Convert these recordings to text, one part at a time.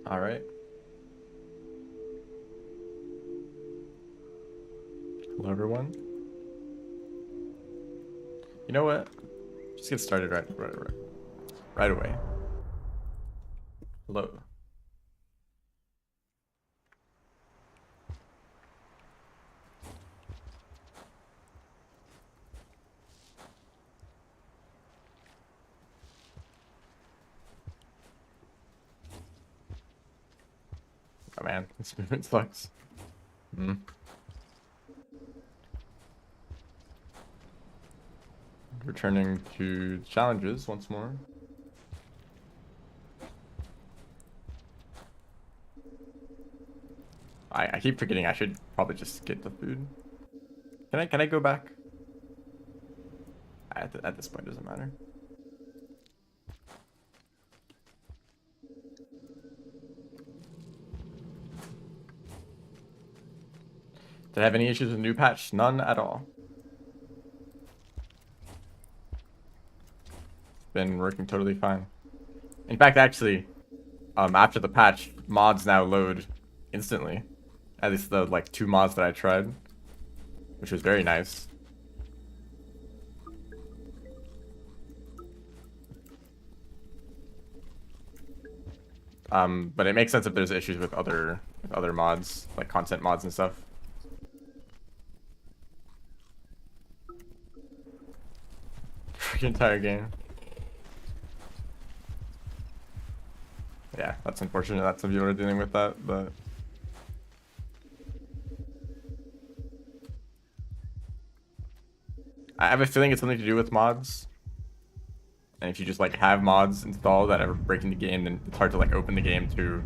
All right. Hello, everyone. You know what? Just get started right away. Hello. Oh man, this movement sucks. Hmm. Returning to challenges once more. I keep forgetting I should probably just get the food. Can I go back? At this point, it doesn't matter. Did I have any issues with the new patch? None at all. Been working totally fine. In fact, actually, after the patch, mods now load instantly. At least the like 2 mods that I tried, which was very nice. But it makes sense if there's issues with other mods, like content mods and stuff. For the entire game. Yeah, that's unfortunate that some people are dealing with that, but I have a feeling it's something to do with mods. And if you just like have mods installed that are breaking the game, then it's hard to like open the game to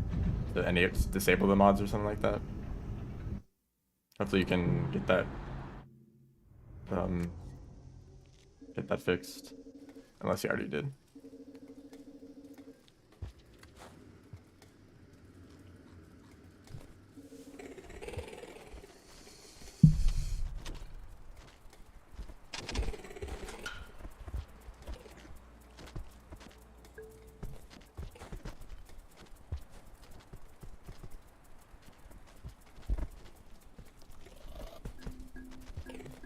disable the mods or something like that. Hopefully you can get that fixed, unless you already did.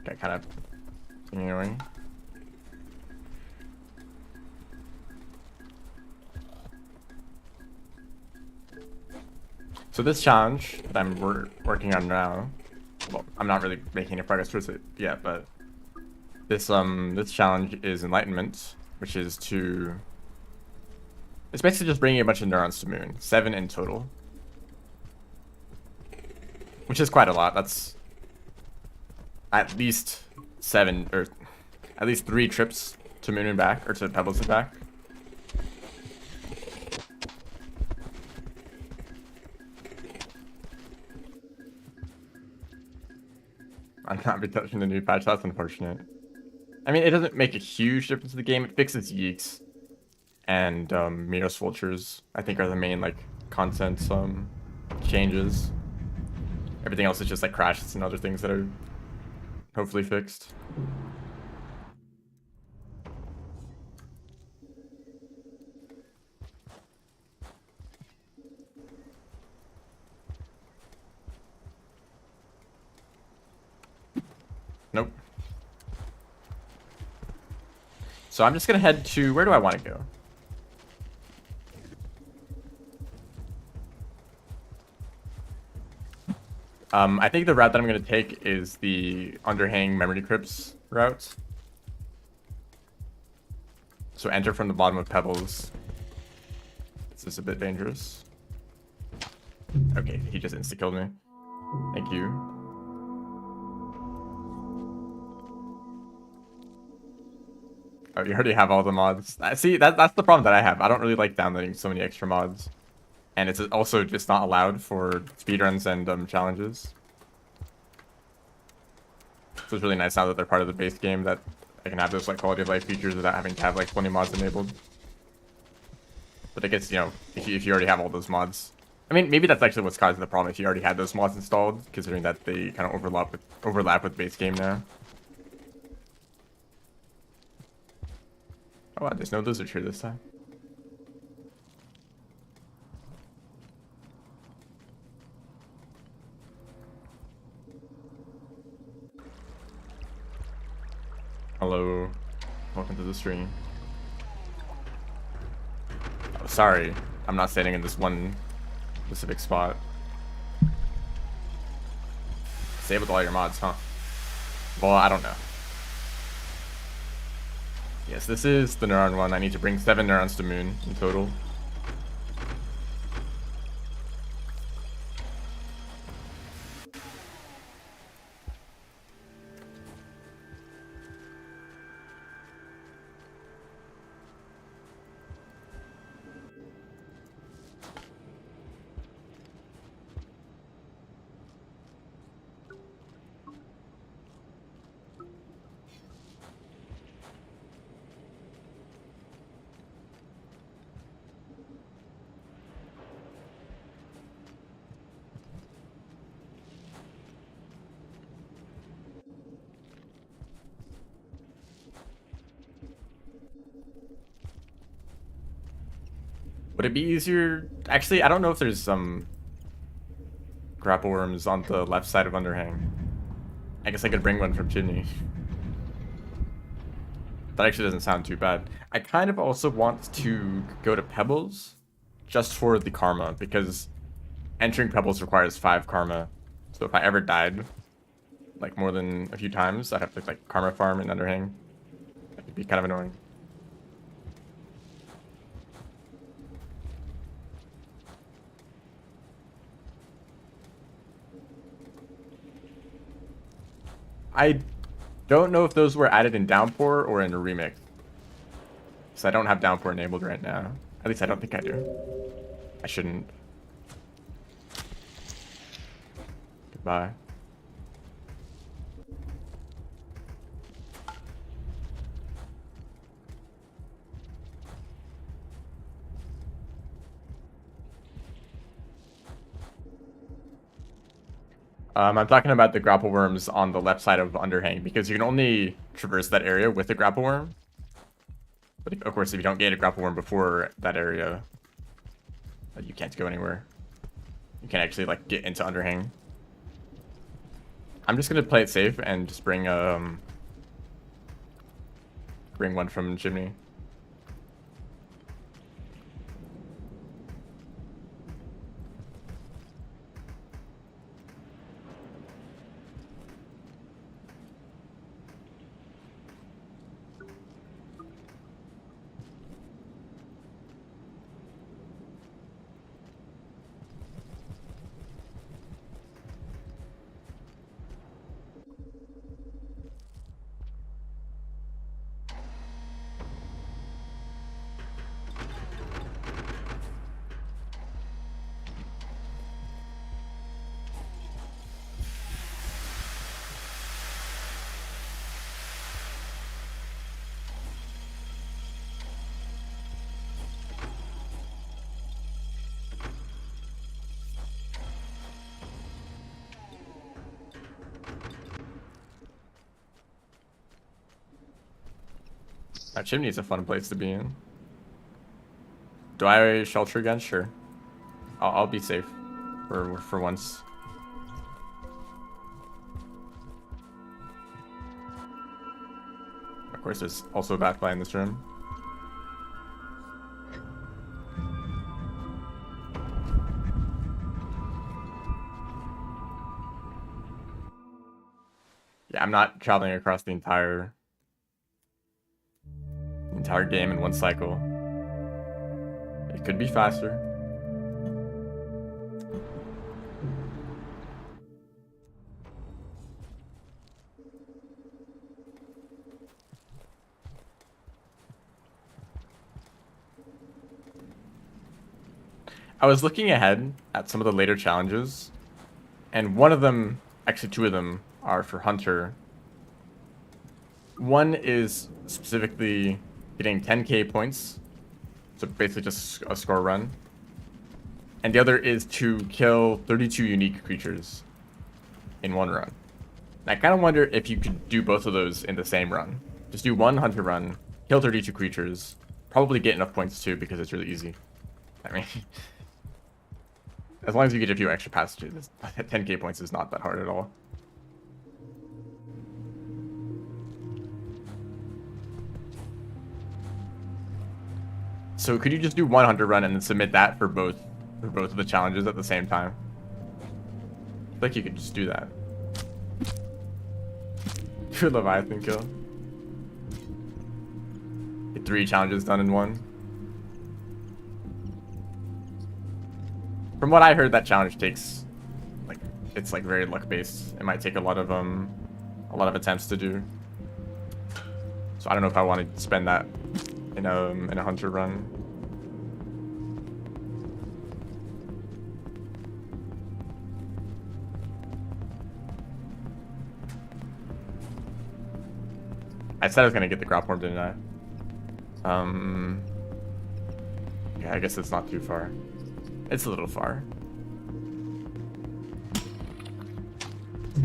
Okay, kind of annoying. So this challenge that I'm working on now, well, I'm not really making any progress towards it yet, but this challenge is Enlightenment, which is to, it's basically just bringing a bunch of neurons to Moon, 7 in total, which is quite a lot. That's at least 7 or at least 3 trips to Moon and back, or to Pebbles and back. I'm not be touching the new patch. That's unfortunate. I mean, it doesn't make a huge difference to the game. It fixes Yeeks and Minos Vultures, I think, are the main like content changes. Everything else is just like crashes and other things that are hopefully fixed. Nope. So I'm just gonna head to, where do I want to go? I think the route that I'm gonna take is the Underhang Memory Crypts route. So enter from the bottom of Pebbles. This is a bit dangerous. Okay, he just insta-killed me. Thank you. Oh, you already have all the mods. See, that's the problem that I have. I don't really like downloading so many extra mods. And it's also just not allowed for speedruns and challenges. So it's really nice now that they're part of the base game that I can have those like quality of life features without having to have like 20 mods enabled. But I guess, you know, if you already have all those mods. I mean, maybe that's actually what's causing the problem if you already had those mods installed, considering that they kind of overlap with base game now. Oh wow, there's no lizard here this time. Hello. Welcome to the stream. Oh, sorry. I'm not standing in this one specific spot. Save with all your mods, huh? Well, I don't know. Yes, this is the neuron one. I need to bring 7 neurons to Moon in total. Would it be easier? Actually, I don't know if there's some grapple worms on the left side of Underhang. I guess I could bring one from Chimney. That actually doesn't sound too bad. I kind of also want to go to Pebbles just for the karma, because entering Pebbles requires 5 karma. So if I ever died, like more than a few times, I'd have to like karma farm in Underhang. That could be kind of annoying. I don't know if those were added in Downpour or in a remix. So I don't have Downpour enabled right now. At least I don't think I do. I shouldn't. Goodbye. I'm talking about the grapple worms on the left side of Underhang, because you can only traverse that area with a grapple worm. But of course, if you don't get a grapple worm before that area, you can't go anywhere. You can't actually like get into Underhang. I'm just gonna play it safe and just bring one from Chimney. That Chimney's a fun place to be in. Do I shelter again? Sure. I'll be safe for once. Of course, there's also a Batfly in this room. Yeah, I'm not traveling across the entire game in one cycle. It could be faster. I was looking ahead at some of the later challenges, and one of them, actually 2 of them, are for Hunter. One is specifically getting 10k points, so basically just a score run. And the other is to kill 32 unique creatures in one run. And I kind of wonder if you could do both of those in the same run. Just do one Hunter run, kill 32 creatures, probably get enough points too, because it's really easy. I mean, as long as you get a few extra passages, 10k points is not that hard at all. So could you just do one hunter run and then submit that for both of the challenges at the same time? I feel like you could just do that. Do a Leviathan kill. Get 3 challenges done in one. From what I heard, that challenge takes, like, it's like very luck based. It might take a lot of attempts to do. So I don't know if I want to spend that in a hunter run. I said I was gonna get the grop worm, didn't I? Yeah, I guess it's not too far. It's a little far.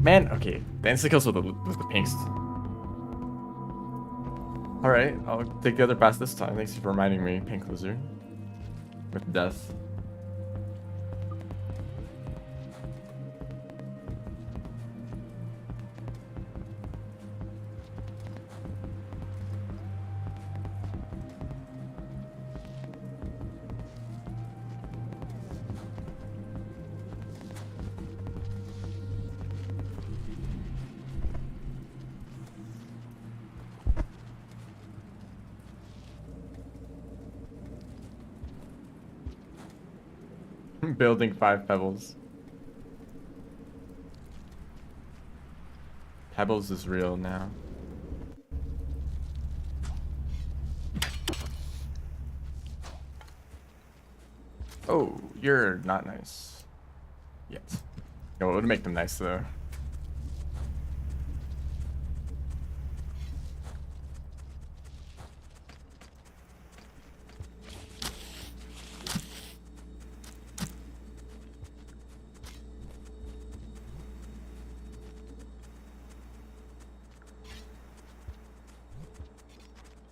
Man, okay. The insta kills with the pinks. Alright, I'll take the other pass this time. Thanks for reminding me, Pink Lizard. With death. Building 5 pebbles. Pebbles is real now. Oh, you're not nice. Yet. No, it would make them nice though.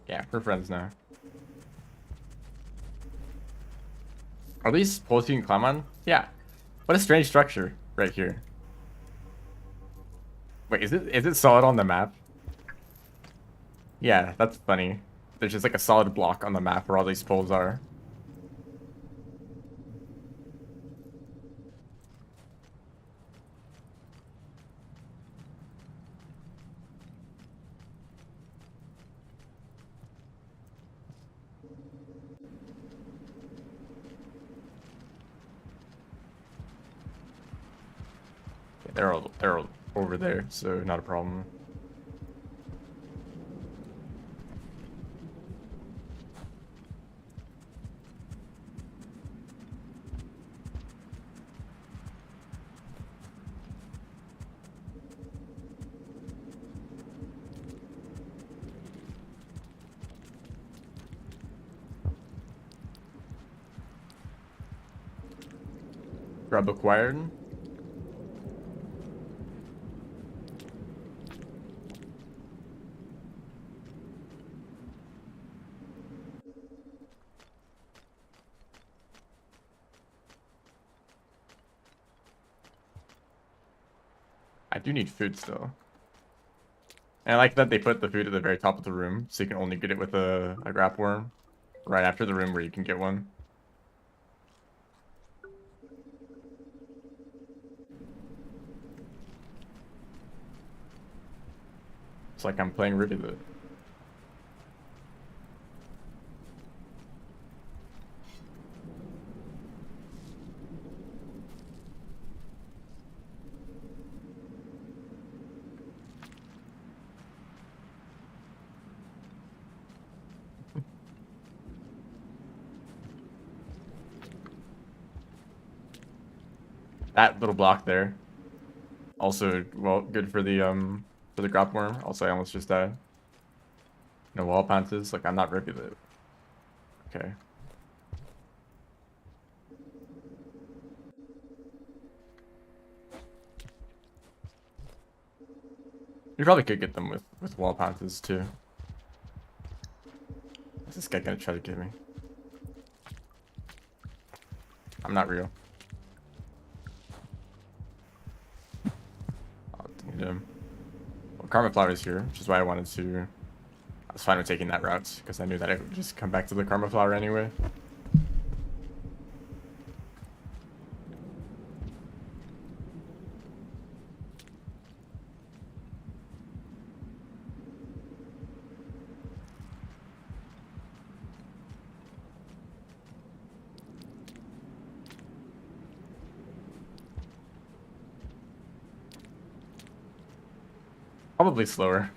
Yeah, we're friends now. Are these poles you can climb on? Yeah. What a strange structure right here. Wait, is it solid on the map? Yeah, that's funny. There's just like a solid block on the map where all these poles are. They're all over there, so not a problem. Grub acquired. I do need food still. And I like that they put the food at the very top of the room, so you can only get it with a grap worm. Right after the room where you can get one. It's like I'm playing Rivulet. That little block there. Also, well, good for the grop worm. Also, I almost just died. No wall pounces. Like, I'm not Rivulet. Okay. You probably could get them with wall pounces too. What's this guy gonna try to get me? I'm not real. I'll need him. Well, Karma Flower is here, which is why I wanted to was fine with taking that route because I knew that I would just come back to the Karma Flower anyway. Probably slower.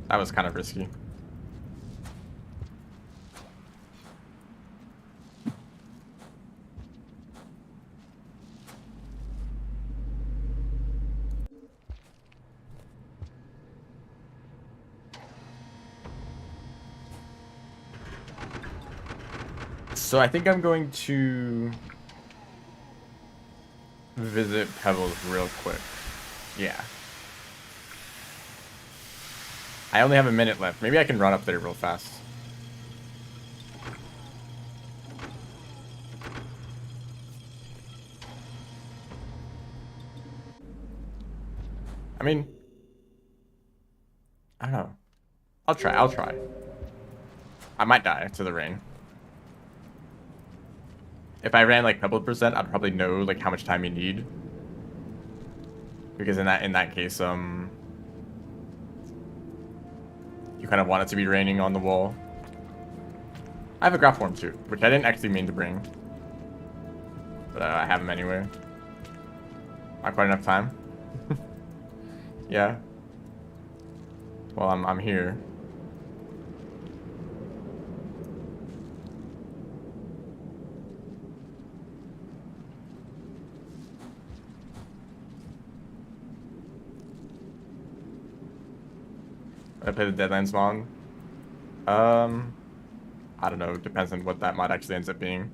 That was kind of risky. So I think I'm going to visit Pebbles real quick. Yeah. I only have a minute left. Maybe I can run up there real fast. I mean, I don't know. I'll try. I might die to the rain. If I ran like Pebble percent, I'd probably know like how much time you need. Because in that case, you kind of want it to be raining on the wall. I have a graph form too, which I didn't actually mean to bring. But I have them anyway. Not quite enough time. Yeah. Well, I'm here. I play the Deadlands mod. I don't know. Depends on what that mod actually ends up being.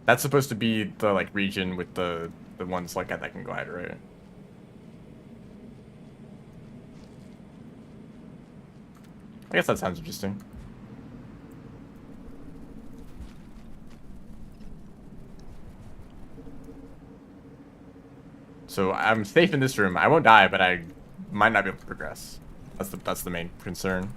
That's supposed to be the like region with the ones like that can glide, right? I guess that sounds interesting. So I'm safe in this room. I won't die, but I might not be able to progress. That's the main concern.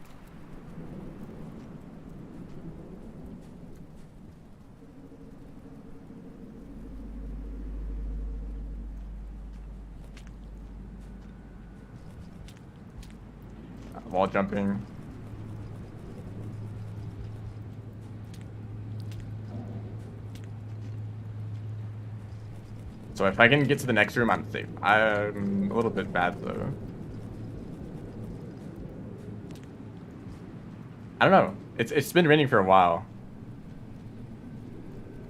Wall jumping. So if I can get to the next room, I'm safe. I'm a little bit bad though. I don't know. It's been raining for a while.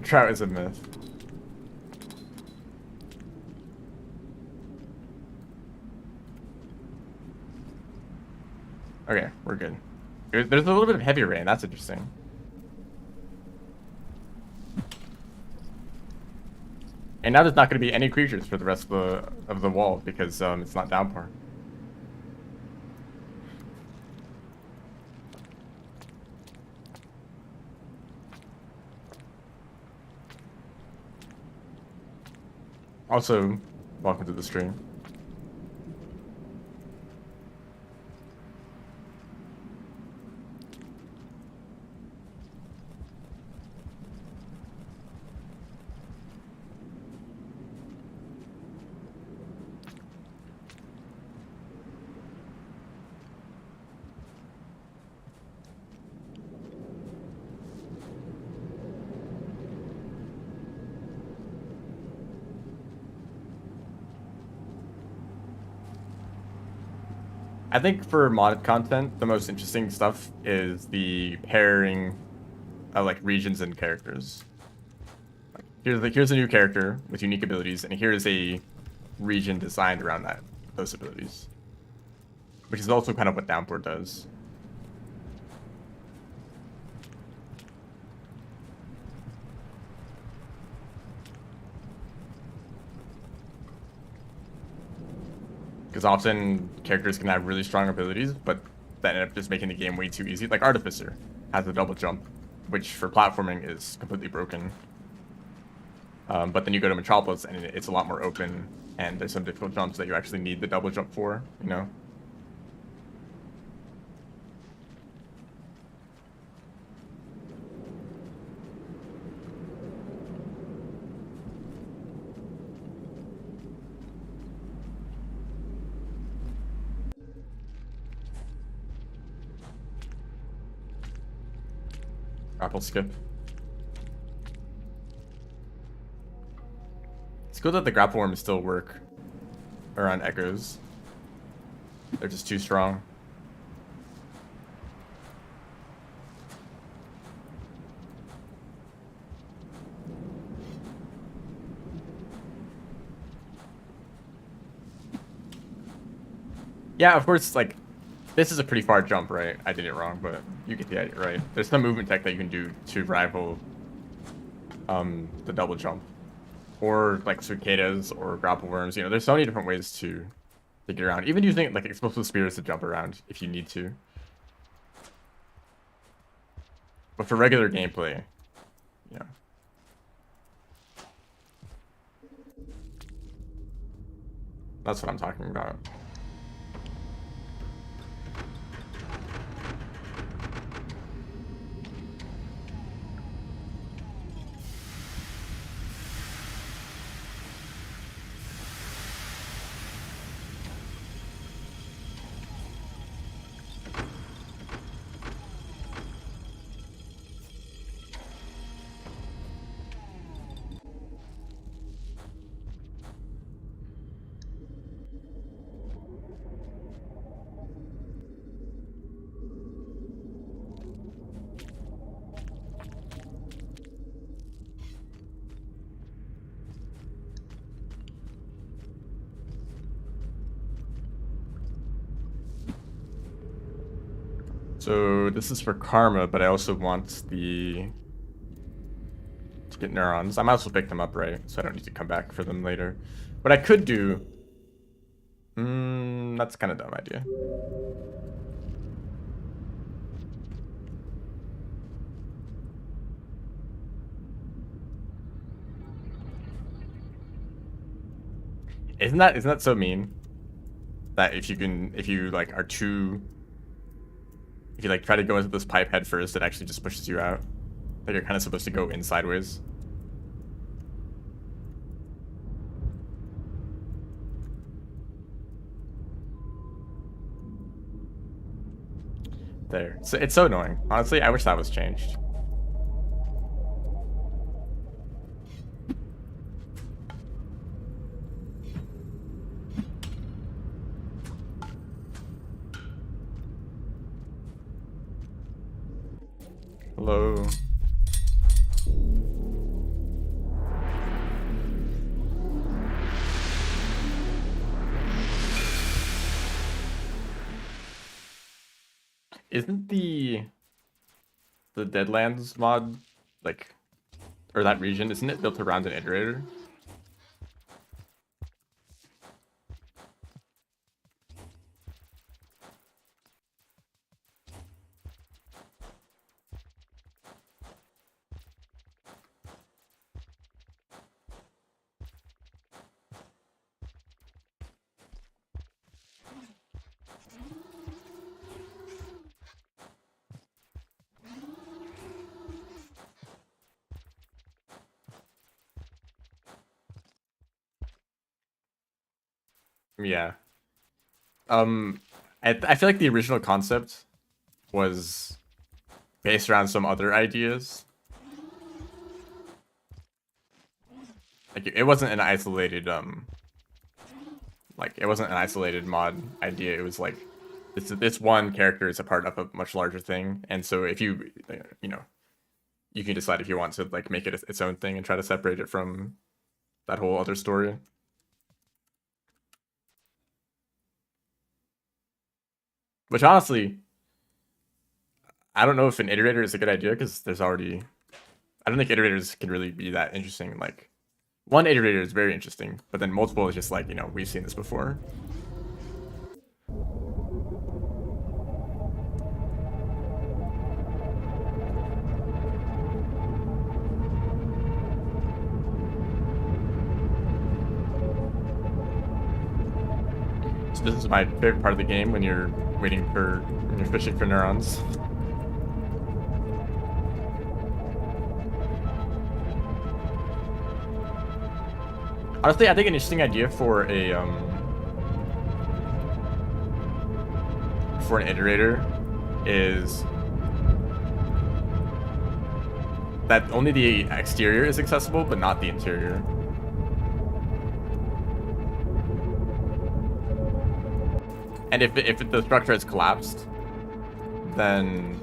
Drought is a myth. Okay, we're good. There's a little bit of heavy rain. That's interesting. And now there's not going to be any creatures for the rest of the wall because it's not downpour. Also, welcome to the stream. I think for modded content, the most interesting stuff is the pairing of like regions and characters. Like, here's a new character with unique abilities, and here's a region designed around those abilities, which is also kind of what Downpour does. often characters can have really strong abilities, but that end up just making the game way too easy. Like Artificer has a double jump, which for platforming is completely broken. But then you go to Metropolis and it's a lot more open, and there's some difficult jumps that you actually need the double jump for, you know? Grapple skip. It's good that the grapple worms still work around echoes. They're just too strong. Yeah, of course, like, this is a pretty far jump, right? I did it wrong, but you get the idea, right? There's some movement tech that you can do to rival the double jump. Or, like, cicadas or grapple worms, you know, there's so many different ways to get around. Even using, like, explosive spears to jump around if you need to. But for regular gameplay, yeah. That's what I'm talking about. So this is for karma, but I also want to get neurons. I might as well pick them up, right? So I don't need to come back for them later. What I could do... that's kind of dumb idea. Isn't that so mean? That if you like are too... If you like try to go into this pipe head first, it actually just pushes you out. Like you're kind of supposed to go in sideways. There. So it's so annoying. Honestly, I wish that was changed. Hello. Isn't the Deadlands mod, like, or that region, isn't it built around an iterator? Yeah. I feel like the original concept was based around some other ideas. Like it wasn't an isolated like it wasn't an isolated mod idea. It was like this one character is a part of a much larger thing, and so if you know, you can decide if you want to like make it its own thing and try to separate it from that whole other story. Which honestly, I don't know if an iterator is a good idea because there's already... I don't think iterators can really be that interesting. Like, one iterator is very interesting, but then multiple is just like, you know, we've seen this before. This is my favorite part of the game when you're fishing for neurons. Honestly, I think an interesting idea for an iterator is that only the exterior is accessible, but not the interior. And if the structure has collapsed, then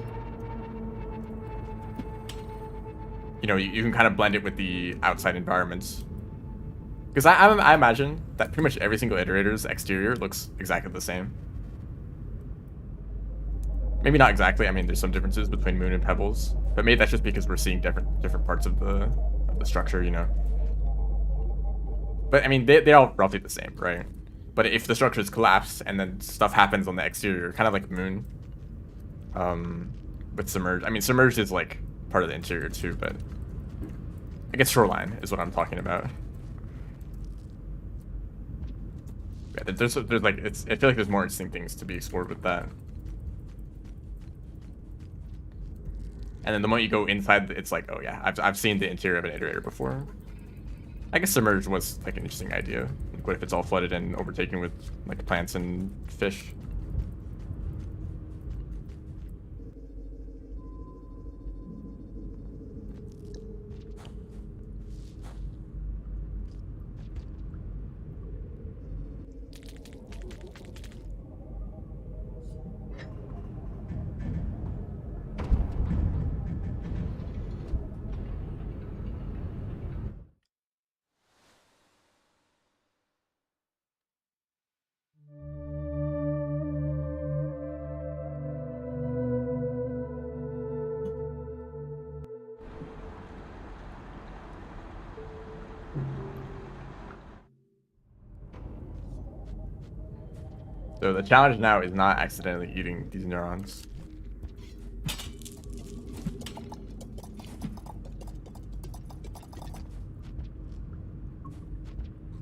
you can kind of blend it with the outside environments. Because I imagine that pretty much every single iterator's exterior looks exactly the same. Maybe not exactly. I mean, there's some differences between Moon and Pebbles, but maybe that's just because we're seeing different parts of the structure, But I mean, they're all roughly the same, right? But if the structure is collapsed and then stuff happens on the exterior, kind of like Moon, with Submerged. I mean, Submerged is like part of the interior too, but I guess Shoreline is what I'm talking about. Yeah, there's like I feel like there's more interesting things to be explored with that. And then the moment you go inside, it's like, oh yeah, I've seen the interior of an iterator before. I guess Submerged was like an interesting idea. Like, what if it's all flooded and overtaken with like plants and fish? So the challenge now is not accidentally eating these neurons.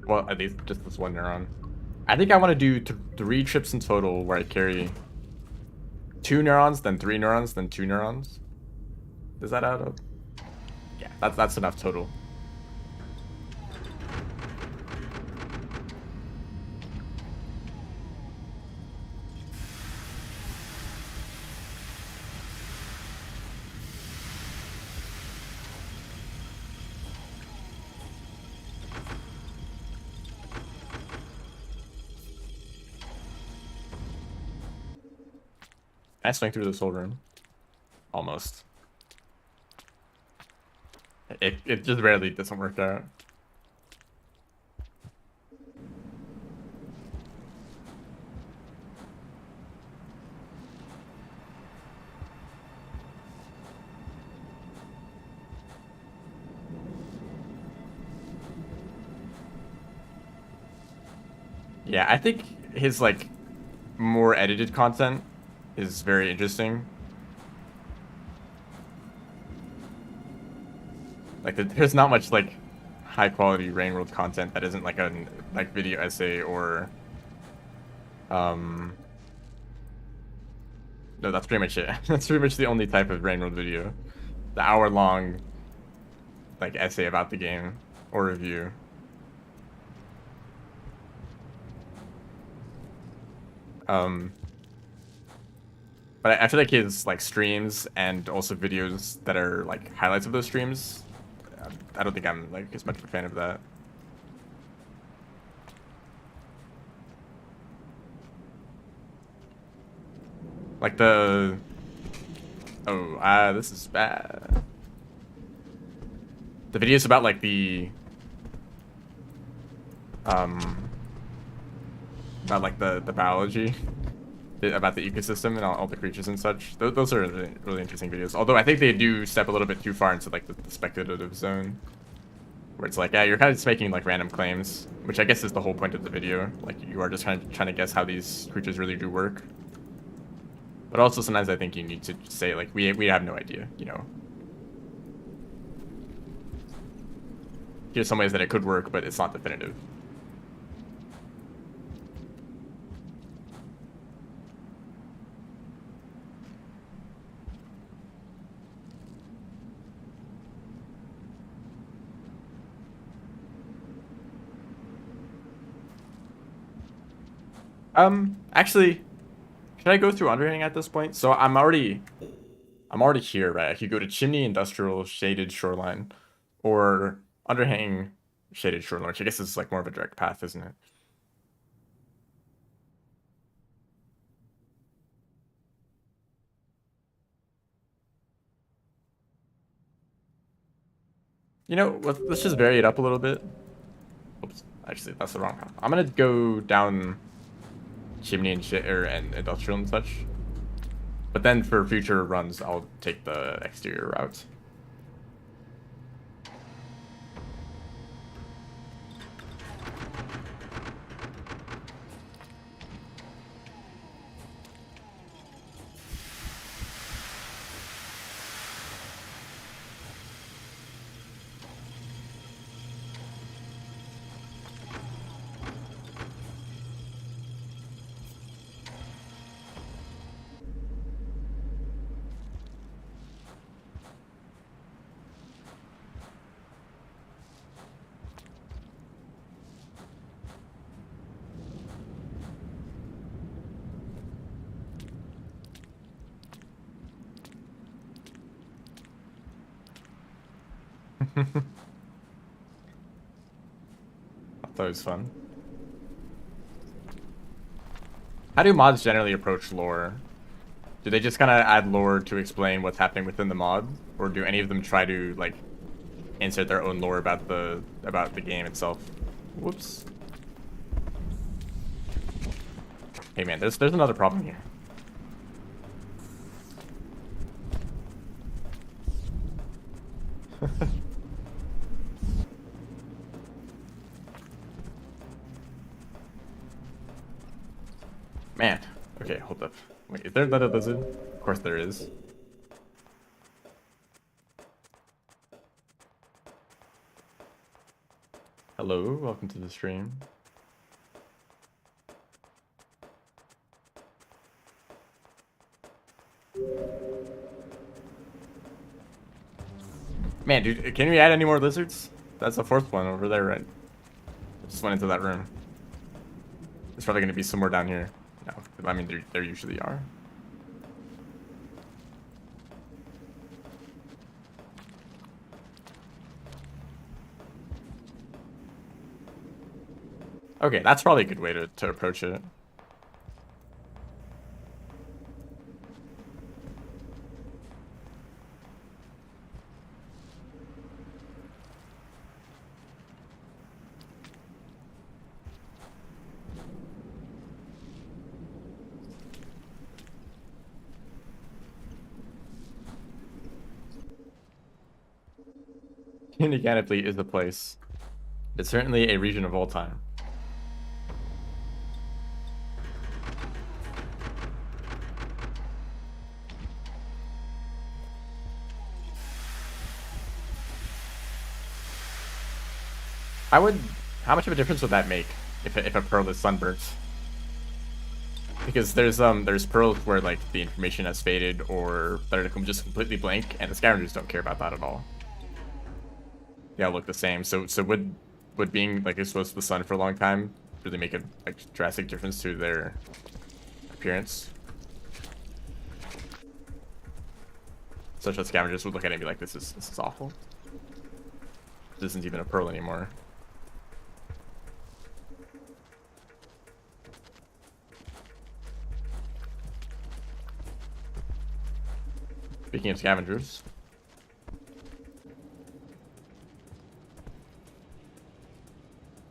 Well, at least just this one neuron. I think I want to do 3 trips in total where I carry 2 neurons, then 3 neurons, then 2 neurons. Does that add up? Yeah, that's enough total. I swing through this whole room. Almost. It just rarely doesn't work out. Yeah, I think his like more edited content is very interesting. Like there's not much like high quality Rain World content that isn't like a video essay or no, that's pretty much it. That's pretty much the only type of Rain World video. The hour-long like essay about the game or review. But I feel like his like streams and also videos that are like highlights of those streams, I don't think I'm like as much of a fan of that. Like this is bad. The videos about like about like the biology, about the ecosystem and all the creatures and such. Those are really, really interesting videos. Although I think they do step a little bit too far into like the speculative zone, where it's like, yeah, you're kind of just making like random claims, which I guess is the whole point of the video. Like you are just trying to guess how these creatures really do work. But also sometimes I think you need to say like we have no idea, Here's some ways that it could work, but it's not definitive. Actually, should I go through underhang at this point? So I'm already here, right? I could go to Chimney Industrial Shaded Shoreline, or Underhang Shaded Shoreline, which I guess is like more of a direct path, isn't it? You know, let's just vary it up a little bit. Oops, actually, that's the wrong path. I'm gonna go down Chimney and shit, and Industrial and such. But then for future runs, I'll take the exterior route. I thought it was fun. How do mods generally approach lore? Do they just kind of add lore to explain what's happening within the mod, or do any of them try to like insert their own lore about the game itself? Whoops. Hey man, there's another problem here. Man. Okay, hold up. Wait, is there another lizard? Of course there is. Hello, welcome to the stream. Man, dude, can we add any more lizards? That's the fourth one over there, right? I just went into that room. There's probably gonna be some more down here. No, I mean, there usually are. Okay, that's probably a good way to approach it. Unicanoply is the place. It's certainly a region of all time. How much of a difference would that make if a pearl is sunburnt? Because there's pearls where like the information has faded or they're just completely blank, and the scavengers don't care about that at all. They all look the same. So would being like exposed to the sun for a long time really make a like drastic difference to their appearance? Such that scavengers would look at it and be like, this is awful. This isn't even a pearl anymore. Speaking of scavengers.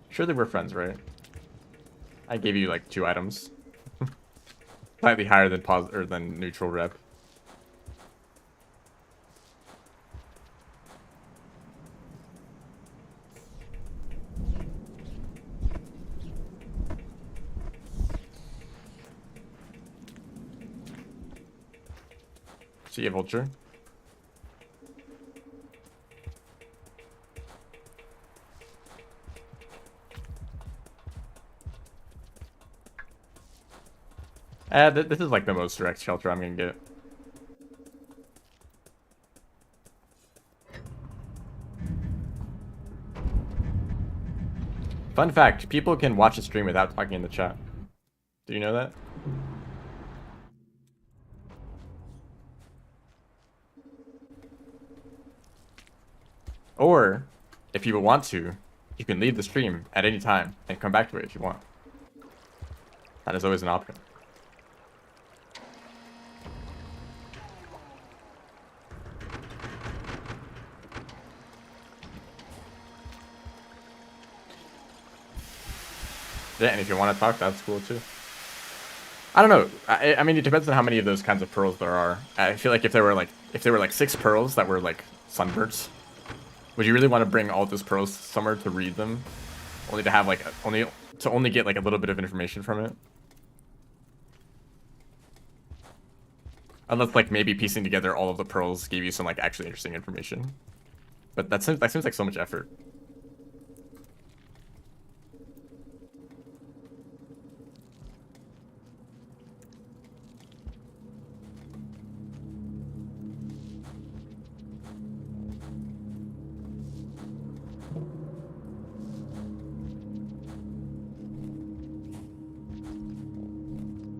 Surely we're friends, right? I gave you like 2 items. Slightly higher than than neutral rep. See you, Vulture. This is like the most direct shelter I'm gonna get. Fun fact, people can watch a stream without talking in the chat. Do you know that? Or, if you want to, you can leave the stream at any time and come back to it if you want. That is always an option. Yeah, and if you want to talk, that's cool too. I don't know. I mean, it depends on how many of those kinds of pearls there are. I feel like if there were like 6 pearls that were like sunbursts, would you really want to bring all those pearls somewhere to read them, only to have like only get like a little bit of information from it? Unless like maybe piecing together all of the pearls gave you some like actually interesting information. But that seems like so much effort.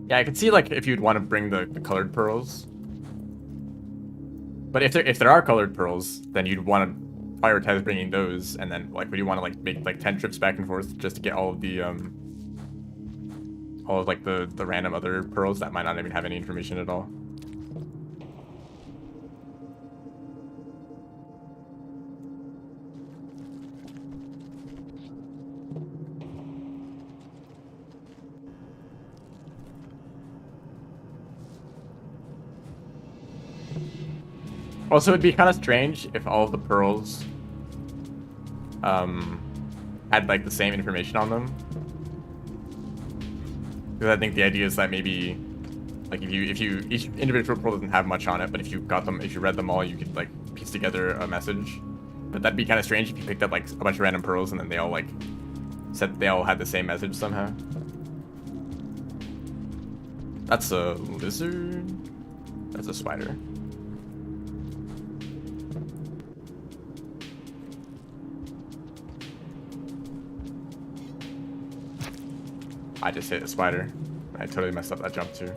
Yeah, I could see like if you'd want to bring the colored pearls. But if there are colored pearls, then you'd want to prioritize bringing those, and then like would you want to like make like 10 trips back and forth just to get all of the like the random other pearls that might not even have any information at all? Also, it'd be kind of strange if all of the pearls had like the same information on them. Because I think the idea is that maybe like if you each individual pearl doesn't have much on it, but if you read them all, you could like piece together a message. But that'd be kind of strange if you picked up like a bunch of random pearls and then they all like said they all had the same message somehow. That's a lizard. That's a spider. I just hit a spider. I totally messed up that jump too.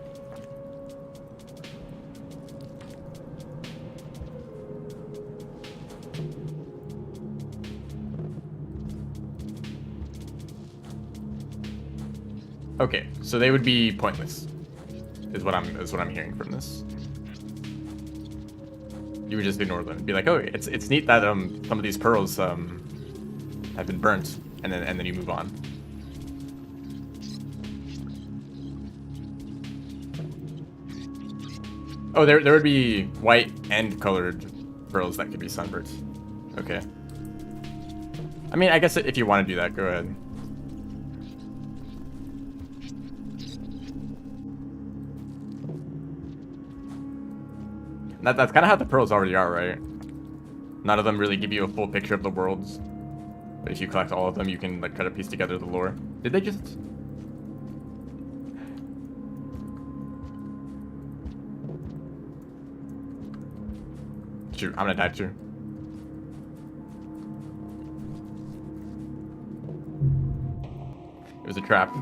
Okay, so they would be pointless, is what I'm hearing from this. You would just ignore them. Be like, oh, it's neat that some of these pearls have been burnt, and then you move on. Oh, there would be white and colored pearls that could be sunbirds. Okay. I mean, I guess if you want to do that, go ahead. That's kind of how the pearls already are, right? None of them really give you a full picture of the worlds. But if you collect all of them, you can like try to piece together the lore. Did they just... Shoot, I'm gonna die too. It was a trap.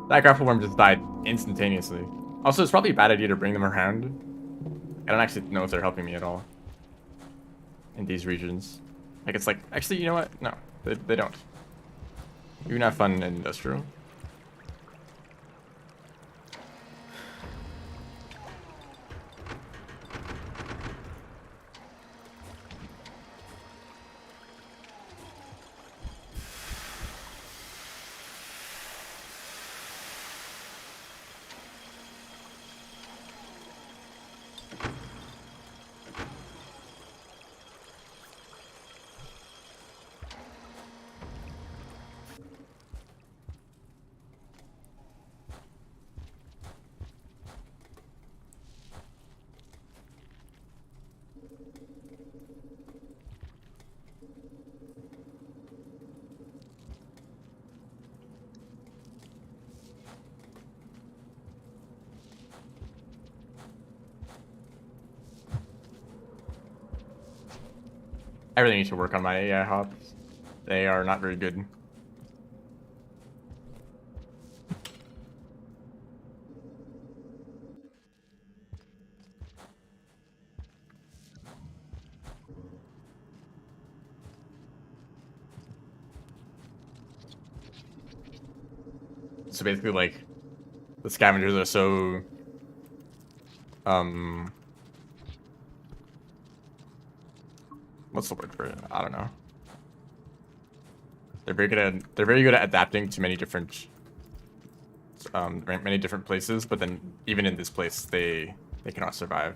That grapple worm just died instantaneously. Also, it's probably a bad idea to bring them around. I don't actually know if they're helping me at all in these regions. Like, it's like, actually, you know what? No, they don't. You can have fun in industrial. I really need to work on my AI hops. They are not very good. So basically, like, the scavengers are so what's the word for it? I don't know. They're very good at adapting to many different places, but then even in this place they cannot survive.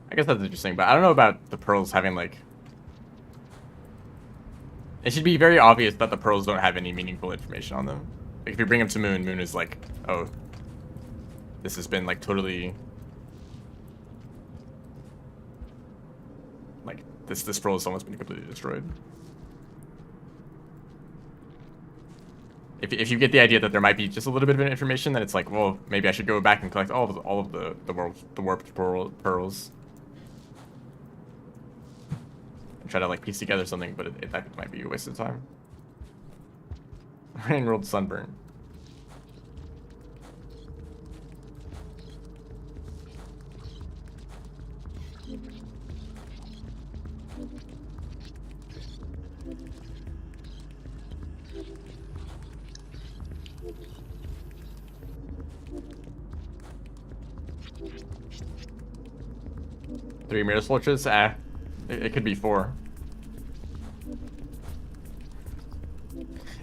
I guess that's interesting, but I don't know about the pearls having, like... It should be very obvious that the pearls don't have any meaningful information on them. Like, if you bring them to Moon, Moon is like, oh, this has been, like, totally... Like, this pearl has almost been completely destroyed. If you get the idea that there might be just a little bit of information, then it's like, well, maybe I should go back and collect all of the warped pearls. And try to, like, piece together something, but that might be a waste of time. Rain World Sunburn. Three Mirror Scorches? It could be 4.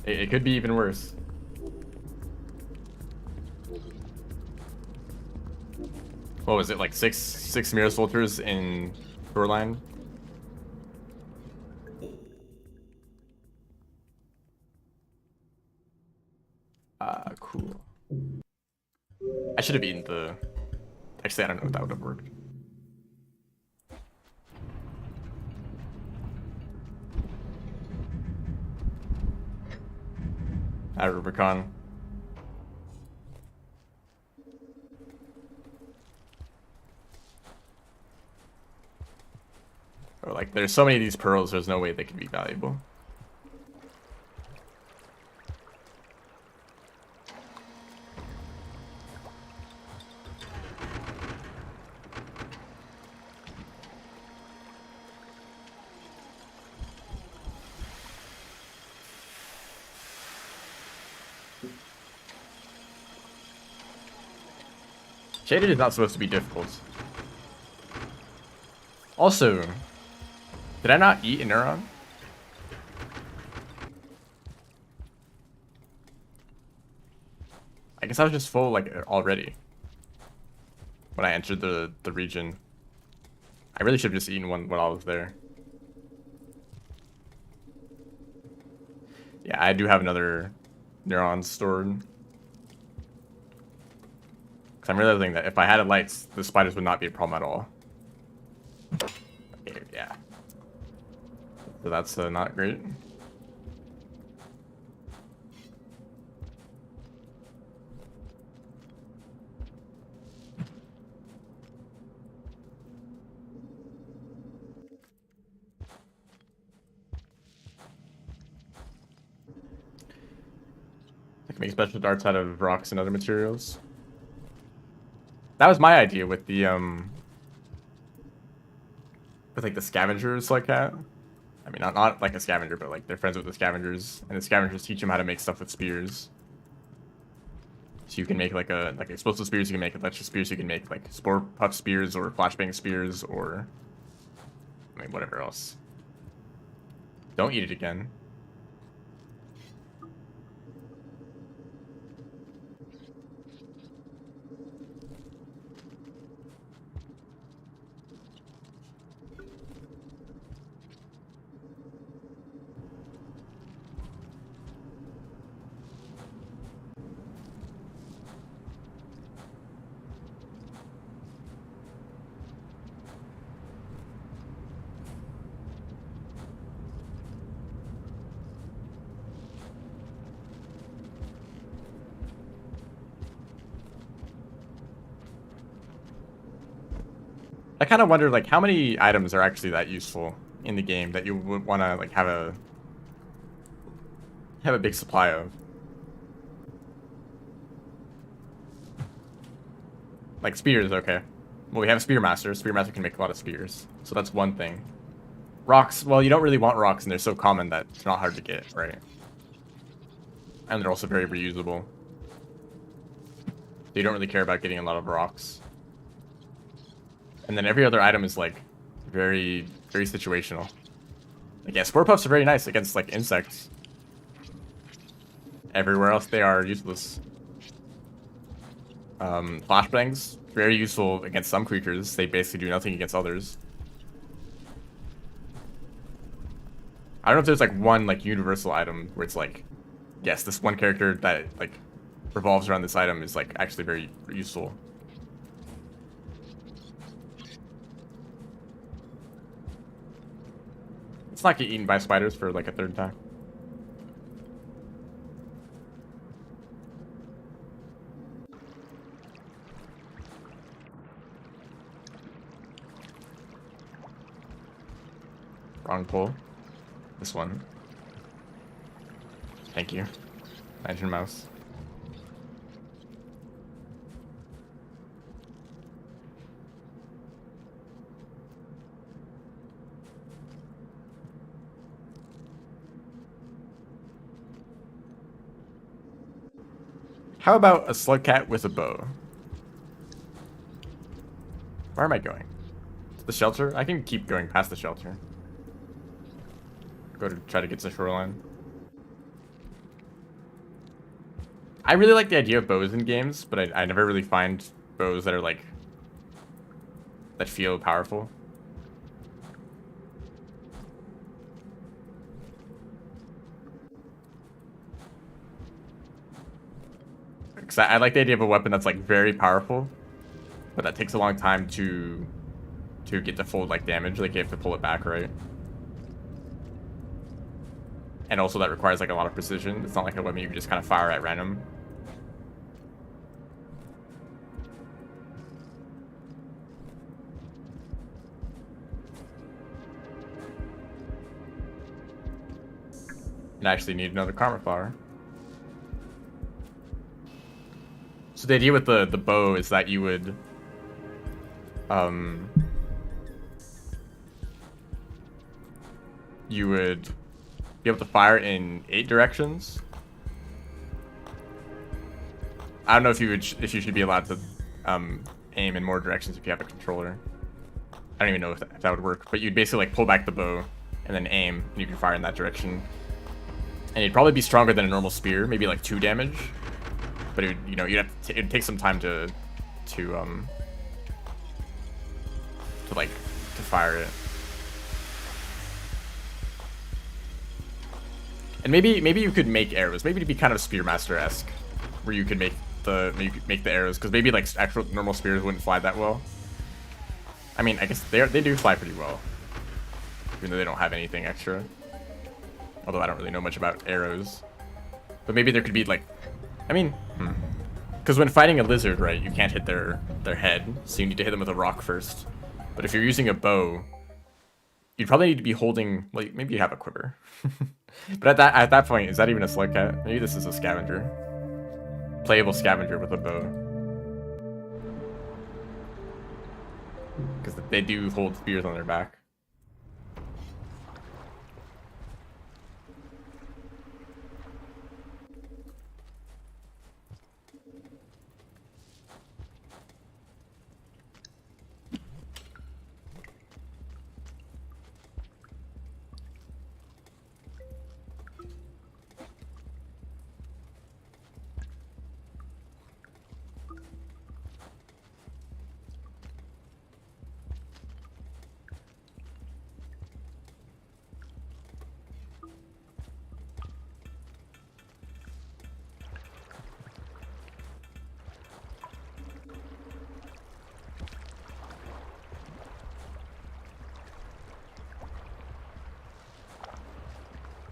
It could be even worse. What was it, like six Mirror Soldiers in Shoreline? Cool. I should have eaten the... Actually, I don't know if that would have worked. At Rubicon. Or, like, there's so many of these pearls, there's no way they could be valuable. Shaded is not supposed to be difficult. Also, did I not eat a neuron? I guess I was just full, like, already. When I entered the region. I really should have just eaten one when I was there. Yeah, I do have another neuron stored. Because I'm realizing that if I had lights, the spiders would not be a problem at all. Okay, yeah. So that's not great. I can make special darts out of rocks and other materials. That was my idea with the with, like, the scavengers like that. I mean, not like a scavenger, but, like, they're friends with the scavengers, and the scavengers teach them how to make stuff with spears. So you can make, like, explosive spears, you can make electric spears, you can make, like, spore puff spears or flashbang spears, or, I mean, whatever else. Don't eat it again. I kind of wonder, like, how many items are actually that useful in the game that you would want to, like, have a big supply of. Like spears, okay. Well, we have a Spearmaster. Spearmaster can make a lot of spears. So that's one thing. Rocks, well, you don't really want rocks, and they're so common that it's not hard to get, right? And they're also very reusable. So you don't really care about getting a lot of rocks. And then every other item is, like, very, very situational. Like, yeah, Spore Puffs are very nice against, like, insects. Everywhere else, they are useless. Flashbangs, very useful against some creatures. They basically do nothing against others. I don't know if there's, like, one, like, universal item where it's, like, yes, this one character that, like, revolves around this item is, like, actually very useful. Let's not get eaten by spiders for, like, a third time. Wrong pull. This one. Thank you. Nitrogen mouse. How about a slug cat with a bow? Where am I going? To the shelter? I can keep going past the shelter. Go to try to get to the shoreline. I really like the idea of bows in games, but I never really find bows that are like that feel powerful. Because I like the idea of a weapon that's like very powerful, but that takes a long time to get the full like damage. Like you have to pull it back, right? And also that requires like a lot of precision. It's not like a weapon you can just kind of fire at random. And I actually need another Karma Flower. So the idea with the bow is that you would be able to fire in 8 directions. I don't know if you should be allowed to aim in more directions if you have a controller. I don't even know if that would work, but you'd basically like pull back the bow and then aim, and you can fire in that direction. And it'd probably be stronger than a normal spear, maybe like 2 damage. But it would, it'd take some time to fire it. And maybe you could make arrows. Maybe it'd be kind of Spearmaster-esque, where you could make the arrows, because maybe like actual normal spears wouldn't fly that well. I mean, I guess they do fly pretty well, even though they don't have anything extra. Although I don't really know much about arrows, but maybe there could be like, I mean, because when fighting a lizard, right, you can't hit their head, so you need to hit them with a rock first. But if you're using a bow, you'd probably need to be holding, like, maybe you have a quiver. But at that point, is that even a slug cat? Maybe this is a scavenger. Playable scavenger with a bow. Because they do hold spears on their back.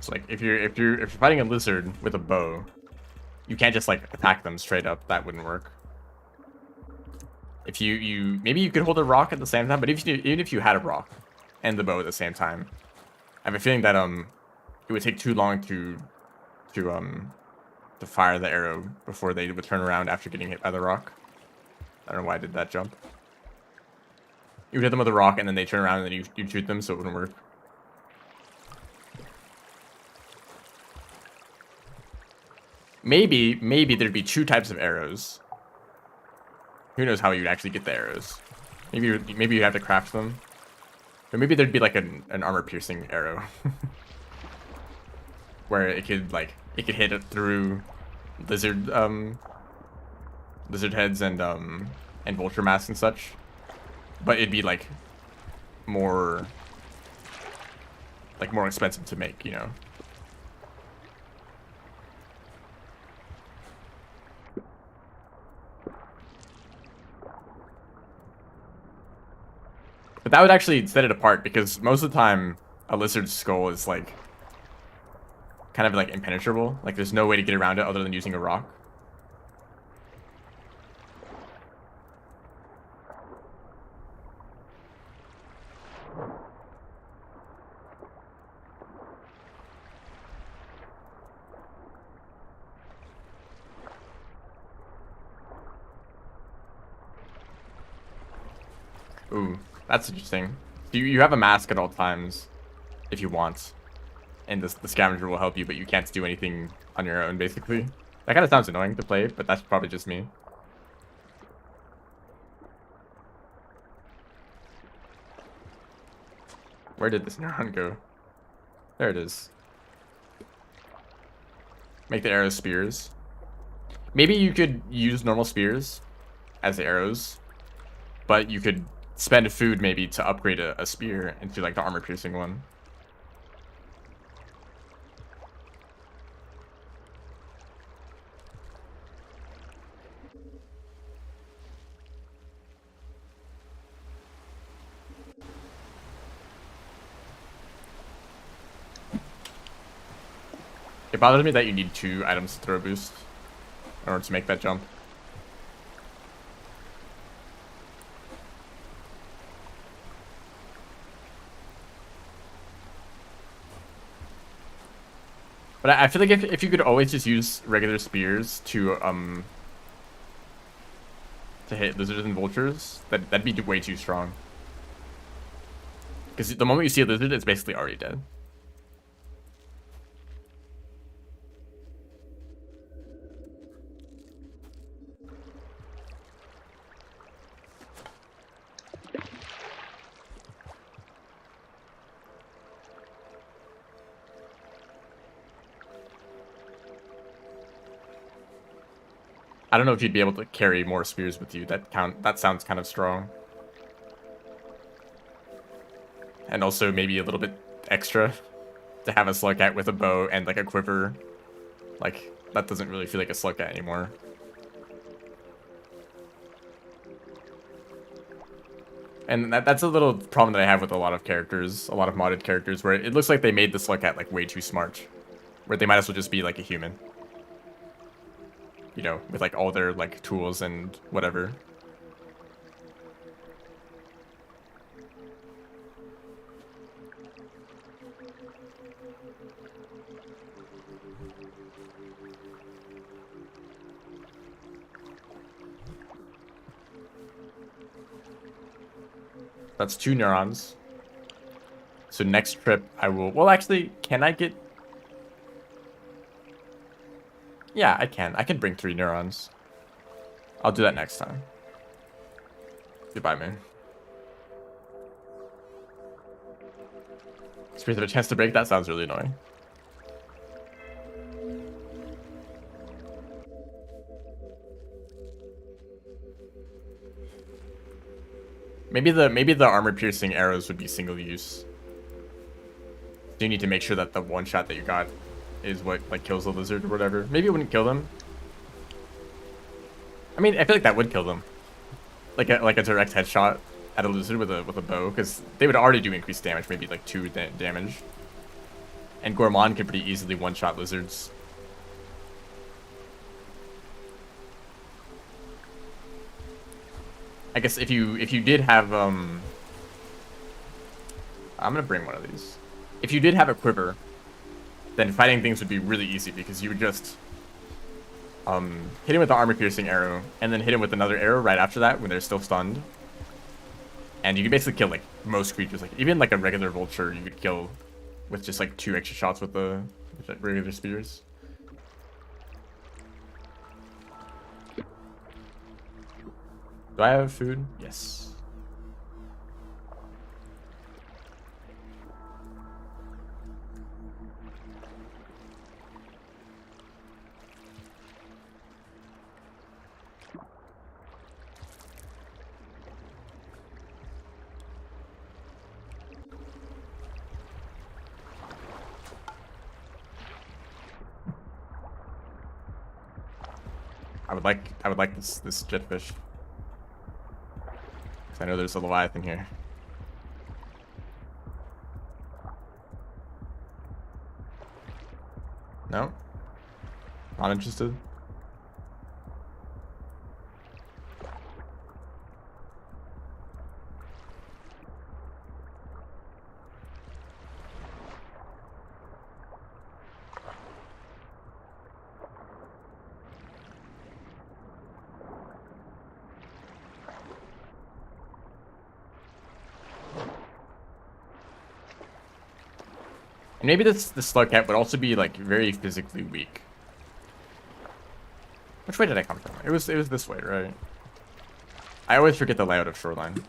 So like if you're fighting a lizard with a bow, you can't just like attack them straight up. That wouldn't work. If you maybe you could hold a rock at the same time, but even if you had a rock and the bow at the same time, I have a feeling that it would take too long to fire the arrow before they would turn around after getting hit by the rock. I don't know why I did that jump. You would hit them with a rock, and then they turn around, and then you shoot them, so it wouldn't work. Maybe there'd be 2 types of arrows. Who knows how you'd actually get the arrows? Maybe you'd have to craft them. Or maybe there'd be like an armor-piercing arrow. Where it could hit it through lizard heads and vulture masks and such. But it'd be like more expensive to make, you know. But that would actually set it apart, because most of the time a lizard's skull is like kind of like impenetrable. Like there's no way to get around it other than using a rock. Ooh, that's interesting. You have a mask at all times if you want. And the scavenger will help you, but you can't do anything on your own, basically. That kind of sounds annoying to play, but that's probably just me. Where did this neuron go? There it is. Make the arrows spears. Maybe you could use normal spears as the arrows, but you could spend food maybe to upgrade a spear into like the armor-piercing one. It bothers me that you need 2 items to throw boost in order to make that jump. But I feel like if you could always just use regular spears to hit lizards and vultures, that'd be way too strong. Because the moment you see a lizard, it's basically already dead. I don't know if you'd be able to carry more spears with you. That sounds kind of strong. And also maybe a little bit extra to have a slugcat with a bow and like a quiver. Like that doesn't really feel like a slugcat anymore. And that's a little problem that I have with a lot of characters, a lot of modded characters, where it looks like they made the slugcat like way too smart, where they might as well just be like a human. You know, with like all their like tools and whatever. That's 2 neurons. So next trip I will, well actually, can I get, yeah, I can bring 3 neurons. I'll do that next time. Goodbye, man. Spears have a chance to break? That sounds really annoying. Maybe the armor-piercing arrows would be single use. So you need to make sure that the one shot that you got is what like kills the lizard or whatever. Maybe it wouldn't kill them. I mean, I feel like that would kill them. Like a direct headshot at a lizard with a bow, because they would already do increased damage, maybe like 2 damage. And Gourmand could pretty easily one-shot lizards. I guess if you did have I'm gonna bring one of these. If you did have a quiver, then fighting things would be really easy, because you would just hit him with the armor-piercing arrow, and then hit him with another arrow right after that when they're still stunned. And you can basically kill like most creatures. Like even like a regular vulture, you could kill with just like 2 extra shots with the regular spears. Do I have food? Yes. I would like this jetfish. I know there's a Leviathan here. No? Not interested? And maybe this slug cat would also be like very physically weak. Which way did I come from? It was this way, right? I always forget the layout of Shoreline.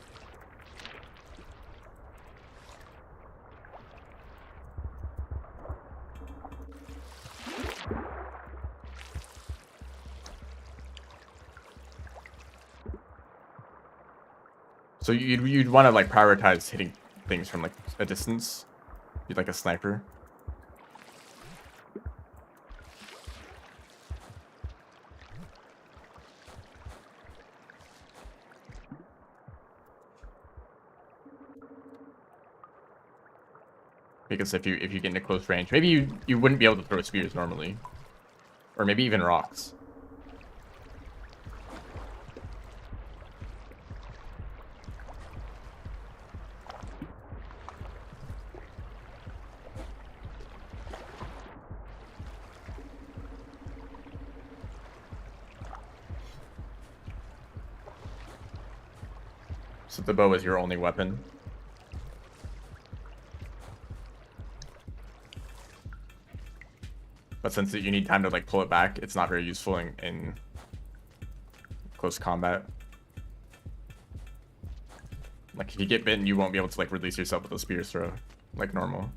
So you'd want to like prioritize hitting things from like a distance. You'd like a sniper. Because if you get into close range, maybe you wouldn't be able to throw spears normally, or maybe even rocks. So the bow is your only weapon. But since you need time to like pull it back, it's not very useful in close combat. Like if you get bitten, you won't be able to like release yourself with a spear throw like normal.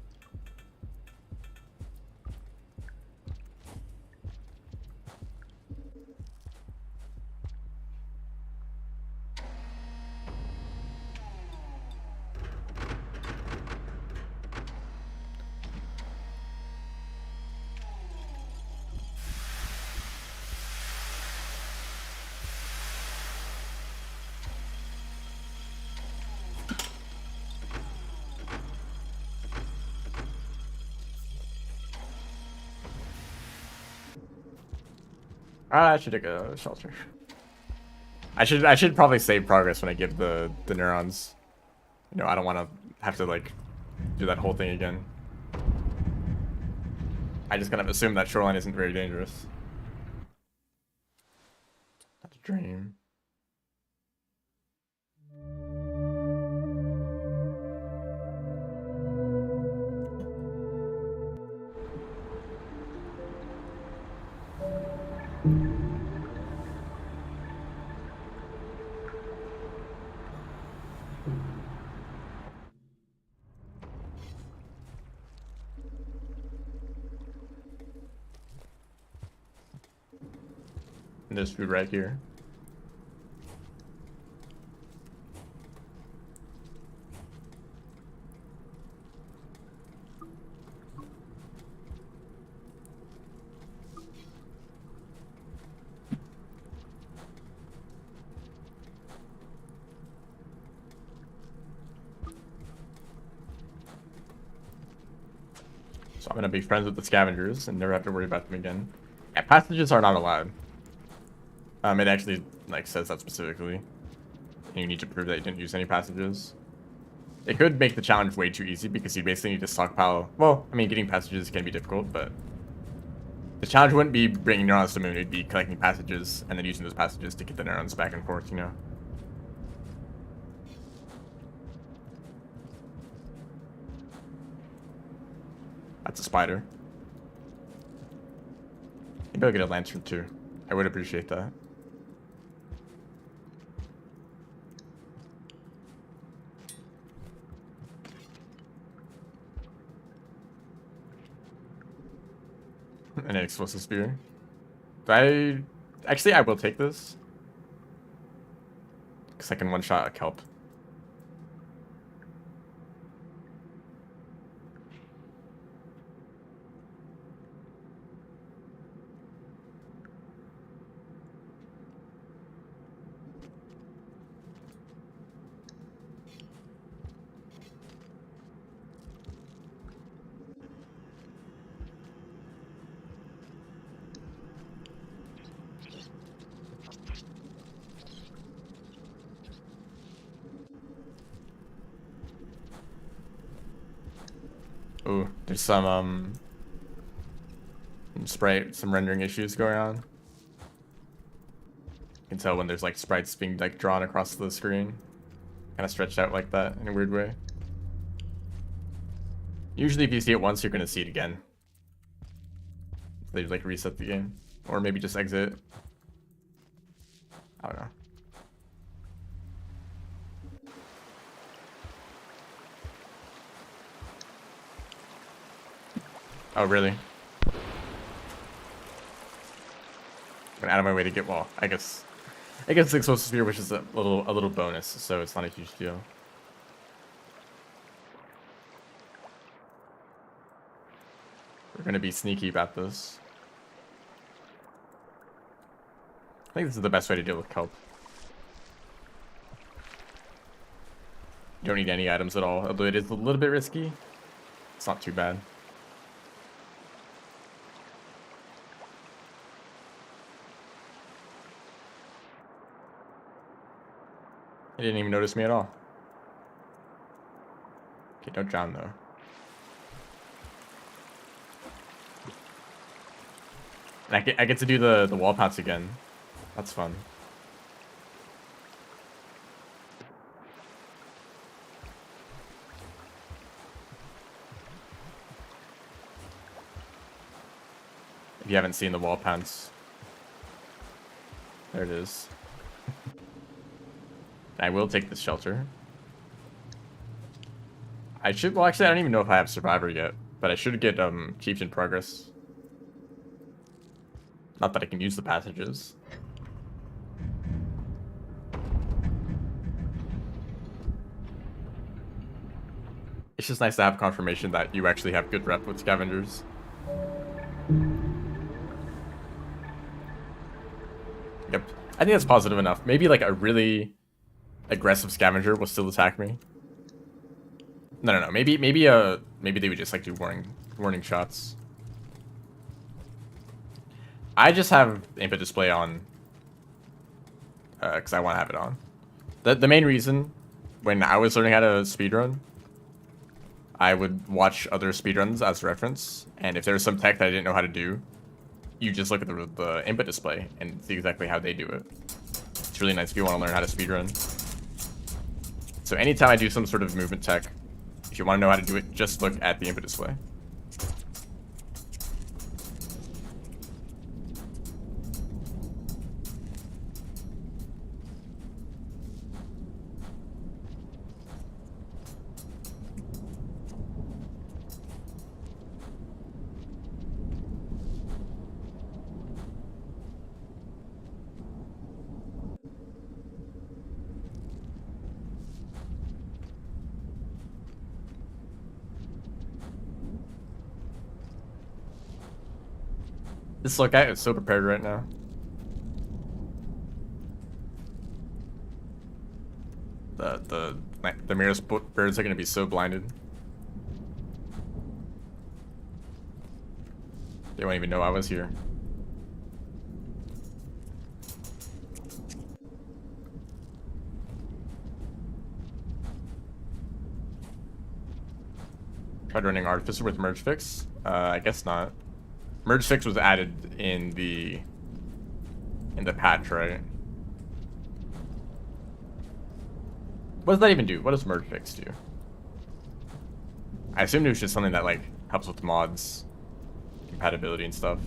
I should take a shelter. I should probably save progress when I give the neurons. You know, I don't want to have to like do that whole thing again. I just kind of assume that Shoreline isn't very dangerous. That's a dream. And there's food right here. So I'm gonna be friends with the scavengers and never have to worry about them again. Yeah, passages are not allowed. It actually like says that specifically. And you need to prove that you didn't use any passages. It could make the challenge way too easy because you basically need to stockpile. Well, I mean, getting passages can be difficult, but The challenge wouldn't be bringing neurons to the moon, it'd be collecting passages and then using those passages to get the neurons back and forth, you know? That's a spider. Maybe I'll get a lantern too. I would appreciate that. An explosive spear. Actually, I will take this. Because I can one-shot a kelp. Ooh, there's some rendering issues going on. You can tell when there's like sprites being like drawn across the screen, kind of stretched out like that in a weird way. Usually if you see it once, you're gonna see it again. They like reset the game, or maybe just exit. I don't know. Oh, really? Went out of my way to get, well, I guess the explosive spear, which is a little bonus, so it's not a huge deal. We're gonna be sneaky about this. I think this is the best way to deal with kelp. You don't need any items at all, although it is a little bit risky. It's not too bad. He didn't even notice me at all. Okay, don't drown though. And I get to do the wall pounce again. That's fun. If you haven't seen the wall pounce, there it is. I will take this shelter. I should, well actually I don't even know if I have Survivor yet, but I should get Chieftain Progress. Not that I can use the passages. It's just nice to have confirmation that you actually have good rep with scavengers. Yep, I think that's positive enough. Maybe like a really aggressive scavenger will still attack me. No. Maybe they would just like do warning shots. I just have input display on because I want to have it on. The main reason when I was learning how to speedrun, I would watch other speedruns as reference, and if there's some tech that I didn't know how to do, you just look at the input display and see exactly how they do it. It's really nice if you want to learn how to speedrun. So anytime I do some sort of movement tech, if you want to know how to do it, just look at the input display. This little guy is so prepared right now. The Miros birds are gonna be so blinded. They won't even know I was here. Tried running Artificer with Merge Fix? I guess not. Merge fix was added in the patch, right? What does that even do? What does merge fix do? I assumed it was just something that like helps with mods, compatibility and stuff.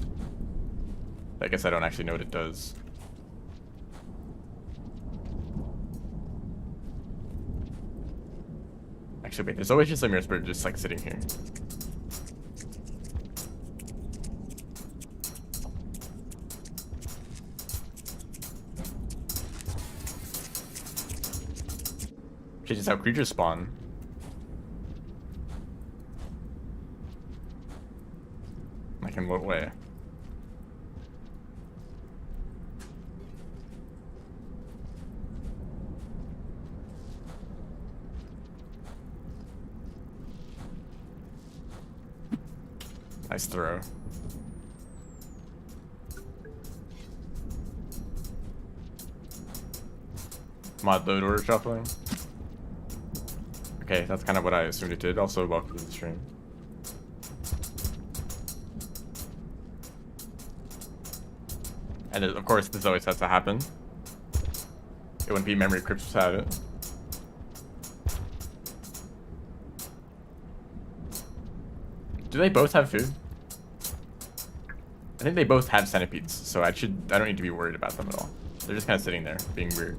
I guess I don't actually know what it does. Actually, wait, there's always just a mirror spirit just like sitting here. Changes how creatures spawn. Like in what way? Nice throw. Mod load order shuffling. Okay, that's kind of what I assumed it did. Also, welcome to the stream. And of course, this always has to happen. It wouldn't be memory crypts without it. Do they both have food? I think they both have centipedes, so I don't need to be worried about them at all. They're just kind of sitting there, being weird.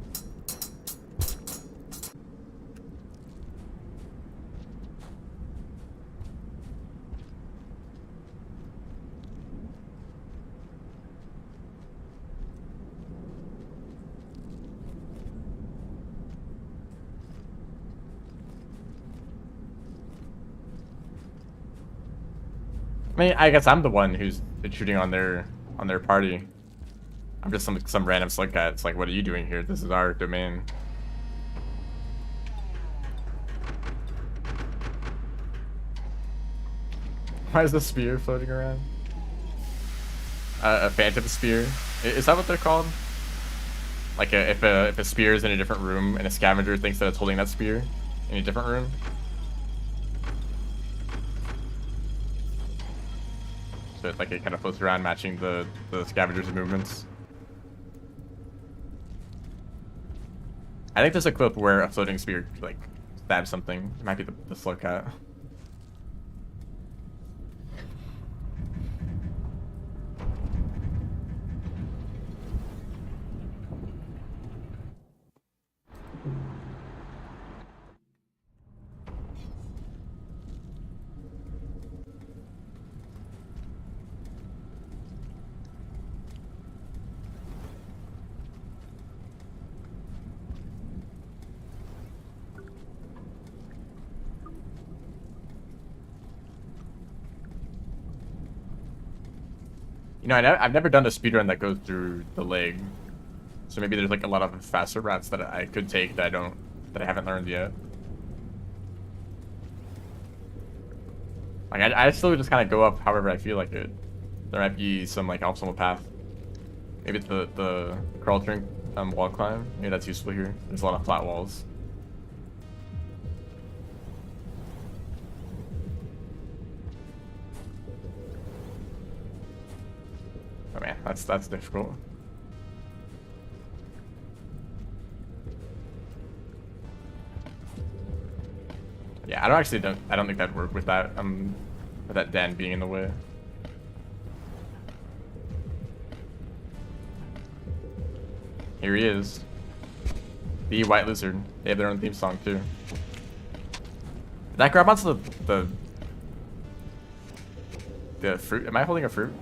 I mean, I guess I'm the one who's intruding on their party. I'm just some random slug cat. It's like, what are you doing here? This is our domain. Why is the spear floating around? A phantom spear. Is that what they're called? Like if a spear is in a different room and a scavenger thinks that it's holding that spear in a different room. So it's like it kind of floats around, matching the scavenger's movements. I think there's a clip where a floating spear like stabs something. It might be the slug cat. You know, I've never done a speedrun that goes through the leg, so maybe there's like a lot of faster routes that I could take that I haven't learned yet. Like I still just kind of go up however I feel like it. There might be some like optimal path. Maybe it's the crawl drink wall climb. Maybe that's useful here. There's a lot of flat walls. Oh man, that's difficult. Yeah, I don't think that'd work with that den being in the way. Here he is. The White Lizard. They have their own theme song too. Did that grab onto the fruit? Am I holding a fruit?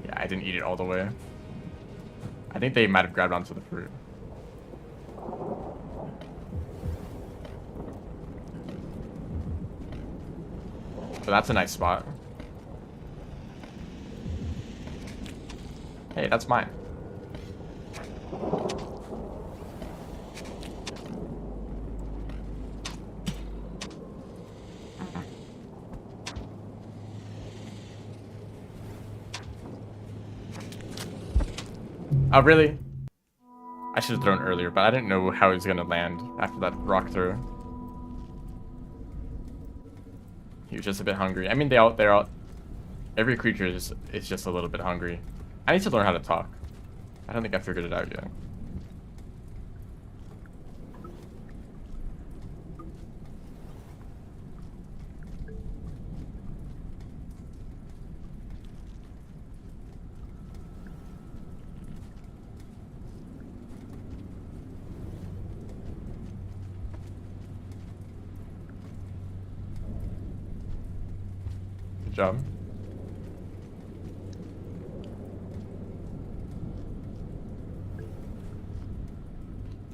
Yeah, I didn't eat it all the way. I think they might have grabbed onto the fruit. So that's a nice spot. Hey, that's mine. Oh, really? I should have thrown earlier, but I didn't know how he was going to land after that rock throw. He was just a bit hungry. I mean, they're all... Every creature is just a little bit hungry. I need to learn how to talk. I don't think I figured it out yet. Good job.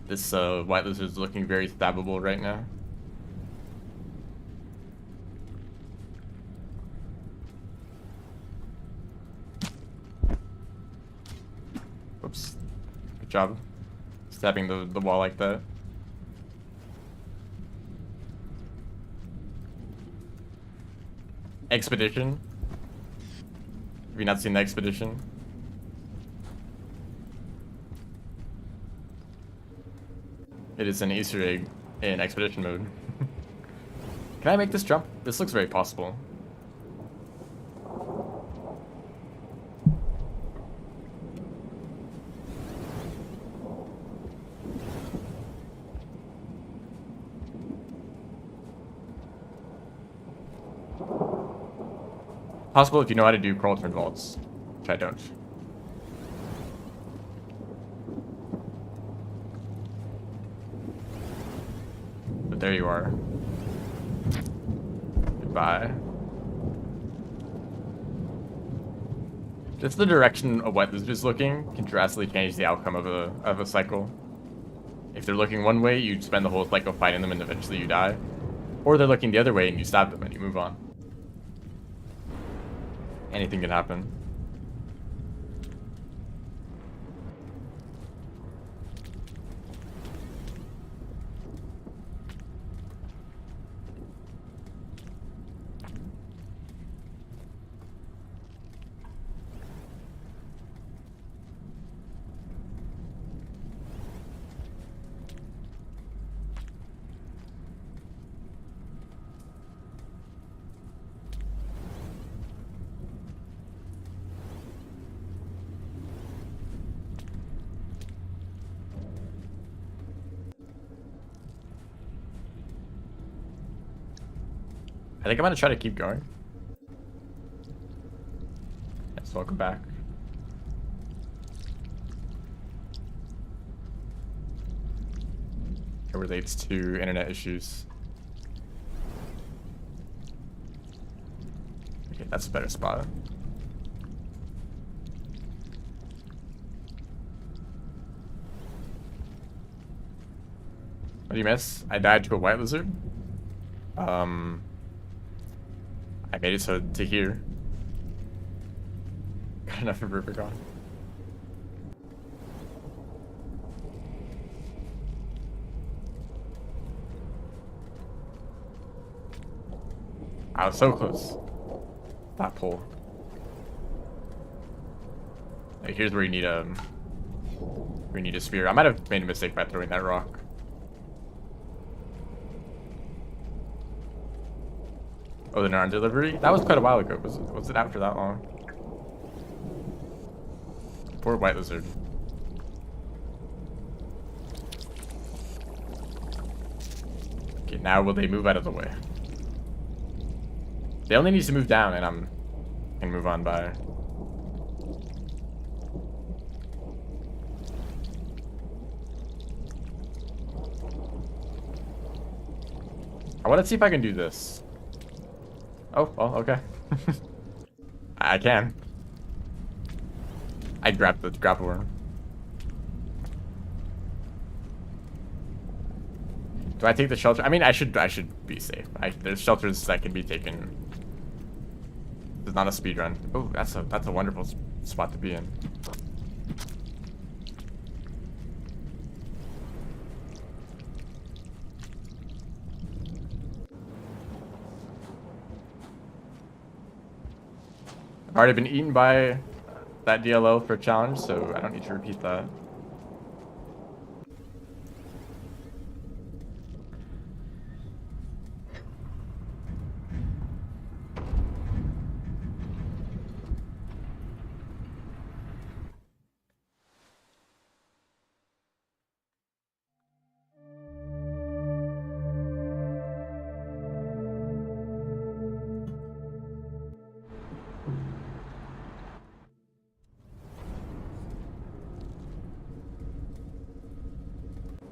This white lizard is looking very stabbable right now. Whoops. Good job. Stabbing the wall like that. Expedition. Have you not seen the expedition? It is an Easter egg in expedition mode. Can I make this jump? This looks very possible. Possible if you know how to do crawlton vaults, which I don't. But there you are. Goodbye. Just the direction a white lizard is looking can drastically change the outcome of a cycle. If they're looking one way, you spend the whole cycle fighting them and eventually you die. Or they're looking the other way and you stab them and you move on. Anything can happen. I think I'm gonna try to keep going. Yes, welcome back. It relates to internet issues. Okay, that's a better spot. What do you miss? I died to a white lizard. I made it so to here. Got enough of Rubicon. I was so close. That pole. Like, here's where you need a sphere. I might have made a mistake by throwing that rock. Oh, the Narn delivery? That was quite a while ago. Was it out for that long? Poor white lizard. Okay, now will they move out of the way? They only need to move down and I can move on by. I want to see if I can do this. Oh, well, okay. I can. I grabbed the grapple worm. Do I take the shelter? I mean, I should be safe. There's shelters that can be taken. It's not a speed run. Oh, that's a wonderful spot to be in. I've already been eaten by that DLL for a challenge, so I don't need to repeat that.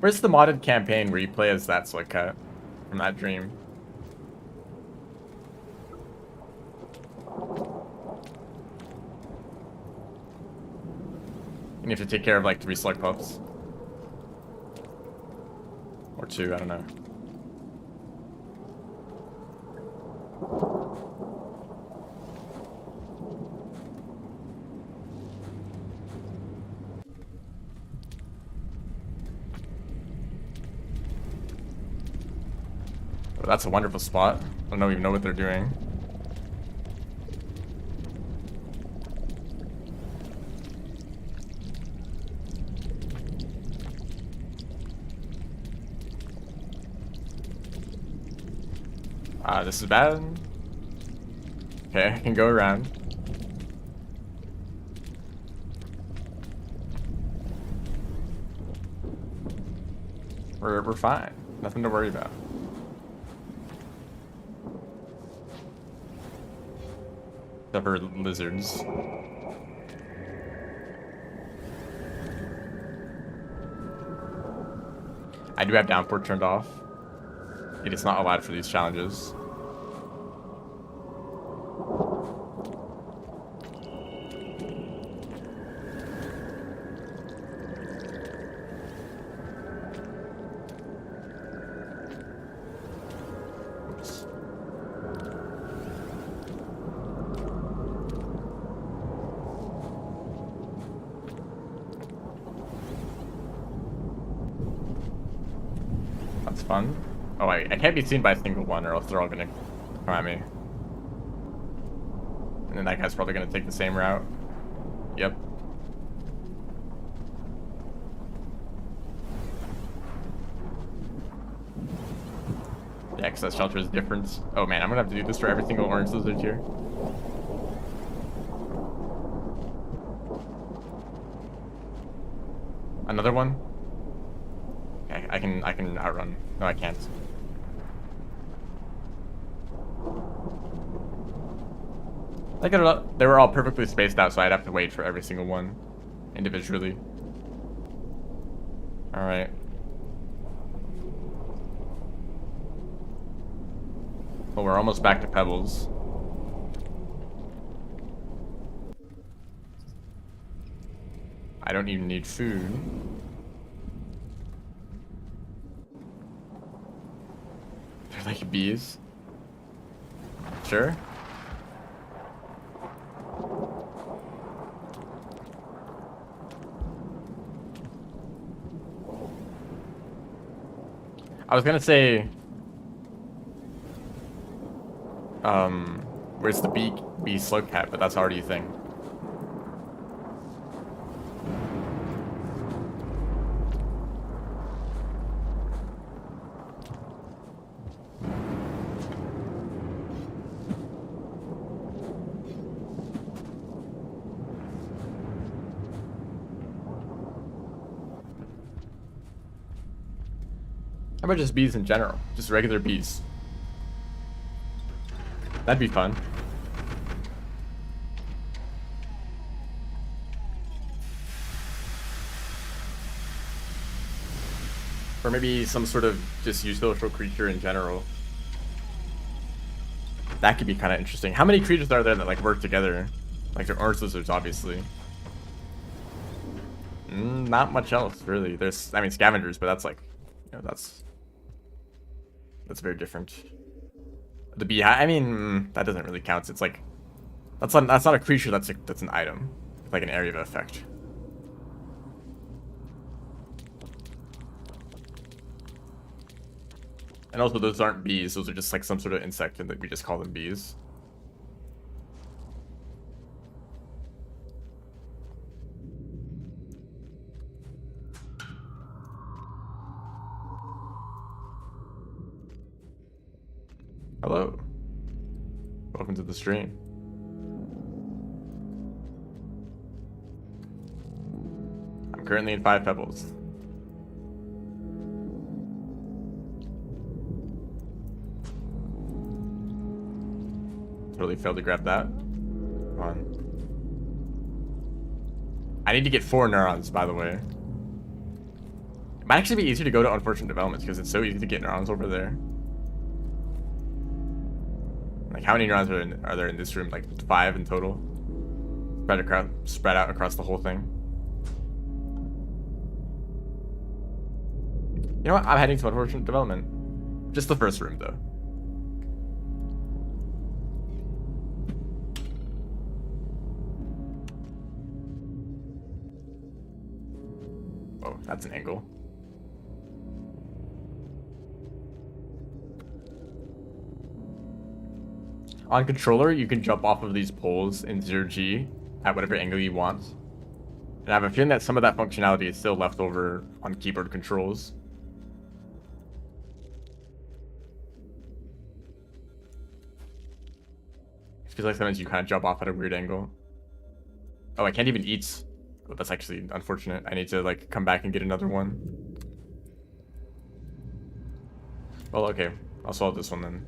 Where's the modded campaign where you play as that soy cut from that dream? And you have to take care of like 3 slug pups. Or 2, I don't know. Oh, that's a wonderful spot. I don't even know what they're doing. This is bad. Okay, I can go around. We're fine. Nothing to worry about. Except for lizards. I do have downpour turned off. It is not allowed for these challenges. Oops. That's fun. Oh, I can't be seen by a single one or else they're all gonna come at me. And then that guy's probably gonna take the same route. Yep. The access shelter is different. Oh man, I'm gonna have to do this for every single orange lizard here. Another one? Okay, I can outrun. No, I can't. Like they were all perfectly spaced out, so I'd have to wait for every single one individually. All right. Well, we're almost back to Pebbles. I don't even need food. They're like bees. Sure. I was gonna say, where's the bee slug cat, but that's already a thing. How about just bees in general? Just regular bees. That'd be fun. Or maybe some sort of just useful creature in general. That could be kind of interesting. How many creatures are there that like work together? Like there are orange lizards, obviously. Not much else, really. There's, I mean, scavengers, but that's like, you know, that's very different. The beehive, I mean, that doesn't really count. It's like, that's not a creature. That's an item, like an area of effect. And also, those aren't bees. Those are just like some sort of insect, and that we just call them bees. Hello. Welcome to the stream. I'm currently in 5 pebbles. Totally failed to grab that. Come on. I need to get 4 neurons, by the way. Might actually be easier to go to Unfortunate Developments because it's so easy to get neurons over there. Like, how many neurons are there in this room? Like 5 in total, spread out across the whole thing. You know what? I'm heading to Unfortunate Development. Just the first room, though. Oh, that's an angle. On controller, you can jump off of these poles in 0G at whatever angle you want. And I have a feeling that some of that functionality is still left over on keyboard controls. It feels like sometimes you kind of jump off at a weird angle. Oh, I can't even eat. Oh, that's actually unfortunate. I need to like come back and get another one. Well, okay. I'll solve this one then.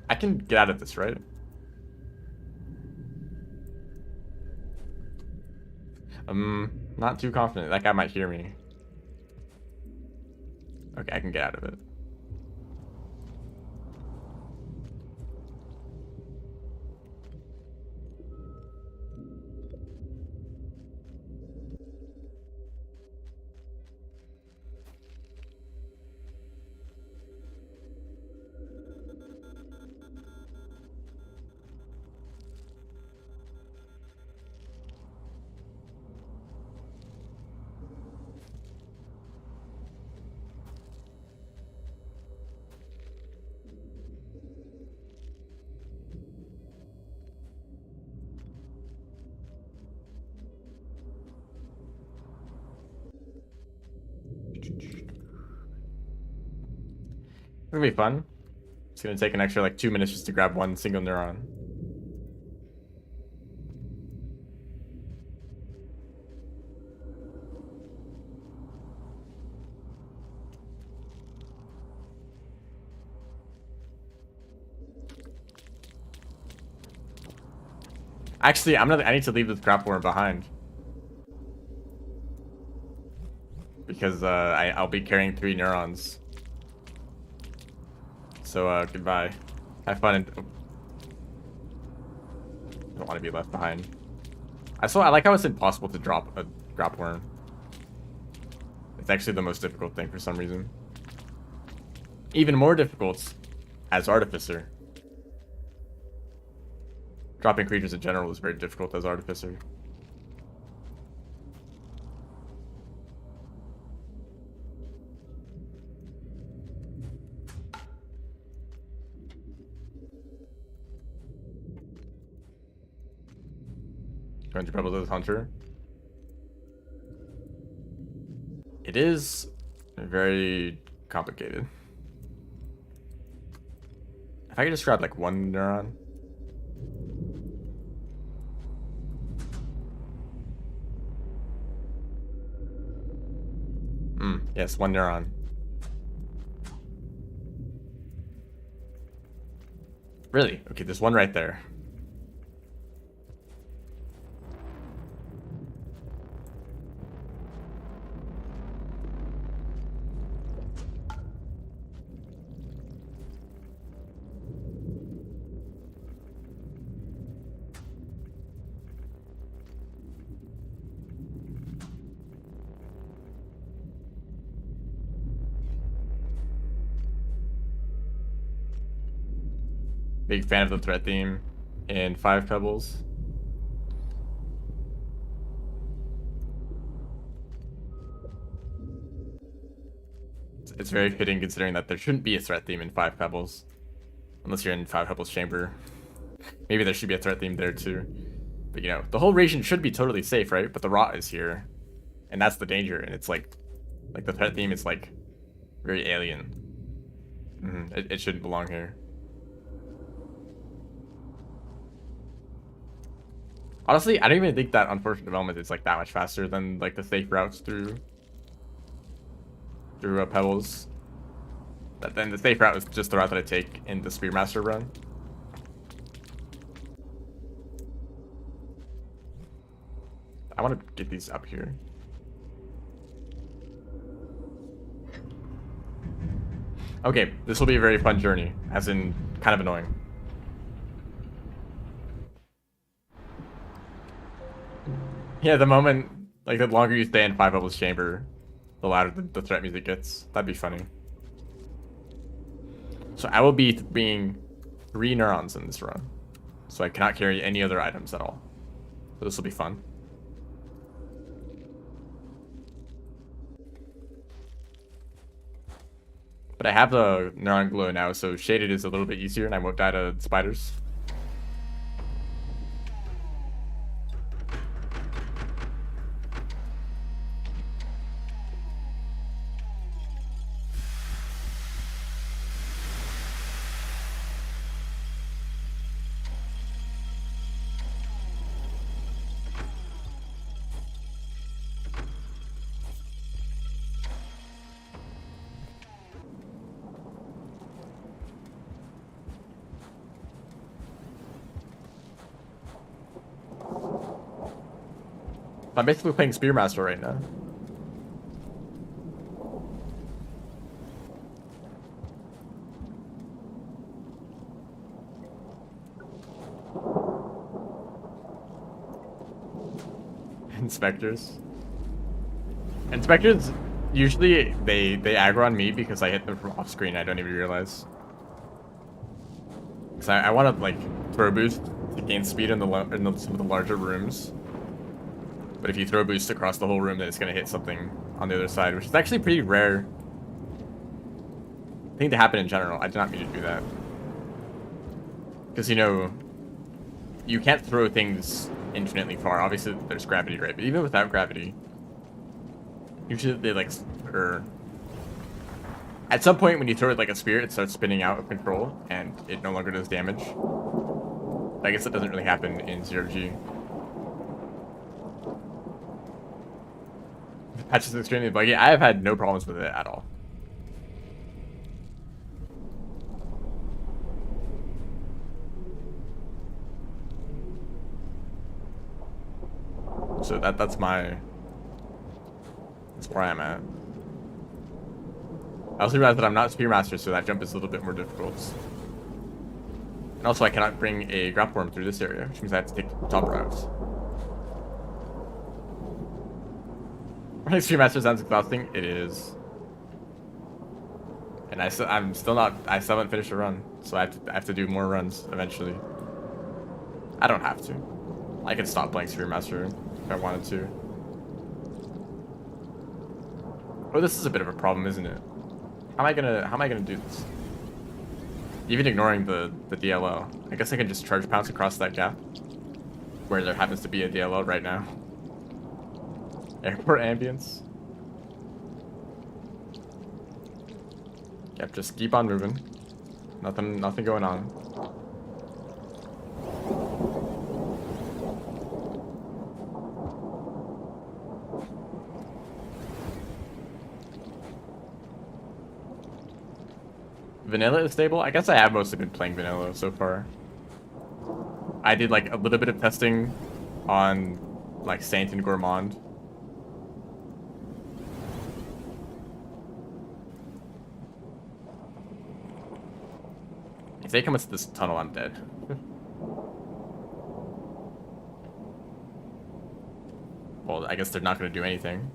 I can get out of this, right? Not too confident. That guy might hear me. Okay, I can get out of it. It's gonna be fun. It's gonna take an extra like 2 minutes just to grab one single neuron. Actually, I need to leave this crap worm behind. Because I'll be carrying 3 neurons. So goodbye. Have fun and don't want to be left behind. I like how it's impossible to drop a grap worm. It's actually the most difficult thing for some reason. Even more difficult as Artificer. Dropping creatures in general is very difficult as Artificer. Going to Rebels as Hunter. It is very complicated. If I could just grab like 1 neuron. Yes, 1 neuron. Really? Okay, there's one right there. Big fan of the threat theme in 5 Pebbles. It's very fitting considering that there shouldn't be a threat theme in 5 Pebbles. Unless you're in 5 Pebbles Chamber. Maybe there should be a threat theme there too. But you know, the whole region should be totally safe, right? But the rot is here. And that's the danger. And it's like the threat theme is like very alien. It shouldn't belong here. Honestly, I don't even think that unfortunate development is like that much faster than like the safe routes through Pebbles. But then the safe route is just the route that I take in the Spearmaster run. I want to get these up here. Okay, this will be a very fun journey, as in kind of annoying. Yeah, the moment, like the longer you stay in Five Bubbles Chamber, the louder the threat music gets. That'd be funny. So I will be being 3 neurons in this run. So I cannot carry any other items at all. So this will be fun. But I have the Neuron Glow now, so Shaded is a little bit easier and I won't die to spiders. I'm basically playing Spearmaster right now. Inspectors. Inspectors, usually they aggro on me because I hit them from off screen. I don't even realize. Because I want to like throw boost to gain speed in some of the larger rooms. But if you throw boost across the whole room, then it's going to hit something on the other side, which is actually pretty rare thing to happen in general. I did not mean to do that. Because, you know, you can't throw things infinitely far. Obviously, there's gravity, right? But even without gravity, usually they like, at some point when you throw it like a spear, it starts spinning out of control and it no longer does damage. I guess that doesn't really happen in 0G. The patch is extremely buggy. I have had no problems with it at all. So that's where I'm at. I also realized that I'm not Spearmaster, so that jump is a little bit more difficult. And also I cannot bring a grapple worm through this area, which means I have to take the top routes. Running Spearmaster sounds exhausting. It is. And I still haven't finished a run, so I have to do more runs eventually. I don't have to. I could stop playing Spearmaster if I wanted to. Oh, this is a bit of a problem, isn't it? How am I gonna do this? Even ignoring the DLL. I guess I can just charge pounce across that gap. Where there happens to be a DLL right now. Airport ambience. Yep, just keep on moving. Nothing going on. Vanilla is stable? I guess I have mostly been playing vanilla so far. I did like a little bit of testing on like Saint and Gourmand. If they come into this tunnel, I'm dead. Well, I guess they're not going to do anything.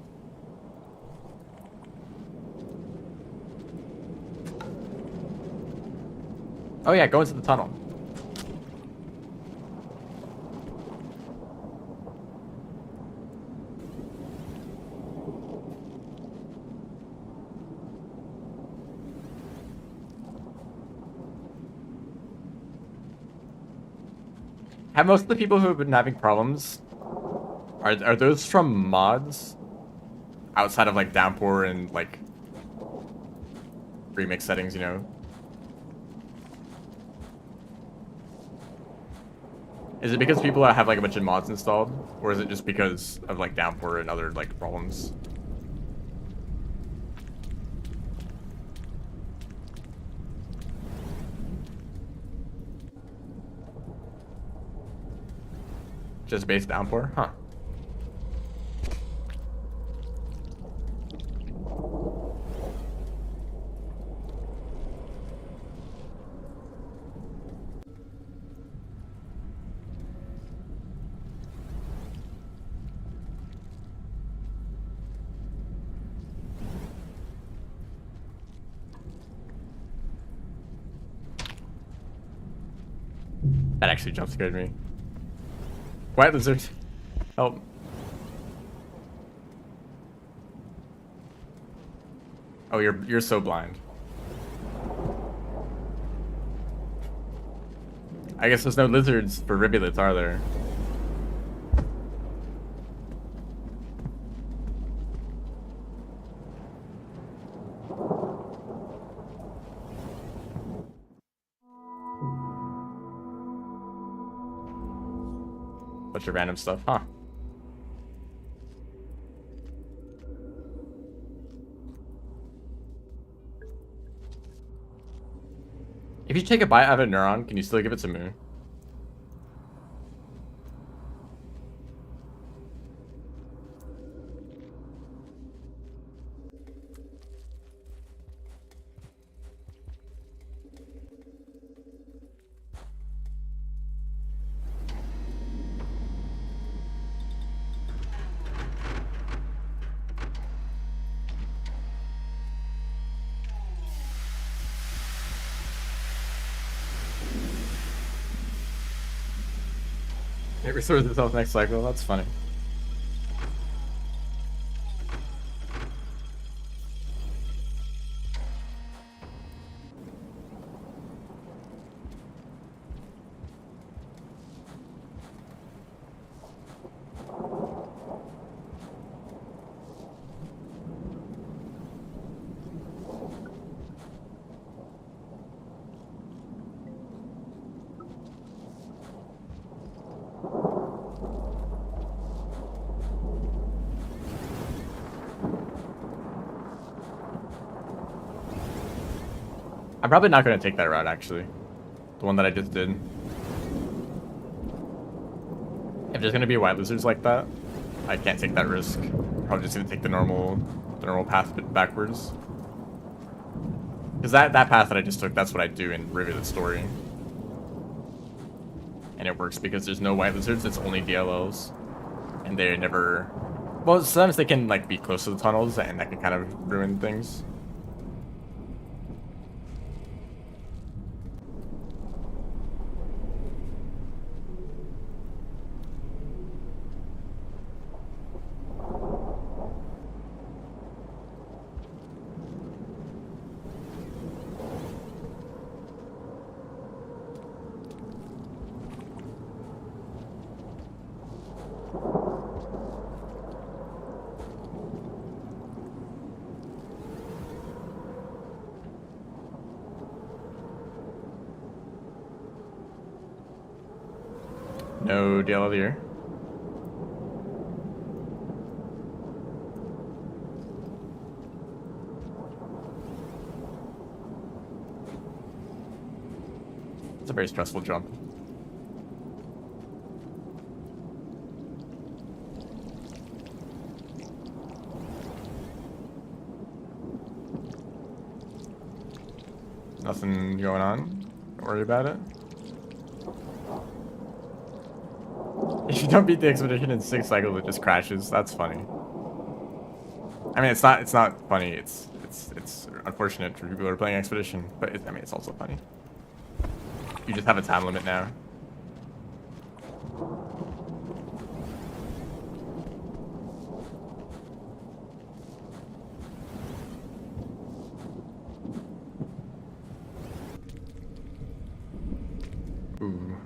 Oh yeah, go into the tunnel. Have most of the people who have been having problems, are those from mods? Outside of like Downpour and like remix settings, you know? Is it because people have like a bunch of mods installed, or is it just because of like downpour and other like problems? Just base downpour? Huh. That actually jump scared me. White lizard. Help. Oh, you're so blind. I guess there's no lizards for rivulets, are there? Bunch of random stuff, huh? If you take a bite out of a neuron, can you still give it to Moo? It restores itself next cycle. That's funny. I'm probably not going to take that route, actually. The one that I just did. If there's going to be white lizards like that, I can't take that risk. Probably just going to take the normal path backwards. Because that path that I just took, that's what I do in Rivulet Story. And it works because there's no white lizards, it's only DLLs. And they never... Well, sometimes they can like be close to the tunnels, and that can kind of ruin things. No DLL here. It's a very stressful jump. Nothing going on. Don't worry about it. If you don't beat the expedition in 6 cycles, it just crashes. That's funny. I mean, it's not funny. It's unfortunate for people who are playing expedition, but I mean, it's also funny. You just have a time limit now. Ooh.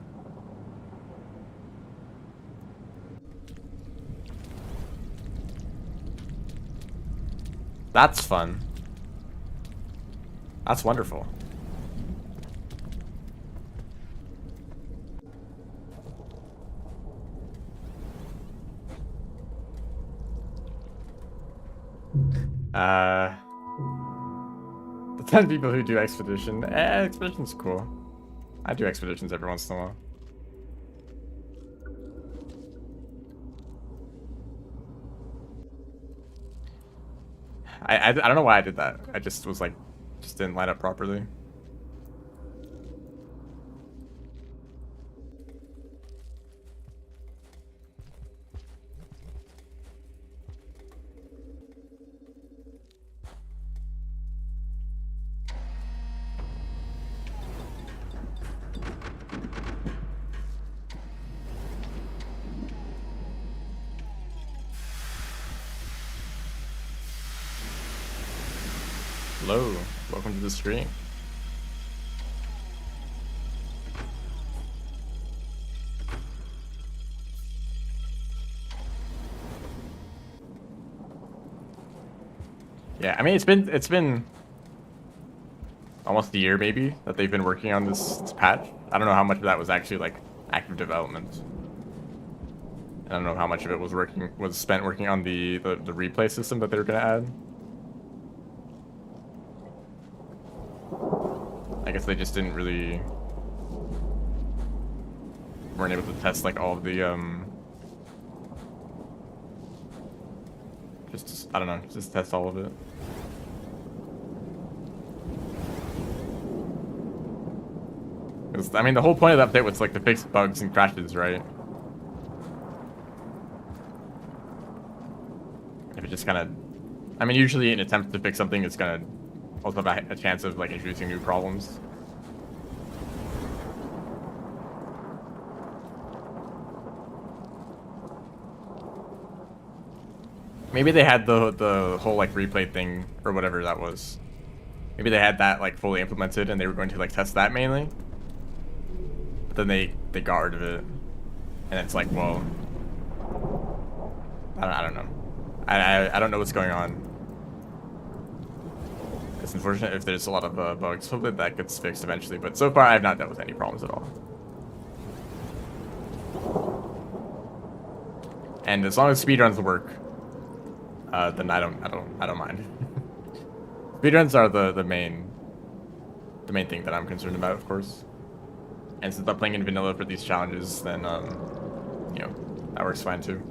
That's fun. That's wonderful. Uh, the 10 people who do Expedition. Expedition's cool. I do Expeditions every once in a while. I don't know why I did that. I just was like, just didn't line up properly. Hello, welcome to the stream. Yeah, I mean it's been almost a year maybe that they've been working on this patch. I don't know how much of that was actually like active development. I don't know how much of it was spent working on the replay system that they were gonna add. I guess they just didn't really weren't able to test like all of the just I don't know, just test all of it. I mean, the whole point of the update was like to fix bugs and crashes, right? If it just kind of, I mean, usually in attempts to fix something, it's gonna also have a chance of like introducing new problems. Maybe they had the whole like replay thing or whatever that was. Maybe they had that like fully implemented and they were going to like test that mainly. But then they got rid of it, and it's like, well, I don't know. I don't know what's going on. It's unfortunate if there's a lot of bugs. Hopefully that gets fixed eventually. But so far, I have not dealt with any problems at all. And as long as speedruns work, then I don't mind. Speedruns are the main thing that I'm concerned about, of course. And since I'm playing in vanilla for these challenges, then you know, that works fine too.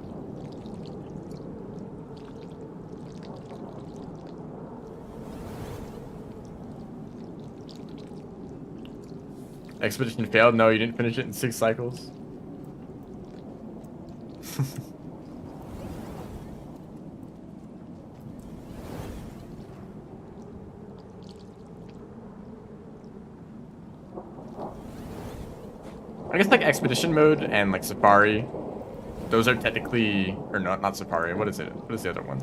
Expedition failed? No, you didn't finish it in 6 cycles. I guess like Expedition mode and like Safari, those are technically, or not Safari, what is it? What is the other one?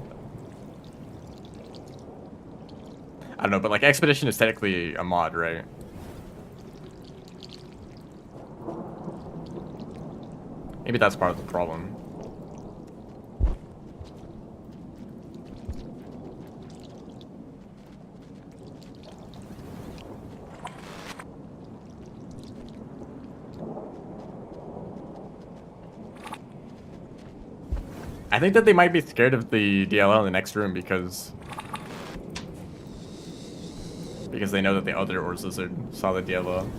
I don't know, but like Expedition is technically a mod, right? Maybe that's part of the problem. I think that they might be scared of the DLL in the next room because they know that the other Ors Lizard saw the DLL.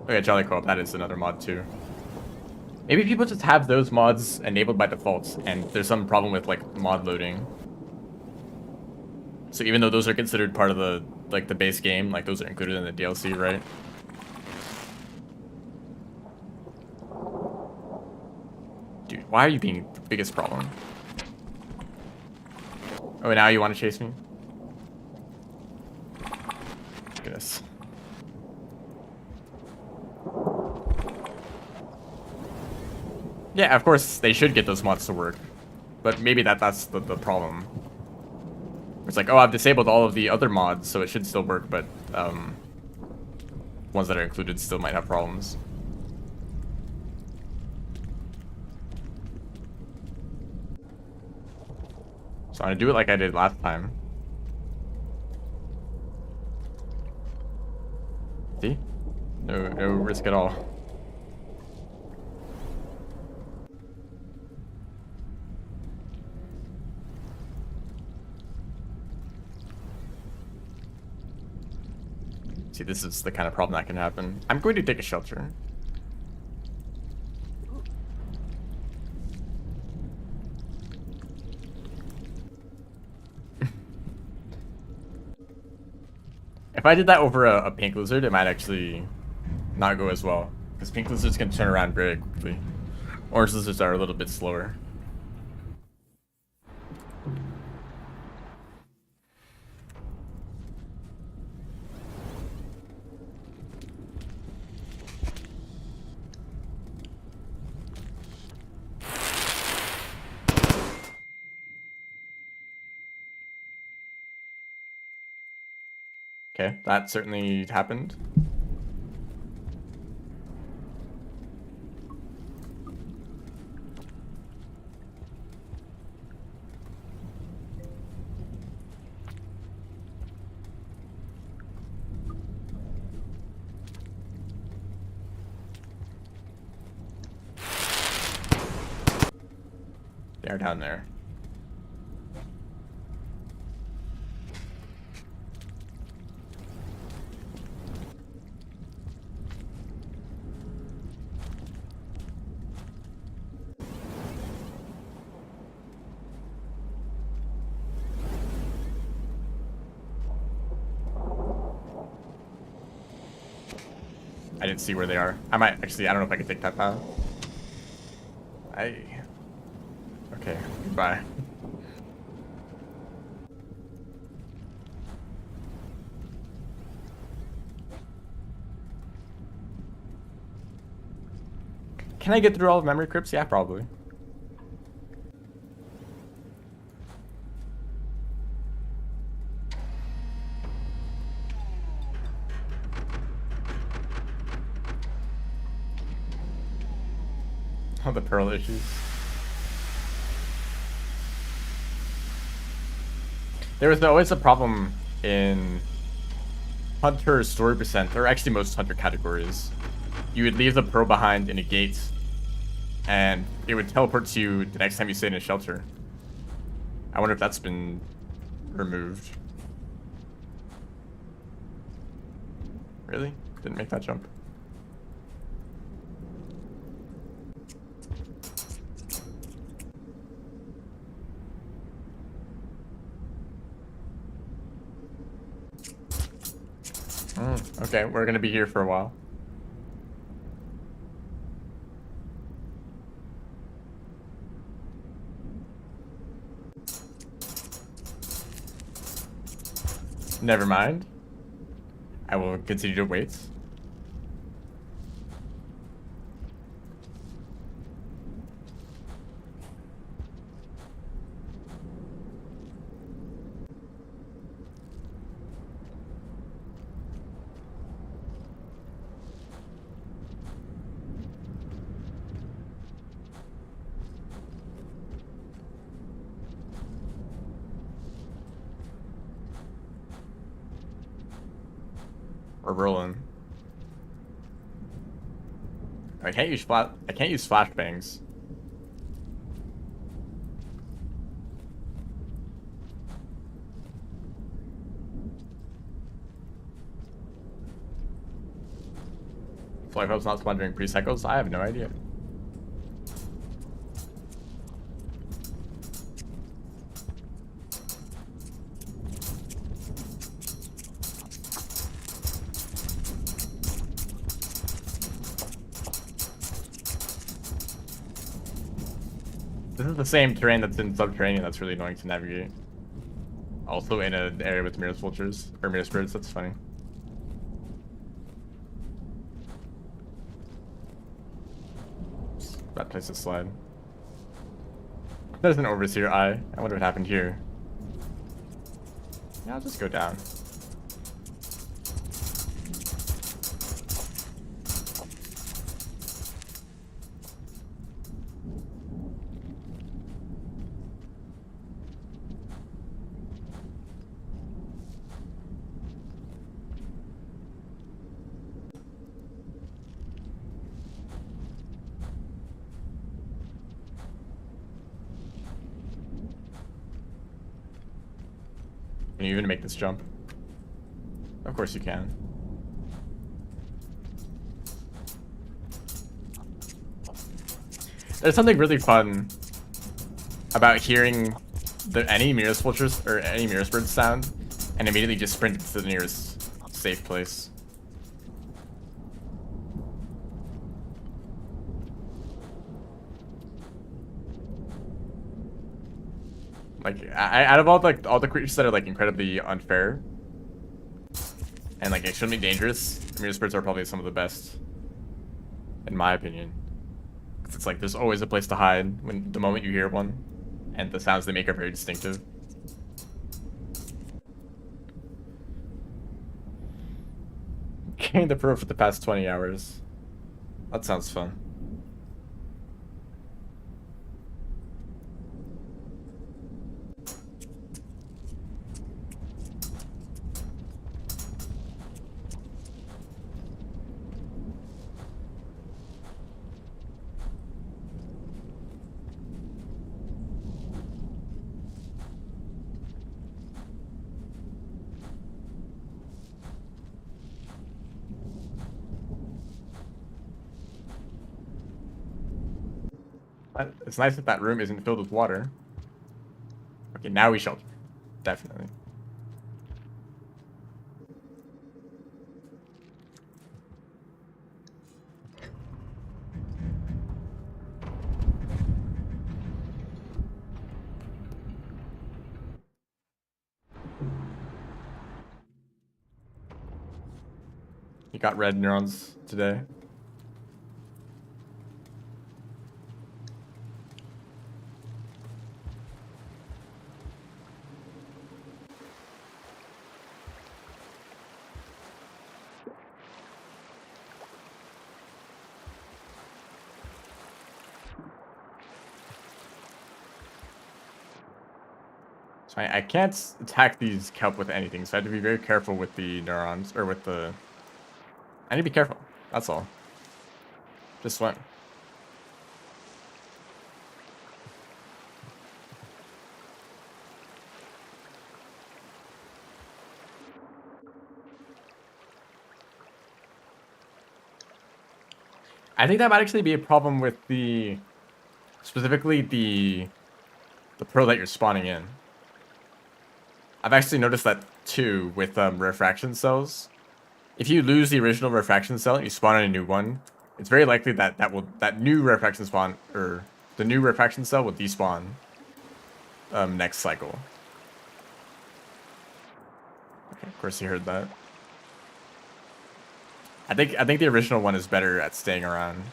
Okay, Jolly Co-op, that is another mod too. Maybe people just have those mods enabled by default and there's some problem with like mod loading. So even though those are considered part of the like the base game, like those are included in the DLC, right? Dude, why are you being the biggest problem? Oh, now you want to chase me? Goodness. Yeah, of course they should get those mods to work, but maybe that's the problem. It's like, oh, I've disabled all of the other mods, so it should still work, but ones that are included still might have problems. So I'm gonna do it like I did last time. See? No risk at all. See, this is the kind of problem that can happen. I'm going to take a shelter. If I did that over a pink lizard, it might actually not go as well. Because pink lizards can turn around very quickly. Orange lizards are a little bit slower. Okay, that certainly happened. They're down there. I didn't see where they are. I might actually, I don't know if I can take that path. Okay, goodbye. Can I get through all of memory crypts? Yeah, probably. Oh, the pearl issues. There was always a problem in Hunter story percent, or actually most Hunter categories. You would leave the pearl behind in a gate, and it would teleport to you the next time you stayed in a shelter. I wonder if that's been removed. Really? Didn't make that jump. Okay, we're gonna be here for a while. Never mind. I will continue to wait. We're rolling. I can't use flashbangs. Flyhub's not spawned during pre-cycles? I have no idea. This is the same terrain that's in Subterranean that's really annoying to navigate. Also in an area with Mirror Vultures, or Mirror Spirits, that's funny. That place to slide. There's an Overseer eye. I wonder what happened here. Yeah, I'll just go down. Can you even make this jump? Of course you can. There's something really fun about hearing any Mirror's Vultures or any Mirror's Bird sound and immediately just sprint to the nearest safe place. Like, out of all the creatures that are like incredibly unfair and like extremely dangerous, Mirror's Birds are probably some of the best, in my opinion. Because it's like there's always a place to hide when the moment you hear one, and the sounds they make are very distinctive. Carrying the pro for the past 20 hours. That sounds fun. It's nice that that room isn't filled with water. Okay, now we shelter. Definitely. You got red neurons today. So I can't attack these kelp with anything, so I have to be very careful with the neurons, or with the... I need to be careful, that's all. Just swim. I think that might actually be a problem with the... specifically the pro that you're spawning in. I've actually noticed that too with refraction cells. If you lose the original refraction cell and you spawn in a new one, it's very likely that that new refraction spawn, or the new refraction cell will despawn next cycle. Okay, of course you heard that. I think the original one is better at staying around.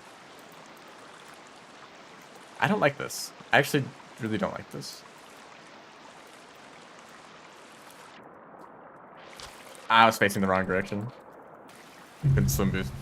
I don't like this. I actually really don't like this. I was facing the wrong direction. Good swim boost.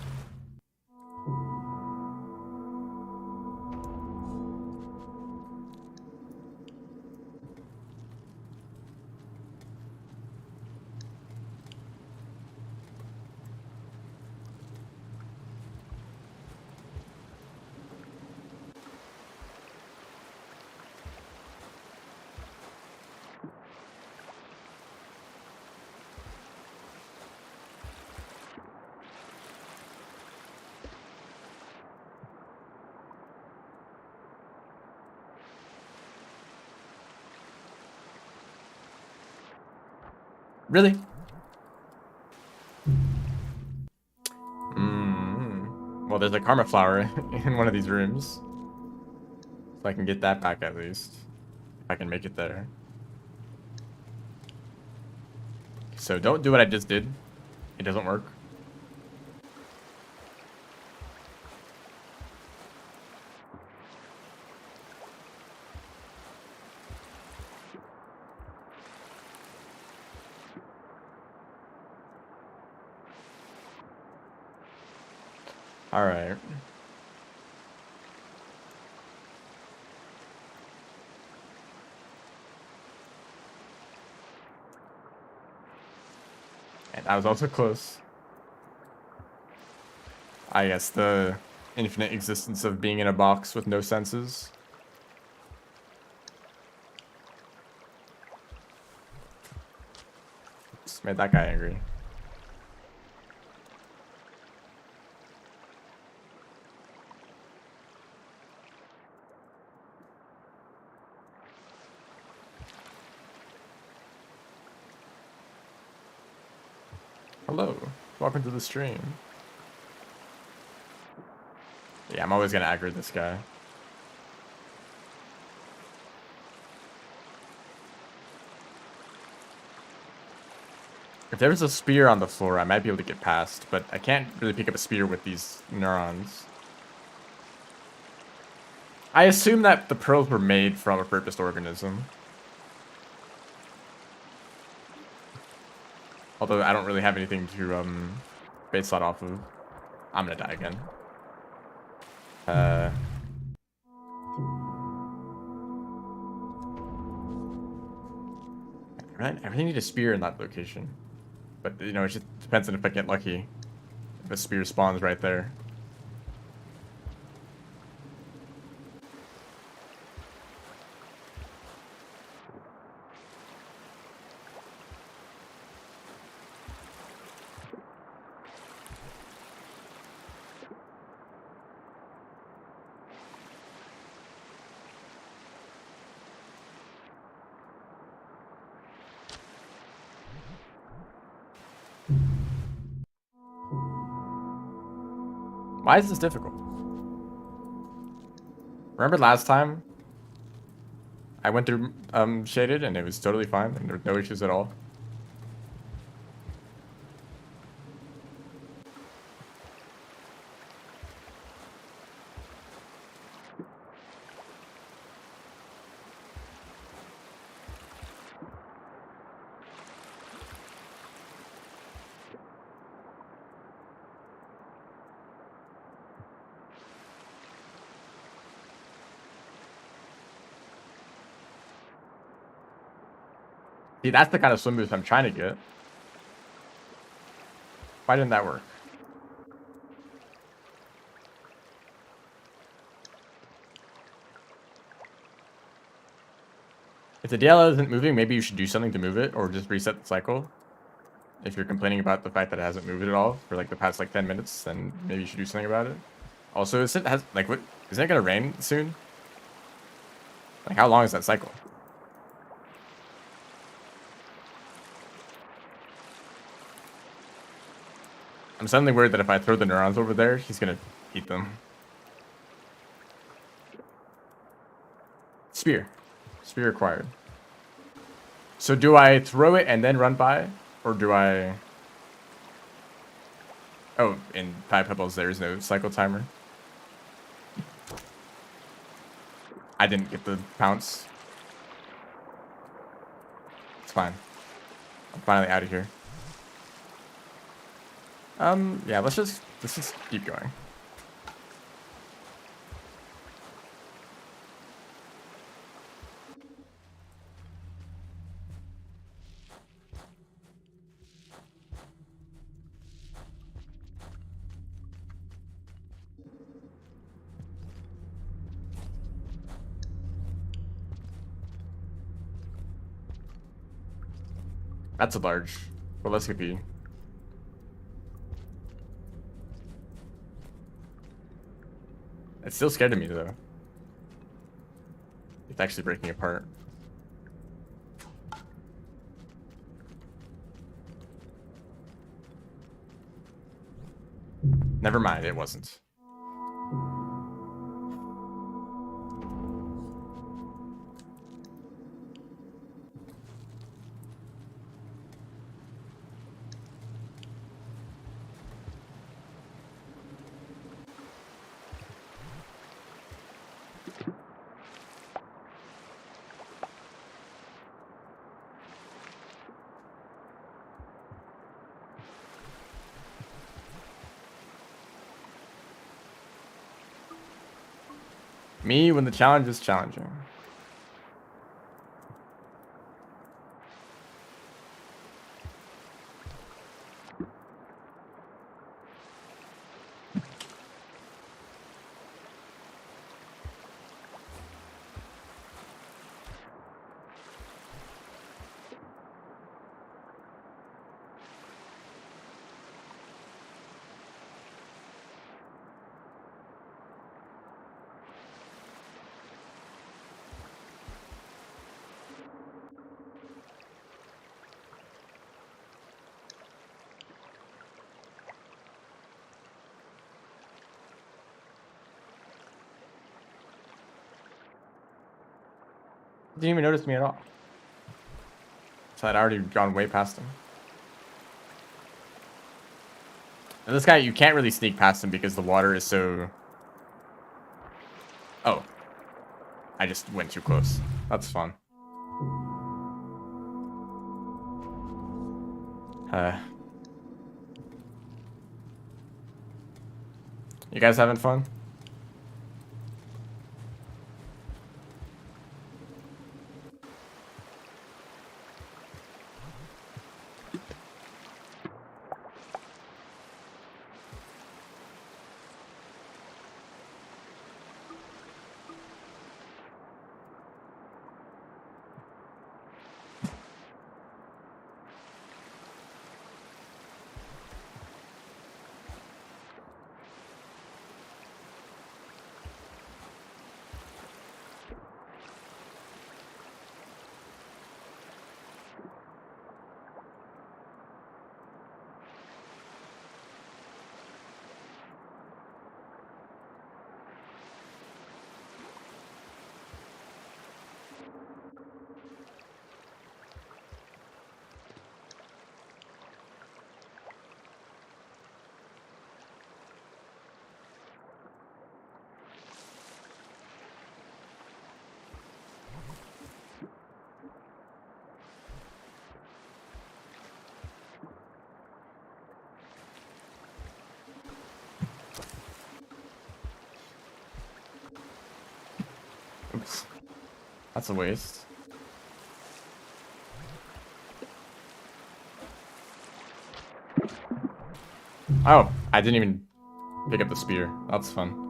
Really? Well, there's a karma flower in one of these rooms. So I can get that back at least. If I can make it there. So don't do what I just did. It doesn't work. All right. And I was also close. I guess the infinite existence of being in a box with no senses. Just made that guy angry. Hello. Welcome to the stream. Yeah, I'm always gonna aggro this guy. If there was a spear on the floor, I might be able to get past, but I can't really pick up a spear with these neurons. I assume that the pearls were made from a purposed organism. Although I don't really have anything to base that off of. I'm gonna die again. Right? I really need a spear in that location. But, you know, it just depends on if I get lucky. If a spear spawns right there. Why is this difficult? Remember last time I went through Shaded and it was totally fine and there were no issues at all? See, that's the kind of swim boost I'm trying to get. Why didn't that work? If the DLL isn't moving, maybe you should do something to move it or just reset the cycle. If you're complaining about the fact that it hasn't moved at all for like the past like 10 minutes, then maybe you should do something about it. Also, is it has like what isn't it gonna rain soon? Like how long is that cycle? I'm suddenly worried that if I throw the neurons over there, he's gonna eat them. Spear. Spear acquired. So do I throw it and then run by? Or do I... Oh, in Five Pebbles there is no cycle timer. I didn't get the pounce. It's fine. I'm finally out of here. Yeah, let's just keep going. That's a large. Well, let's be. It's still scared of me though. It's actually breaking apart. Never mind, it wasn't. Me when the challenge is challenging. Didn't even notice me at all. So I'd already gone way past him. And this guy, you can't really sneak past him because the water is so... Oh. I just went too close. That's fun. You guys having fun? Oops. That's a waste. Oh, I didn't even pick up the spear. That's fun.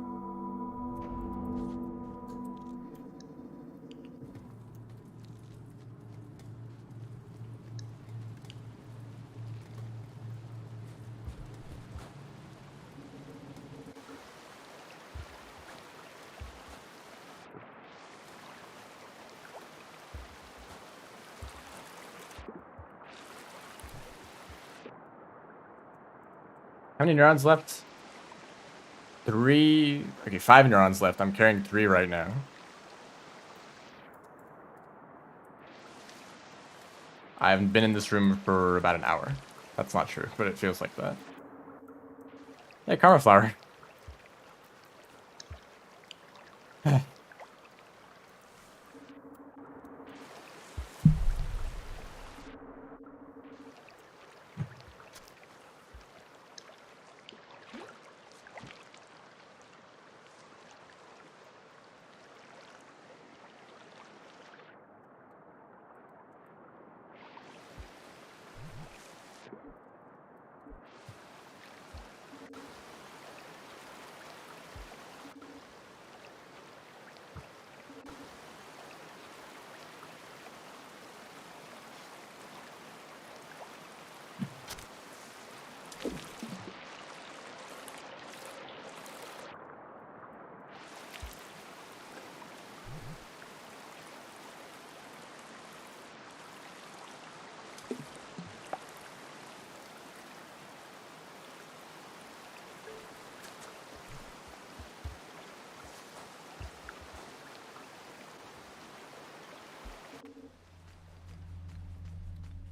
How many neurons left? 3. Okay, 5 neurons left. I'm carrying 3 right now. I haven't been in this room for about an hour. That's not true, but it feels like that. Hey, Karma Flower.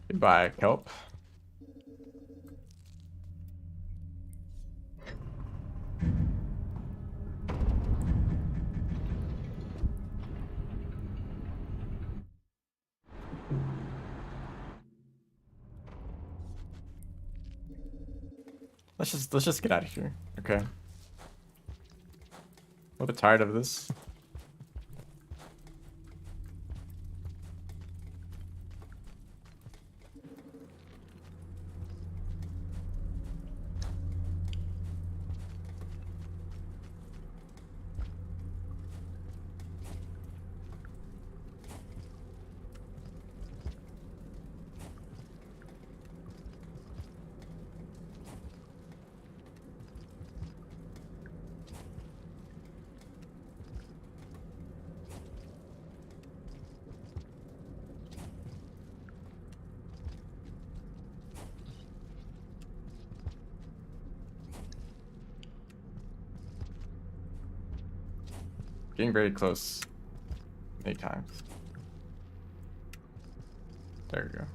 Goodbye, Kelp. Let's just get out of here. Okay. A little bit tired of this. Getting very close. Many times. There you go.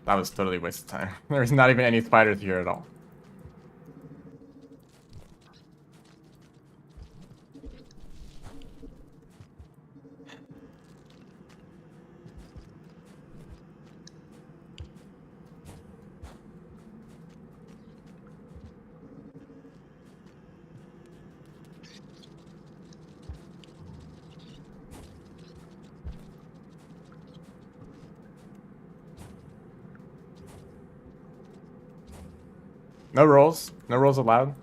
That was totally a waste of time. There's not even any spiders here at all. No rolls. No rolls allowed.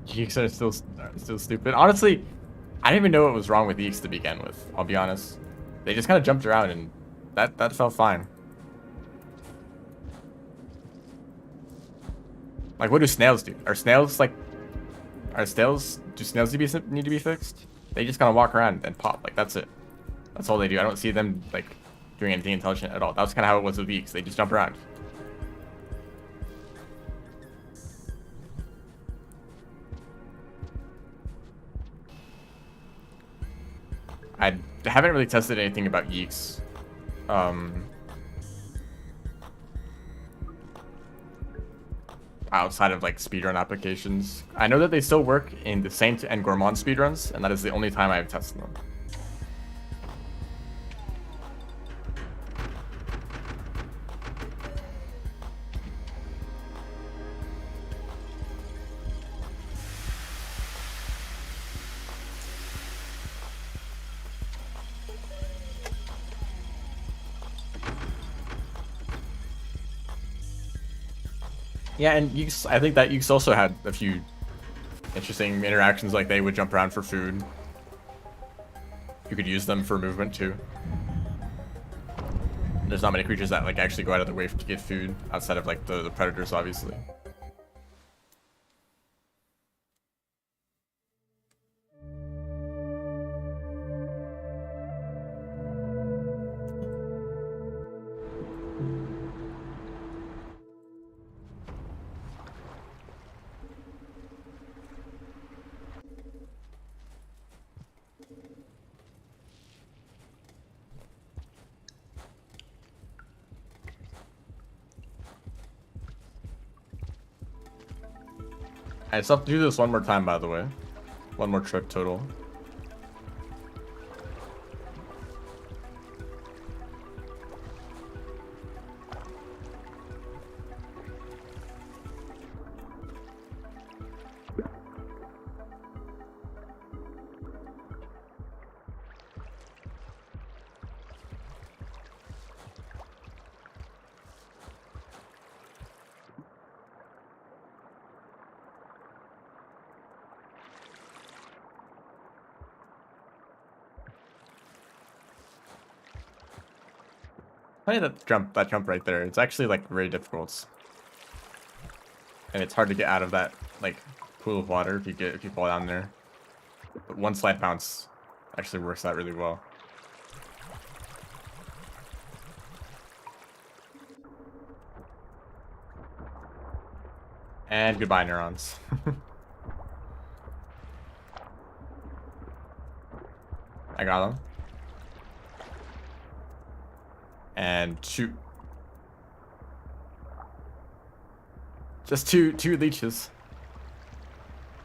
Yeeks are still stupid. Honestly, I didn't even know what was wrong with Yeeks to begin with. I'll be honest. They just kind of jumped around and that felt fine. Like, what do snails do? Are snails like? Do snails need to be fixed? They just kind of walk around and pop. Like, that's it. That's all they do. I don't see them like doing anything intelligent at all. That was kind of how it was with Yeeks. They just jump around. I haven't really tested anything about Yeeks. Outside of like speedrun applications. I know that they still work in the Saint and Gourmand speedruns, and that is the only time I've tested them. Yeah, and Yeeks, I think that Yeeks also had a few interesting interactions, like they would jump around for food. You could use them for movement too. There's not many creatures that like actually go out of their way to get food outside of like the predators, obviously. I still have to do this one more time, by the way. One more trip total. Funny that jump right there. It's actually like very difficult, and it's hard to get out of that like pool of water if you fall down there. But one slide bounce actually works out really well. And goodbye, neurons. I got them. And shoot. Just two leeches.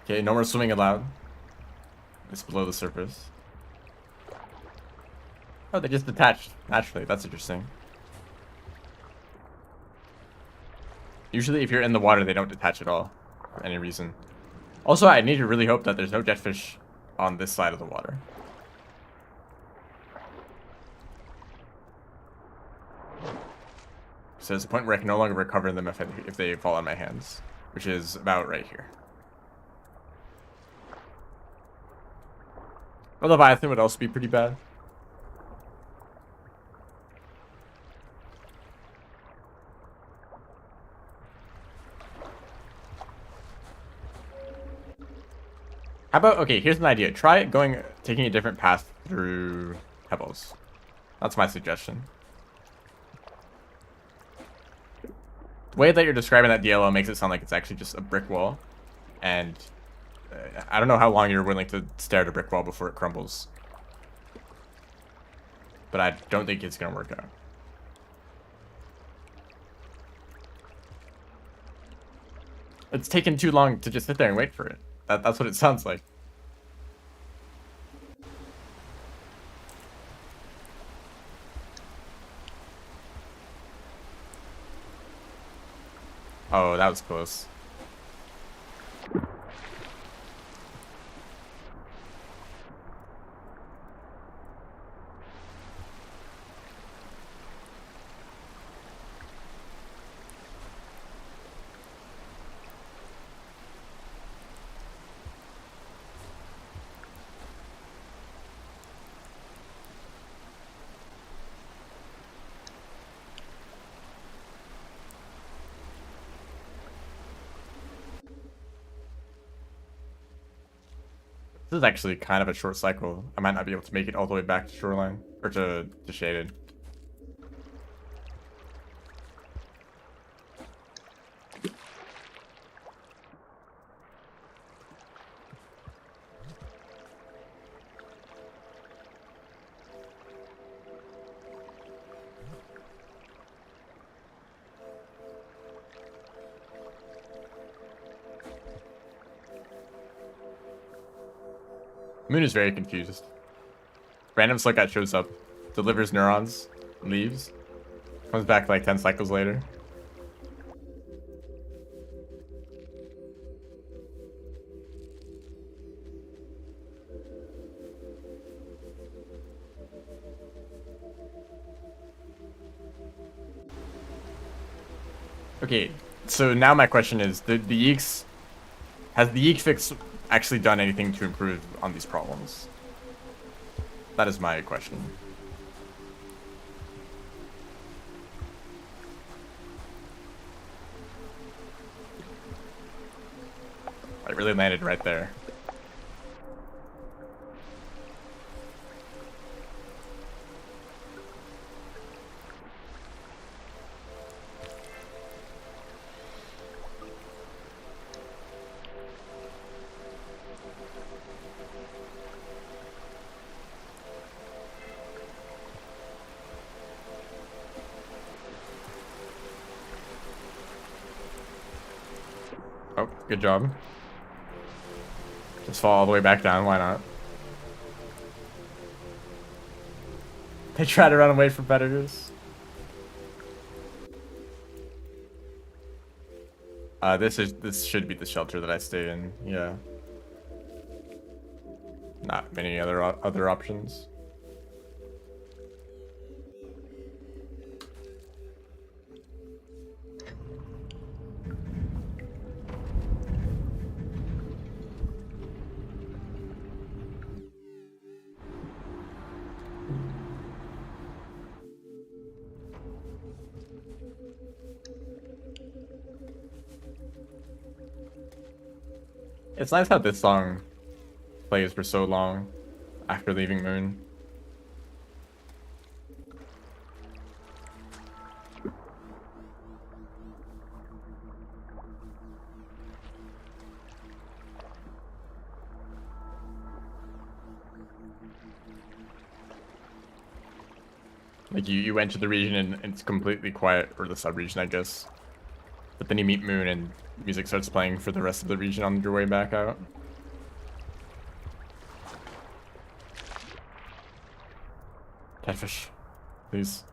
Okay, no more swimming allowed. It's below the surface. Oh, they just detached naturally. That's interesting. Usually if you're in the water, they don't detach at all for any reason. Also, I need to really hope that there's no jetfish on this side of the water. So there's a point where I can no longer recover them if they fall on my hands, which is about right here. Well, Leviathan would also be pretty bad. How about, okay, here's an idea. Try taking a different path through Pebbles. That's my suggestion. The way that you're describing that DLO makes it sound like it's actually just a brick wall. And I don't know how long you're willing to stare at a brick wall before it crumbles. But I don't think it's going to work out. It's taken too long to just sit there and wait for it. That's what it sounds like. Oh, that was close. This is actually kind of a short cycle. I might not be able to make it all the way back to shoreline or to shaded. Moon is very confused. Random Slugcat shows up, delivers neurons, leaves, comes back like 10 cycles later. Okay, so now my question is, has the Yeek fix actually done anything to improve on these problems? That is my question. I really landed right there. Oh, good job. Just fall all the way back down, why not? They try to run away from predators. This should be the shelter that I stay in, yeah. Not many other options. It's nice how this song plays for so long after leaving Moon. Like you enter the region and it's completely quiet, or the sub-region, I guess. But then you meet Moon and music starts playing for the rest of the region on your way back out. Catfish, please.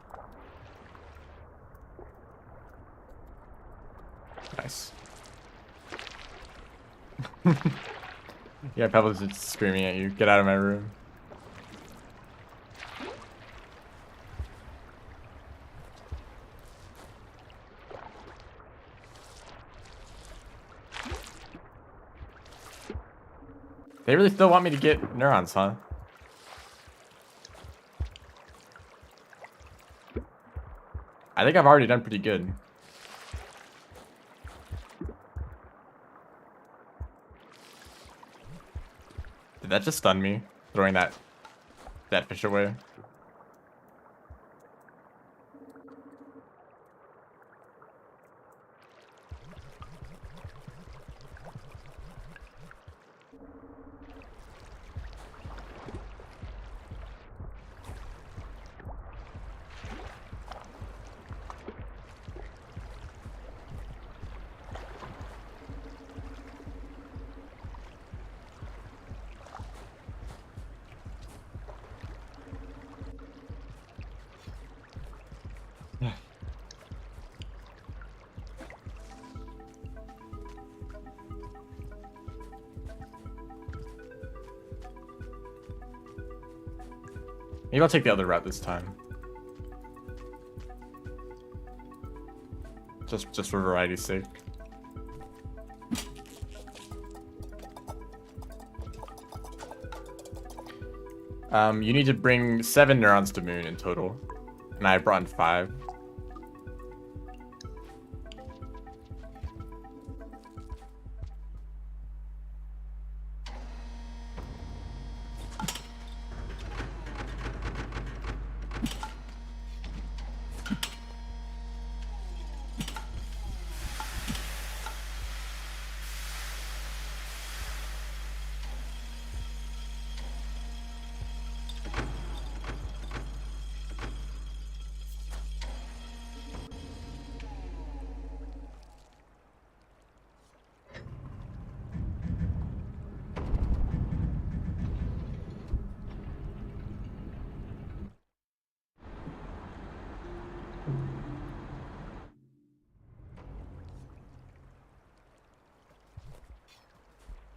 Nice. Yeah, Pebbles is screaming at you. Get out of my room. They really still want me to get neurons, huh? I think I've already done pretty good. Did that just stun me? Throwing that fish away? Maybe I'll take the other route this time. Just for variety's sake. You need to bring 7 neurons to Moon in total, and I brought in 5.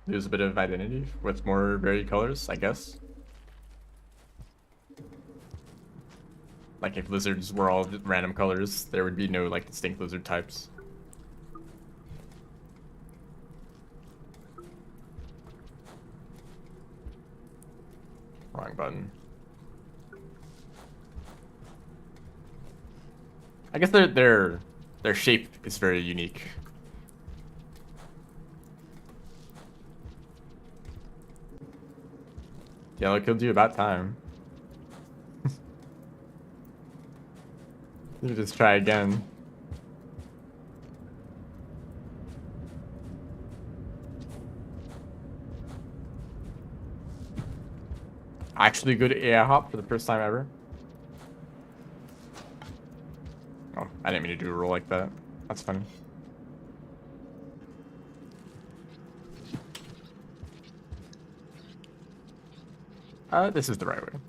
Lose a bit of identity with more varied colors, I guess. Like if lizards were all random colors, there would be no like distinct lizard types. Wrong button. I guess their shape is very unique. Yellow killed you about time. You just try again. Actually good AI hop for the first time ever. Oh, I didn't mean to do a roll like that. That's funny. This is the right way.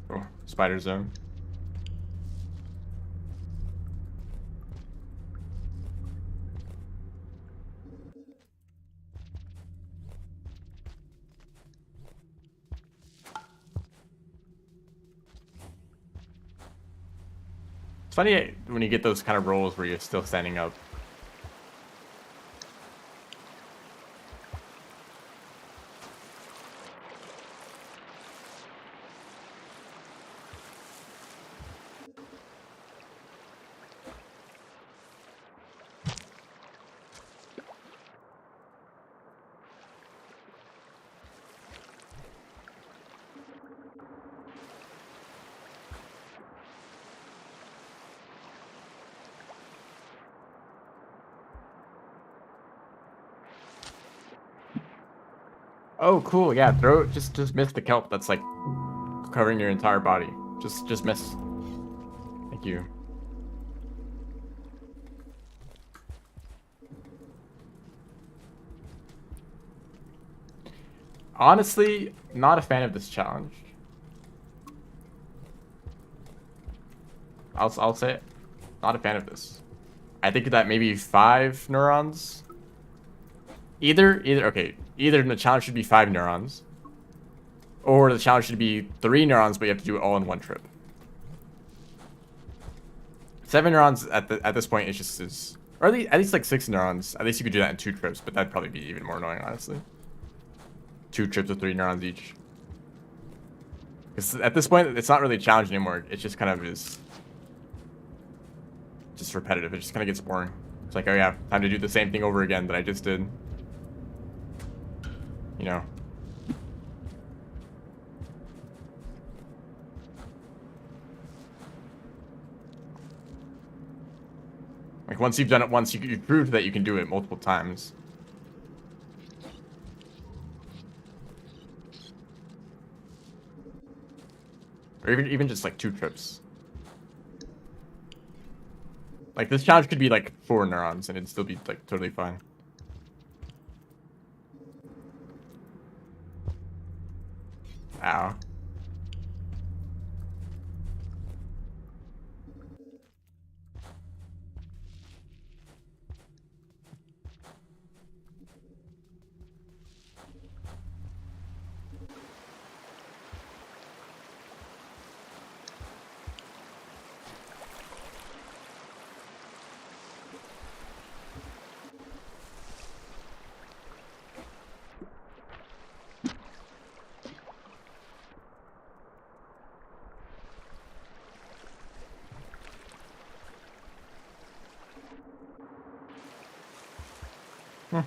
Oh, spider zone. It's funny when you get those kind of rolls where you're still standing up. Oh, cool. Yeah, throw just miss the kelp that's like covering your entire body. Just miss. Thank you. Honestly, not a fan of this challenge. I'll say it. Not a fan of this. I think that maybe 5 neurons. Either the challenge should be 5 neurons, or the challenge should be 3 neurons, but you have to do it all in one trip. 7 neurons at this point is or at least like 6 neurons. At least you could do that in 2 trips, but that'd probably be even more annoying, honestly. 2 trips with 3 neurons each. Because at this point, it's not really a challenge anymore. It's just kind of is just repetitive. It just kind of gets boring. It's like, oh yeah, time to do the same thing over again that I just did. You know. Like once you've done it once, you've proved that you can do it multiple times. Or even just like 2 trips. Like this challenge could be like 4 neurons and it'd still be like totally fine. Ow.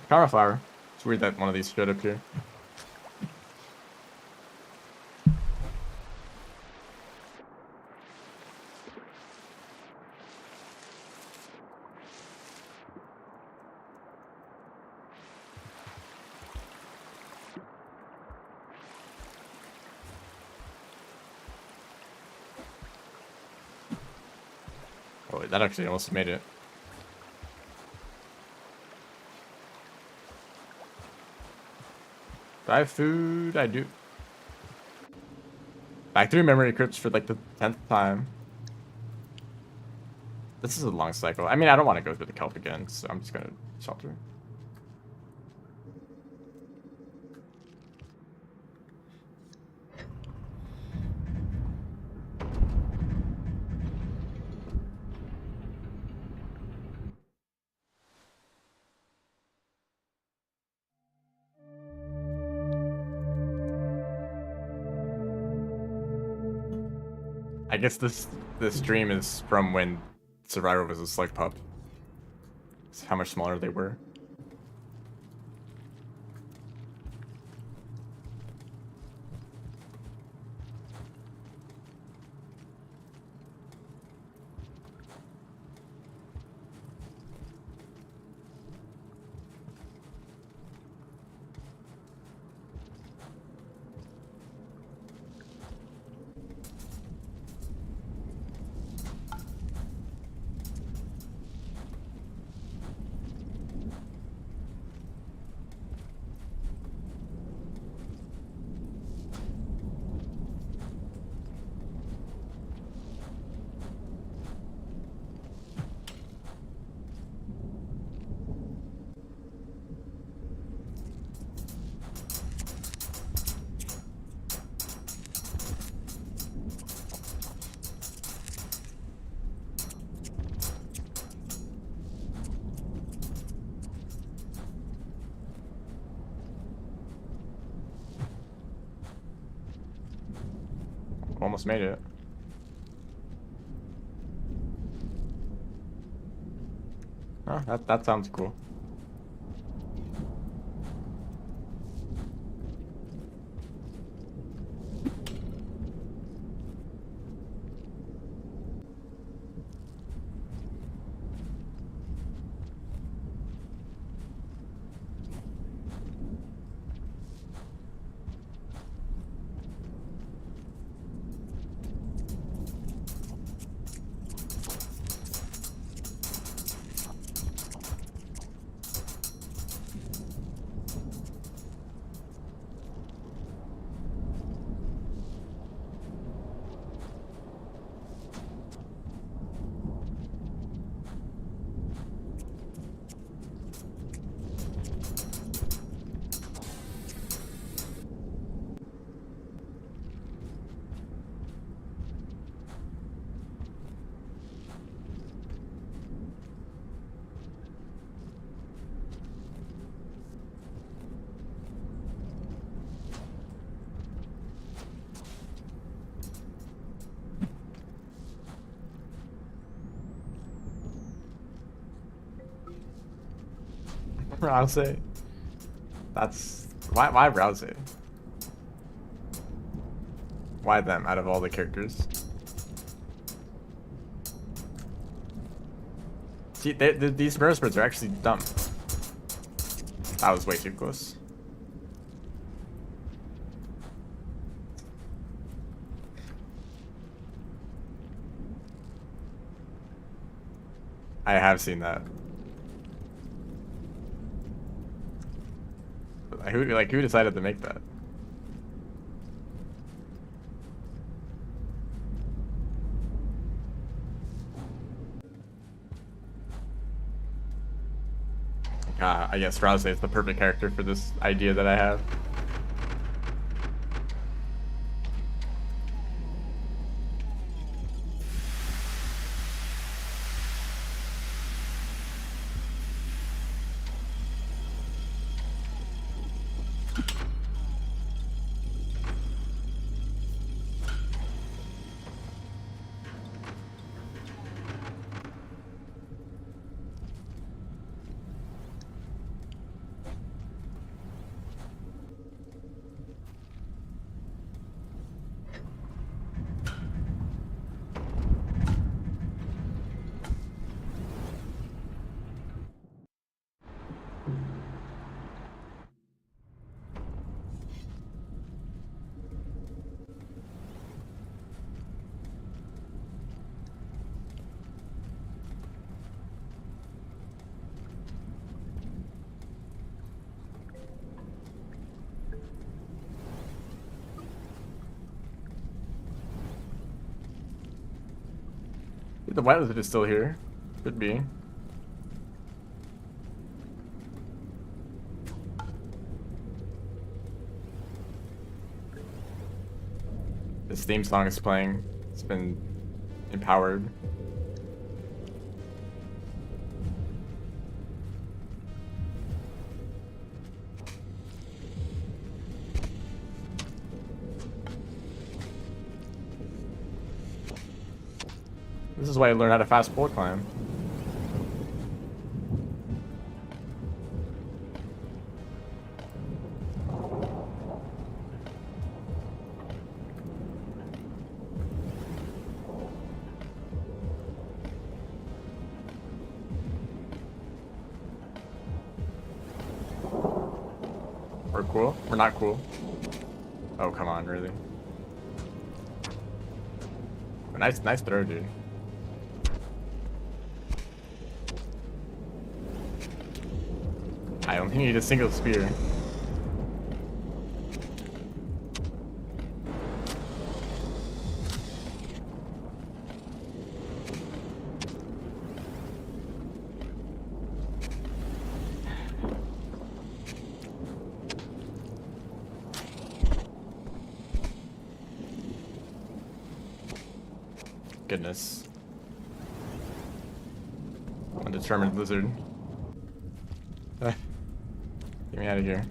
Karma flower. It's weird that one of these showed up here. Oh, that actually almost made it. Do I have food? I do. Back through memory crypts for like the 10th time. This is a long cycle. I mean, I don't want to go through the kelp again, so I'm just gonna shelter. I guess this dream is from when Survivor was a slug pup. It's how much smaller they were. Almost made it. Oh, that sounds cool. Rouse. That's why Rouse? Why them out of all the characters? See, these Murspirits are actually dumb. That was way too close. I have seen that. Who decided to make that? I guess Rouse is the perfect character for this idea that I have. The White Lizard is still here. Could be. This theme song is playing. It's been empowered. This is why I learned how to fast pole climb. We're cool? We're not cool. Oh, come on, really? Nice throw, dude. I don't think you need a single spear. Goodness. Undetermined lizard. Get me out of here.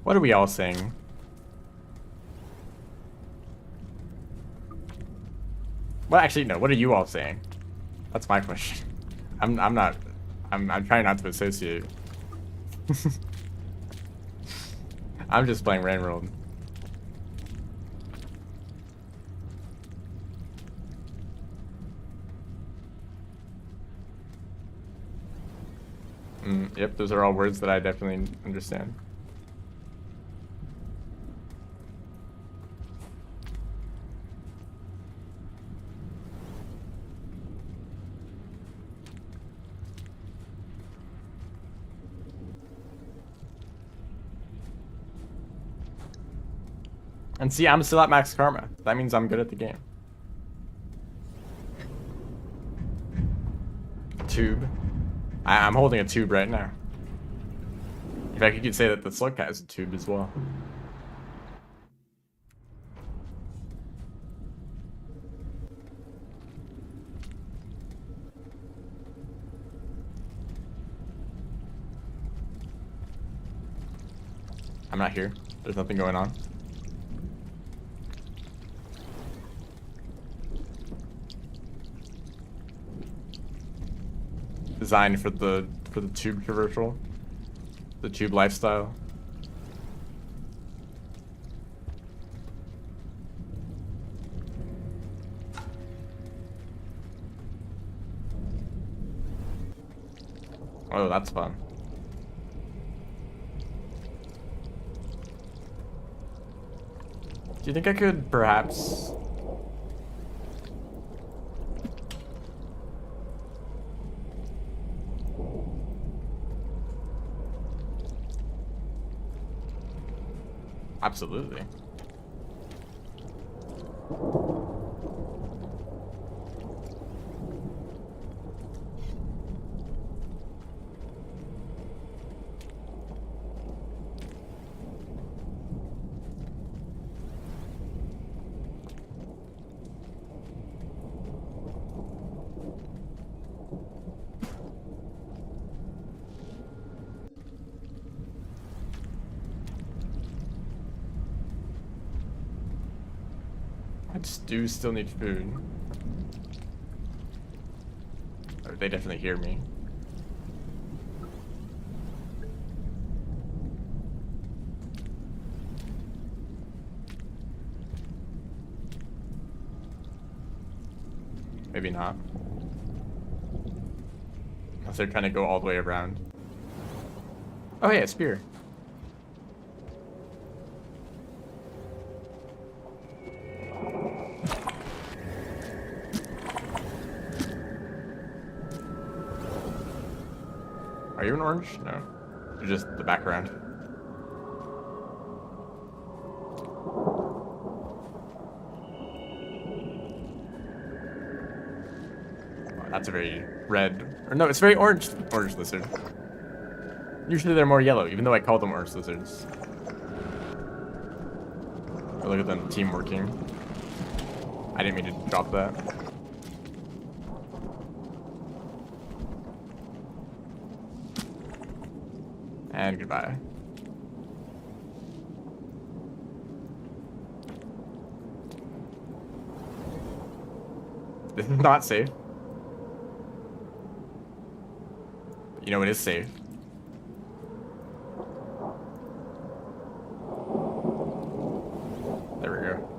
What are we all saying? Well, actually, no. What are you all saying? That's my question. I'm trying not to associate. I'm just playing Rain World. Yep, those are all words that I definitely understand. And see, I'm still at max karma. That means I'm good at the game. Tube. I'm holding a tube right now. In fact, you could say that the Slug Cat is a tube as well. I'm not here. There's nothing going on. Designed for the tube traversal, the tube lifestyle. Oh, that's fun. Do you think I could perhaps... Absolutely. I do still need food. Oh, they definitely hear me. Maybe not. Unless they're trying to go all the way around. Oh, hey, a spear. Are you an orange? No. You're just the background. Oh, that's a very red... Or no, it's very orange lizard. Usually they're more yellow, even though I call them orange lizards. Oh, look at them team working. I didn't mean to drop that. And goodbye. This is not safe. But you know it is safe. There we go.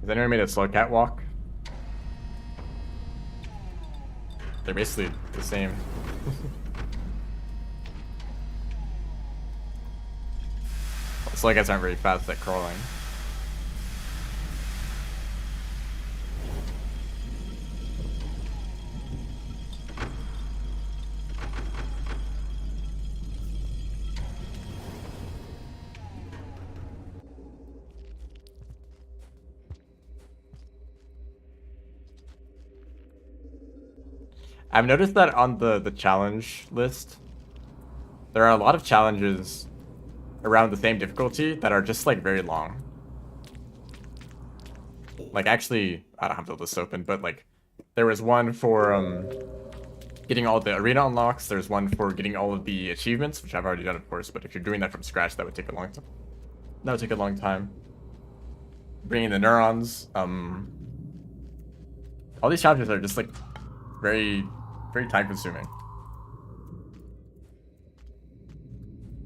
Has anyone made a slow cat walk? They're basically the same. Slow cats aren't very fast at crawling. I've noticed that on the challenge list, there are a lot of challenges around the same difficulty that are just like very long. Like actually, I don't have the list open, but like There was one for getting all the arena unlocks. There's one for getting all of the achievements, which I've already done, of course. But if you're doing that from scratch, that would take a long time. That would take a long time. Bringing the neurons. All these challenges are just like very, very time consuming.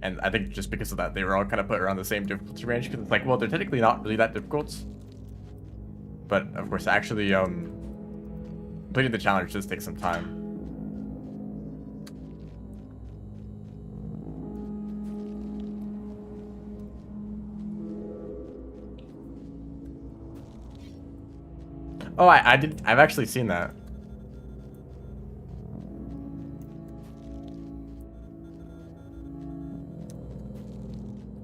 And I think just because of that, they were all kind of put around the same difficulty range, because it's like, well, they're technically not really that difficult. But of course, actually, completing the challenge does take some time. Oh, I've actually seen that.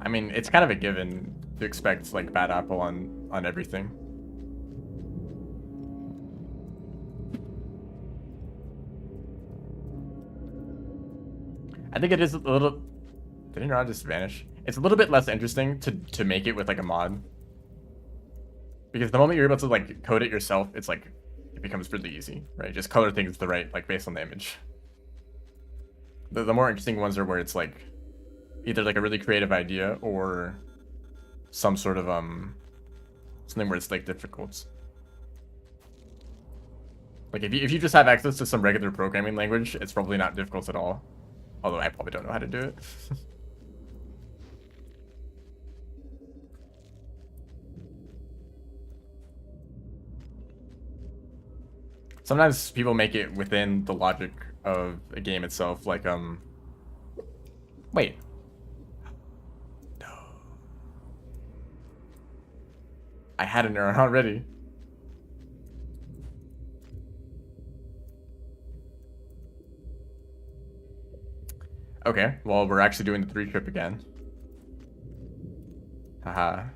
I mean, it's kind of a given to expect like bad apple on everything. I think it is a little. Did it not just vanish? It's a little bit less interesting to make it with like a mod, because the moment you're able to like code it yourself, it's like it becomes really easy, right? Just color things the right like based on the image. The more interesting ones are where it's like either like a really creative idea or some sort of something where it's like difficult. Like if you just have access to some regular programming language, it's probably not difficult at all. Although I probably don't know how to do it. Sometimes people make it within the logic of a game itself, like wait. No. I had a neuron already. Okay, well, we're actually doing the 3 trip again. Haha.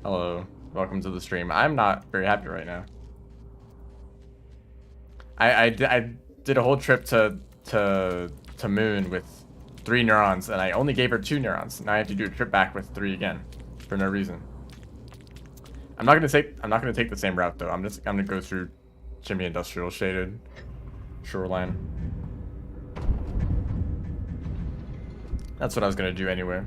Hello, welcome to the stream. I'm not very happy right now. I did a whole trip to Moon with 3 neurons, and I only gave her 2 neurons. Now I have to do a trip back with 3 again, for no reason. I'm not gonna take the same route though. I'm gonna go through Jimmy Industrial Shaded Shoreline. That's what I was gonna do anyway.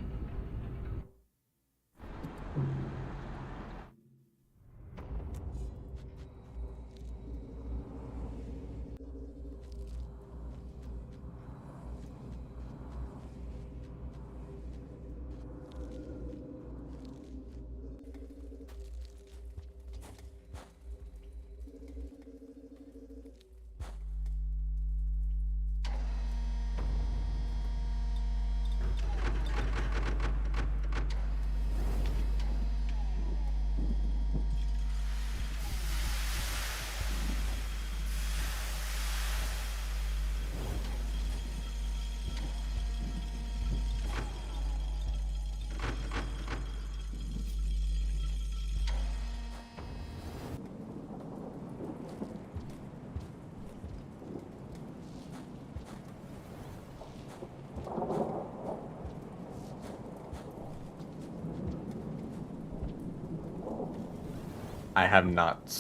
I have not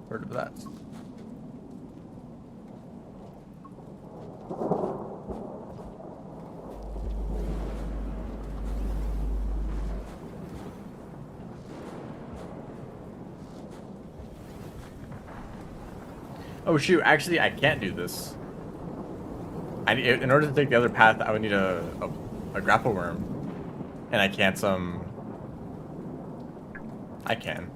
heard of that. Oh shoot, actually I can't do this. In order to take the other path, I would need a grapple worm. And I can't I can.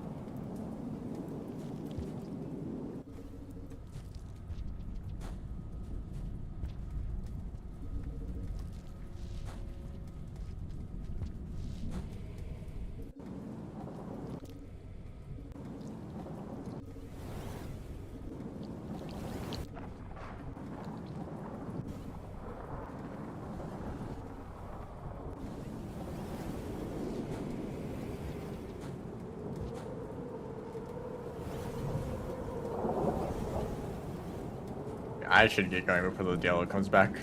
I should get going before the yellow comes back.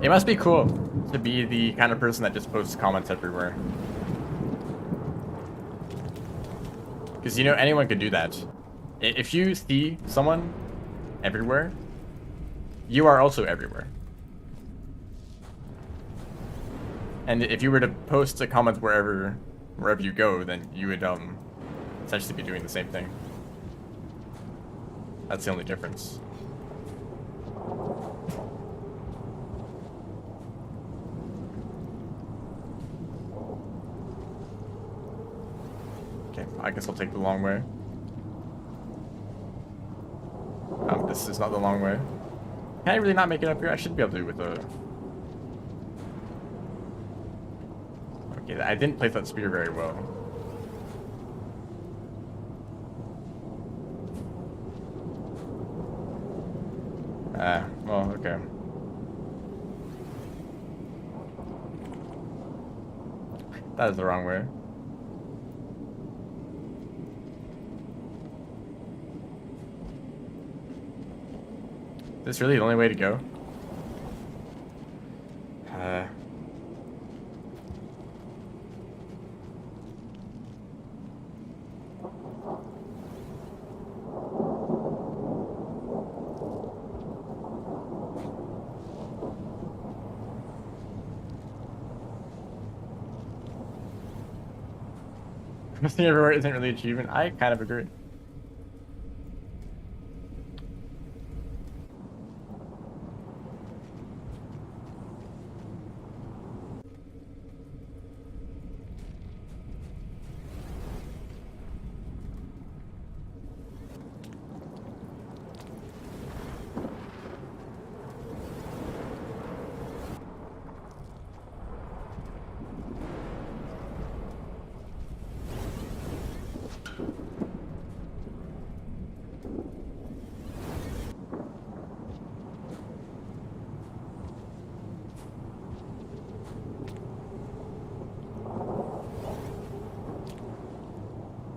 It must be cool to be the kind of person that just posts comments everywhere. Because, you know, anyone could do that. If you see someone everywhere, you are also everywhere. And if you were to post a comment wherever you go, then you would essentially be doing the same thing. That's the only difference. Okay, I guess I'll take the long way. This is not the long way. Can I really not make it up here? I should be able to with a... Okay, I didn't place that spear very well. Well, okay. That is the wrong way. Is this really the only way to go? Missing everywhere isn't really achievement. I kind of agree.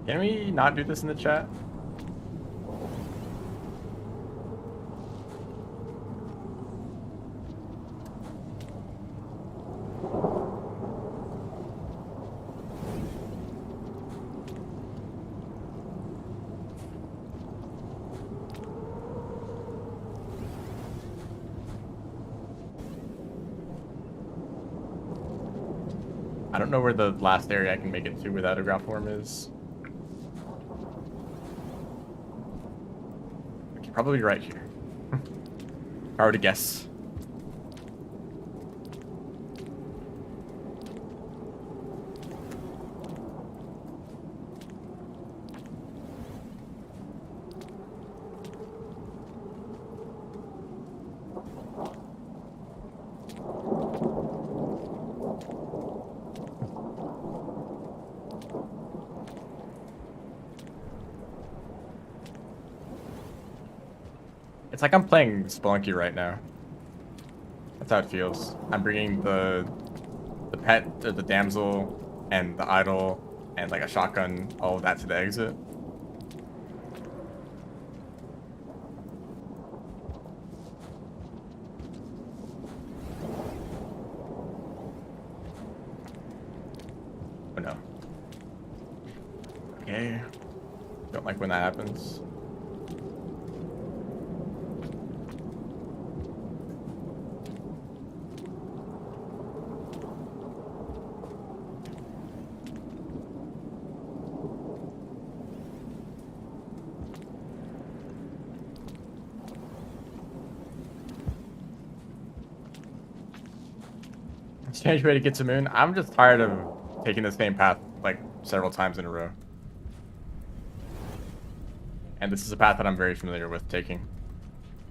Can we not do this in the chat? I don't know where the last area I can make it to without a ground form is. Okay, probably right here. If I were to guess. It's like I'm playing Spelunky right now. That's how it feels. I'm bringing the pet, the damsel, and the idol, and like a shotgun, all of that to the exit. Oh no. Okay. Don't like when that happens. Strange way to get to Moon. I'm just tired of taking the same path like several times in a row. And this is a path that I'm very familiar with taking.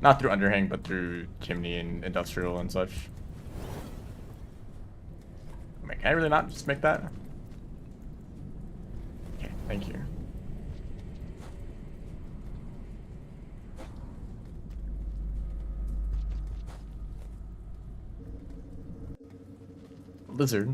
Not through Underhang, but through Chimney and Industrial and such. I mean, can I really not just make that? Okay, thank you. lizard.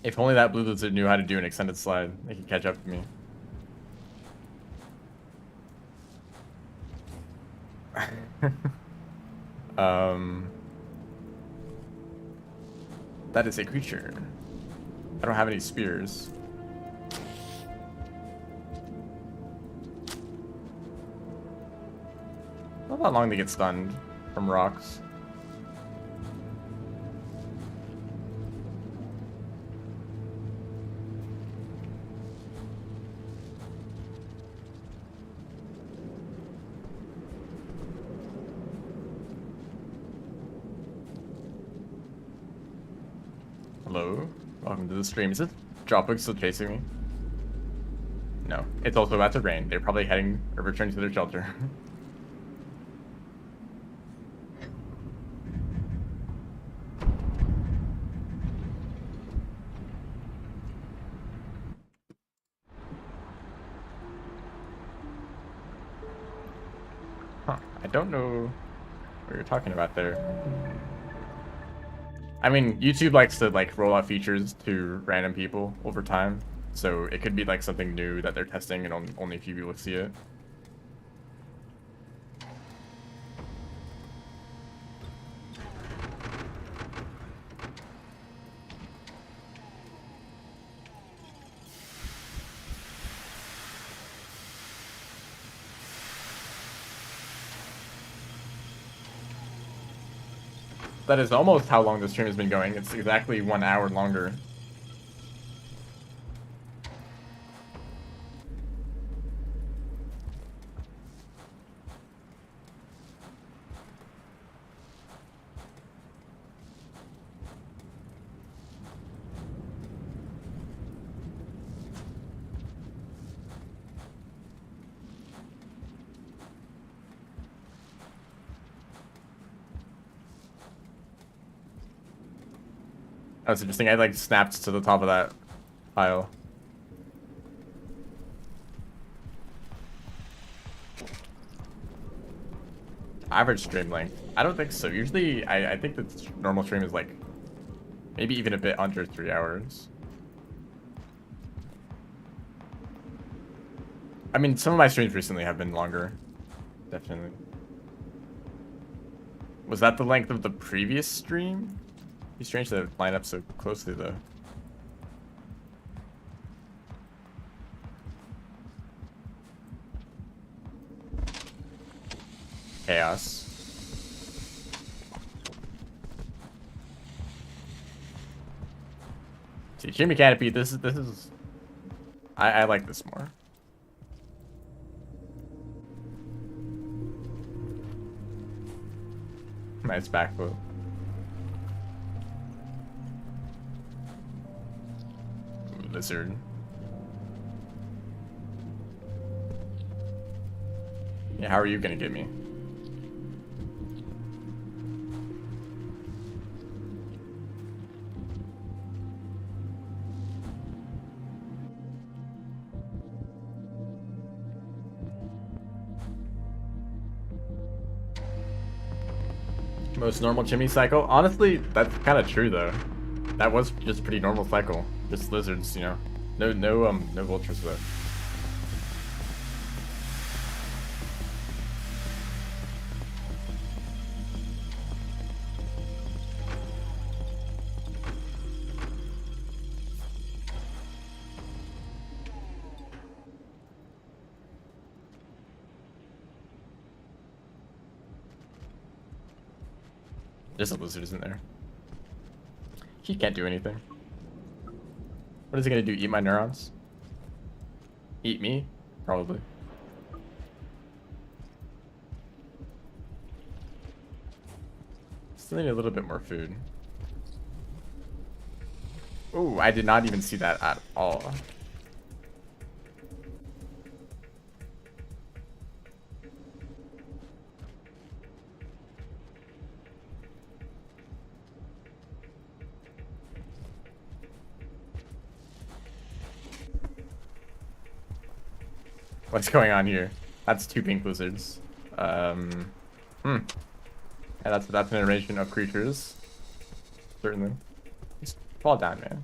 If only that blue lizard knew how to do an extended slide, they could catch up to me. That is a creature. I don't have any spears. Not that long to get stunned from rocks. Hello, welcome to the stream. Is this Dropbox still chasing me? No, it's also about to rain. They're probably heading or returning to their shelter. Huh, I don't know what you're talking about there. I mean, YouTube likes to like roll out features to random people over time, so it could be like something new that they're testing and only a few people see it. That is almost how long the stream has been going. It's exactly 1 hour longer. That's interesting. I like snapped to the top of that pile. Average stream length? I don't think so. Usually, I think the normal stream is like maybe even a bit under 3 hours. I mean, some of my streams recently have been longer. Definitely. Was that the length of the previous stream? It's strange to line up so closely, though. Chaos. See, Shimmy Canopy, this is I like this more. Nice backflip. Lizard. Yeah, how are you gonna get me? Most normal chimney cycle? Honestly, that's kind of true though. That was just pretty normal cycle. Just lizards, you know. No vultures though. There's a lizard, isn't there? He can't do anything. What is he gonna do? Eat my neurons? Eat me? Probably. Still need a little bit more food. Oh, I did not even see that at all. What's going on here? That's two pink lizards. Yeah, that's an iteration of creatures. Certainly. Just fall down, man.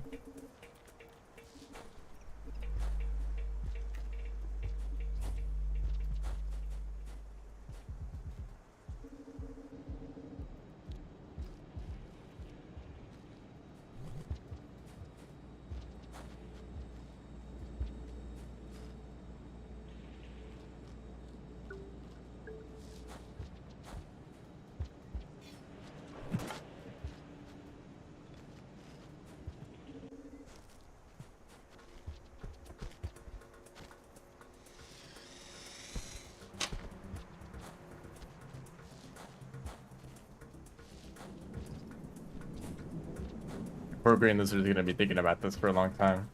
Poor green lizard is gonna be thinking about this for a long time.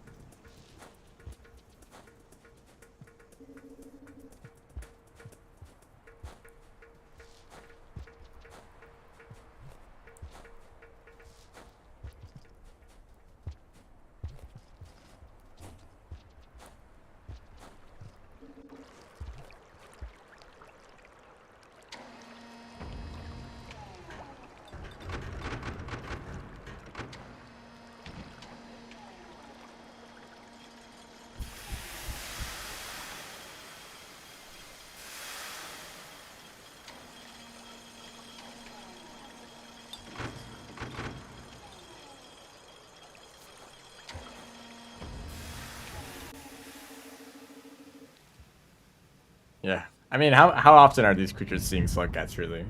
Yeah. I mean, how often are these creatures seeing slug cats, really?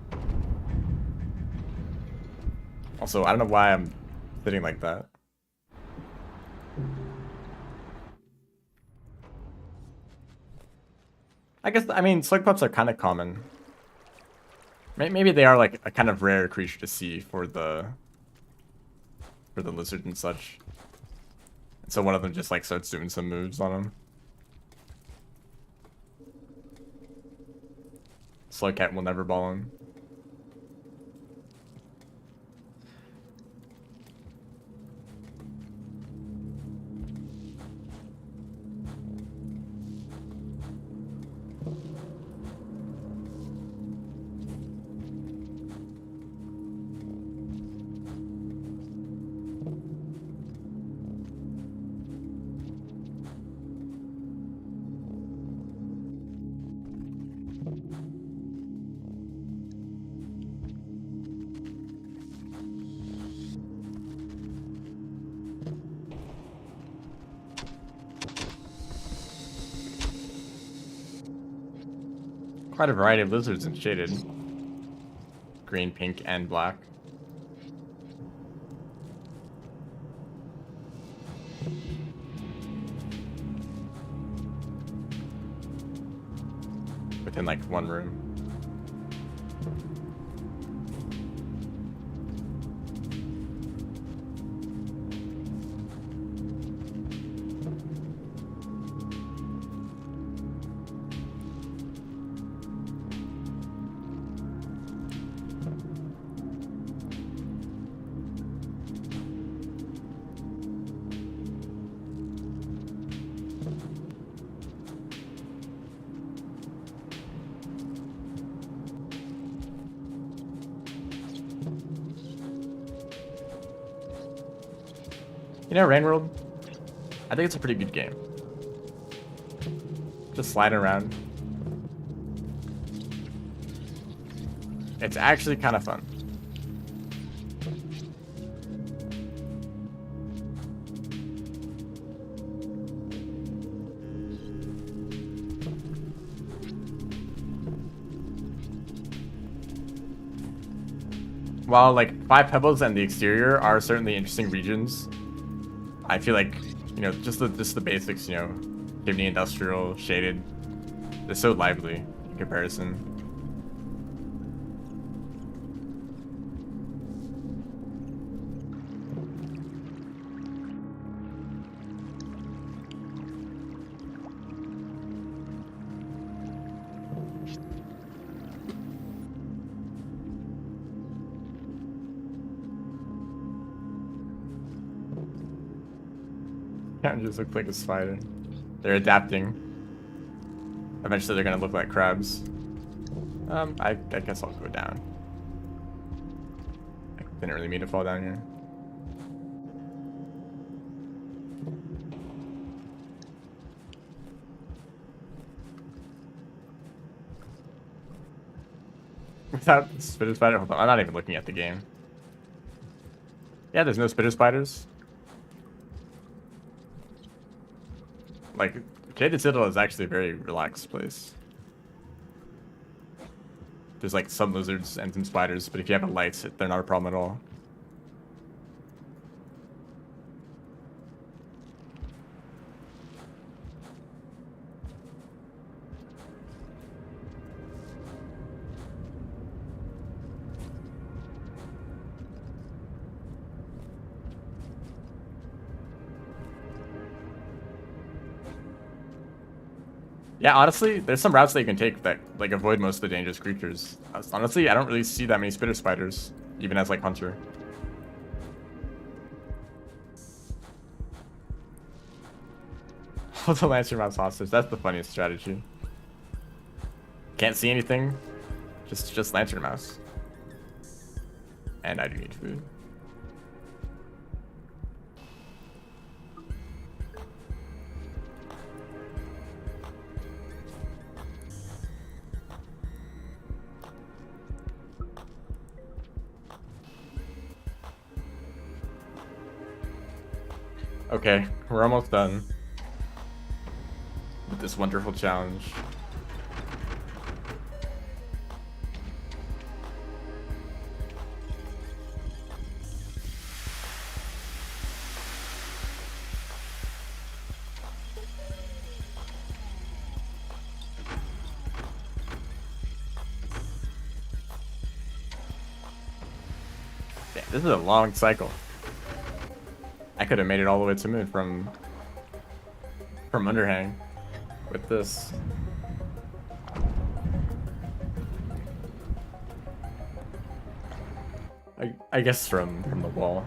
Also, I don't know why I'm sitting like that. I mean, slug pups are kind of common. Maybe they are like a kind of rare creature to see for the lizard and such. So one of them just like starts doing some moves on him. Slug cat will never ball him. Quite a variety of lizards in shaded. Green, pink, and black. Within like one room. You know, Rain World? I think it's a pretty good game. Just sliding around. It's actually kind of fun. While like Five Pebbles and the exterior are certainly interesting regions, I feel like, you know, just the basics, you know, chimney, industrial, shaded, they're so lively in comparison. Can't just look like a spider. They're adapting. Eventually they're gonna look like crabs. I guess I'll go down. I didn't really mean to fall down here. Without spitter spider? Hold on, I'm not even looking at the game. Yeah, there's no spitter spiders. Like, Jaded Citadel is actually a very relaxed place. There's like some lizards and some spiders, but if you have a light, they're not a problem at all. Yeah, honestly, there's some routes that you can take that like avoid most of the dangerous creatures. Honestly, I don't really see that many spitter spiders, even as like hunter. Hold the lantern mouse hostage. That's the funniest strategy. Can't see anything. Just lantern mouse. And I do need food. Okay, we're almost done with this wonderful challenge. Damn, this is a long cycle. I could have made it all the way to moon from Underhang with this. I guess from the wall.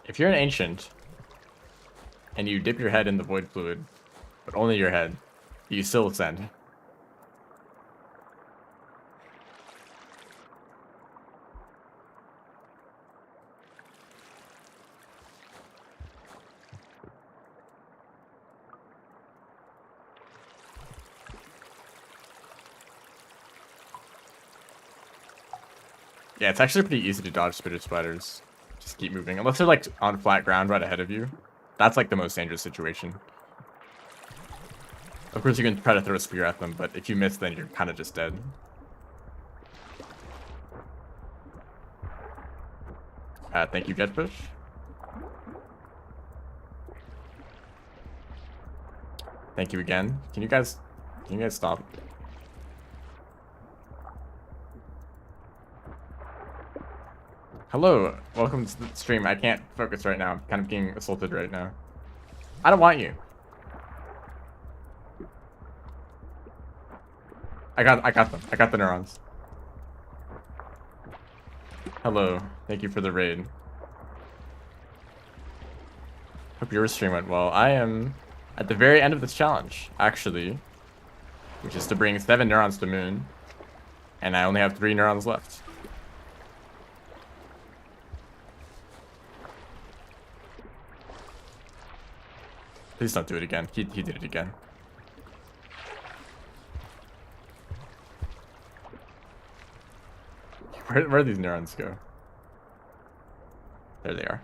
If you're an ancient and you dip your head in the void fluid, but only your head, you still ascend. Yeah, it's actually pretty easy to dodge spitter spiders. Just keep moving. Unless they're like on flat ground right ahead of you. That's like the most dangerous situation. Of course you can try to throw a spear at them, but if you miss then you're kind of just dead. Thank you, Jetfish. Thank you again. Can you guys stop? Hello, welcome to the stream. I can't focus right now. I'm kind of being assaulted right now. I don't want you. I got them. I got the neurons. Hello. Thank you for the raid. Hope your stream went well. I am at the very end of this challenge, actually, which is to bring 7 neurons to moon, and I only have 3 neurons left. Please don't do it again. He did it again. Where do these neurons go? There they are.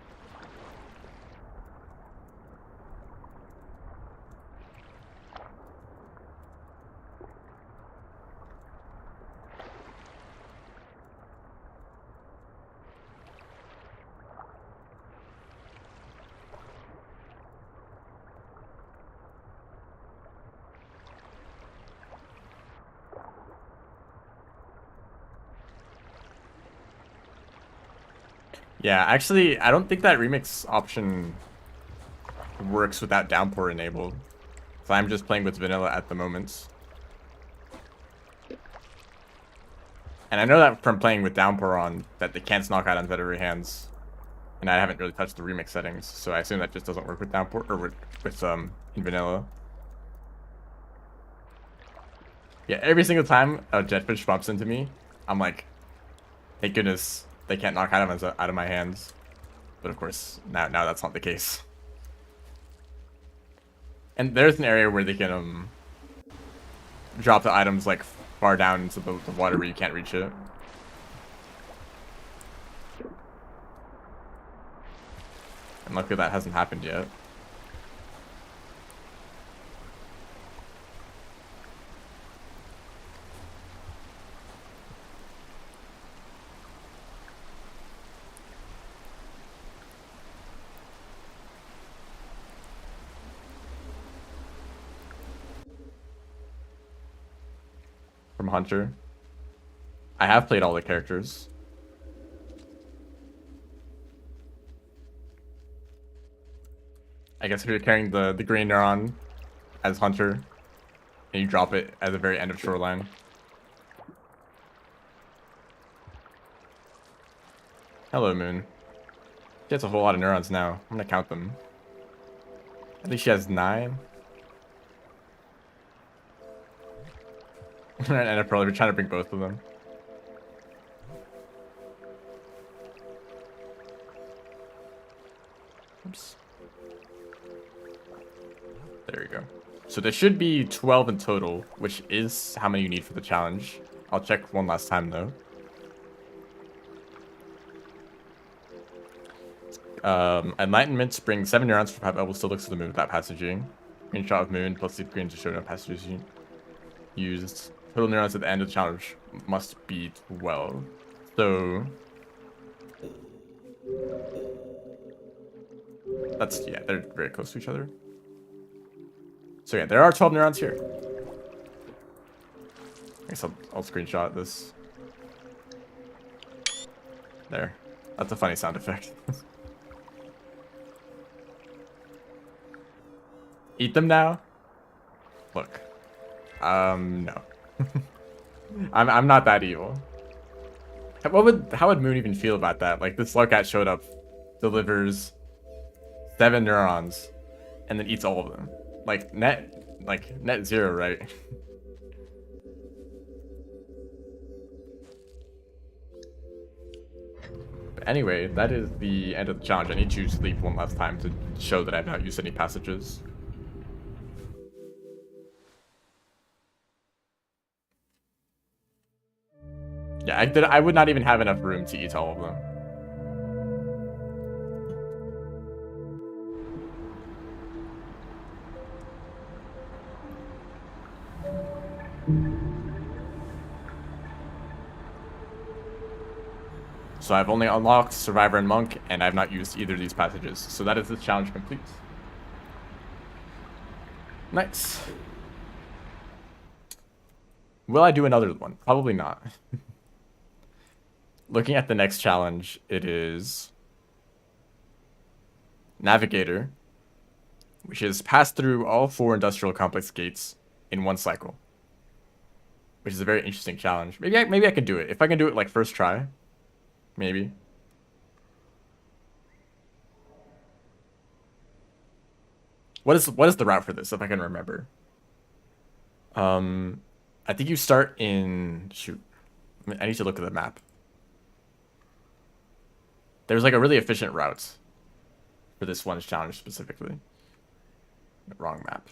Yeah, actually, I don't think that remix option works without downpour enabled. So I'm just playing with vanilla at the moment. And I know that from playing with downpour on that they can't knock out on veteran hands. And I haven't really touched the remix settings, so I assume that just doesn't work with downpour or with in vanilla. Yeah, every single time a jetfish bumps into me, I'm like, thank goodness they can't knock items out of my hands. But of course, now that's not the case. And there's an area where they can drop the items like far down into the water where you can't reach it. And luckily that hasn't happened yet. From Hunter. I have played all the characters. I guess if you're carrying the green neuron as Hunter, and you drop it at the very end of Shoreline. Hello, Moon. She has a whole lot of neurons now. I'm gonna count them. I think she has 9. And I'm probably trying to bring both of them. Oops. There you go. So there should be 12 in total, which is how many you need for the challenge. I'll check one last time though. Enlightenment brings 7 neurons for 5 levels, still looks to the moon without passaging. Screenshot of moon plus sleep green to show no passages used. Total neurons at the end of the challenge must be 12. So that's, yeah, they're very close to each other. So yeah, there are 12 neurons here. I guess I'll screenshot this. There. That's a funny sound effect. Eat them now? Look. No. I'm not that evil. How would Moon even feel about that? Like, this Slowcat showed up, delivers 7 neurons, and then eats all of them. Like net 0, right? But anyway, that is the end of the challenge. I need to sleep one last time to show that I've not used any passages. Yeah, I would not even have enough room to eat all of them. So I've only unlocked Survivor and Monk, and I've not used either of these passages. So that is the challenge complete. Nice. Will I do another one? Probably not. Looking at the next challenge, it is Navigator, which is pass through all 4 industrial complex gates in 1 cycle, which is a very interesting challenge. Maybe I can do it. If I can do it like first try, maybe. What is the route for this, if I can remember? I think you start in, shoot, I need to look at the map. There's like a really efficient route for this one's challenge specifically. Wrong map.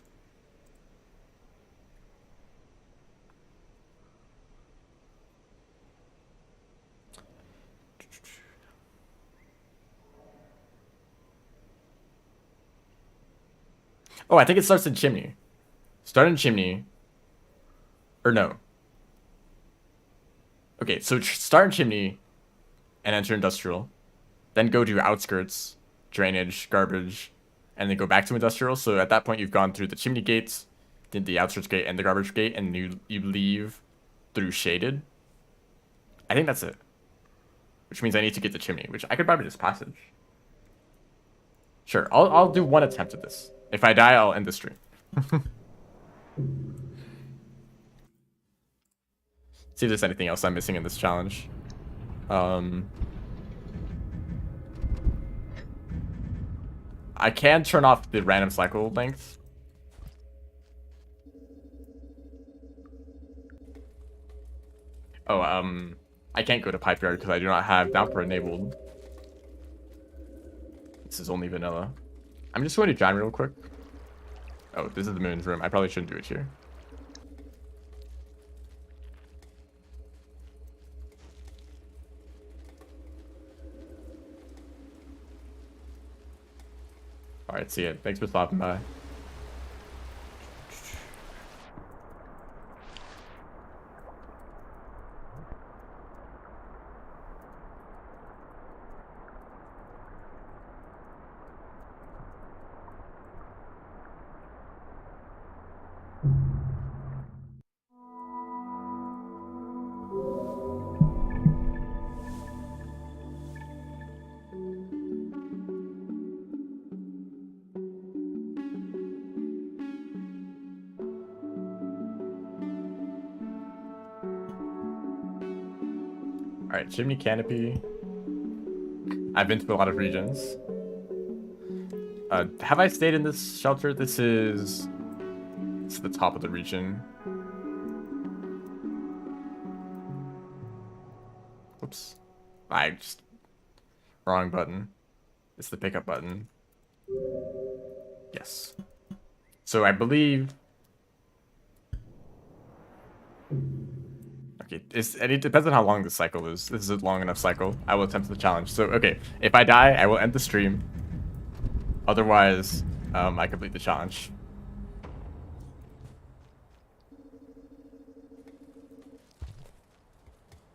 Oh, I think it starts in Chimney. Start in Chimney. Or no. Okay, so start in Chimney and enter Industrial. Then go to Outskirts, Drainage, Garbage, and then go back to Industrial. So at that point, you've gone through the Chimney gates, then the Outskirts gate, and the Garbage gate, and you leave through Shaded. I think that's it. which means I need to get the chimney, which I could probably just passage. Sure, I'll do one attempt at this. If I die, I'll end the stream. See if there's anything else I'm missing in this challenge. I can turn off the random cycle length. Oh, I can't go to pipe yard because I do not have Downpour enabled. This is only vanilla. I'm just going to John real quick. Oh, this is the moon's room. I probably shouldn't do it here. Alright, see ya. Thanks for stopping by. Alright, chimney canopy. I've been to a lot of regions. Have I stayed in this shelter? It's the top of the region. Oops. Wrong button. It's the pickup button. Yes. So I believe... Okay, it depends on how long this cycle is. This is a long enough cycle. I will attempt the challenge. So, okay, if I die, I will end the stream. Otherwise, I complete the challenge.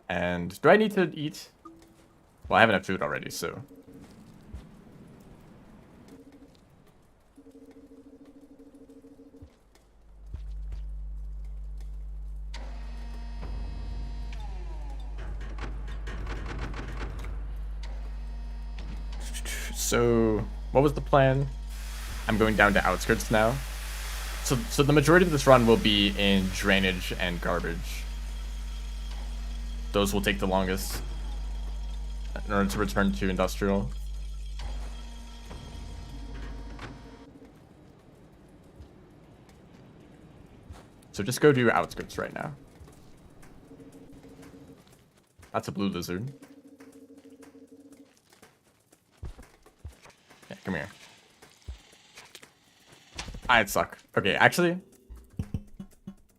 And do I need to eat? Well, I have enough food already, so... So, what was the plan? I'm going down to outskirts now. So the majority of this run will be in drainage and garbage. Those will take the longest in order to return to industrial. So just go to outskirts right now. That's a blue lizard. Yeah, come here. I'd suck. Okay, actually,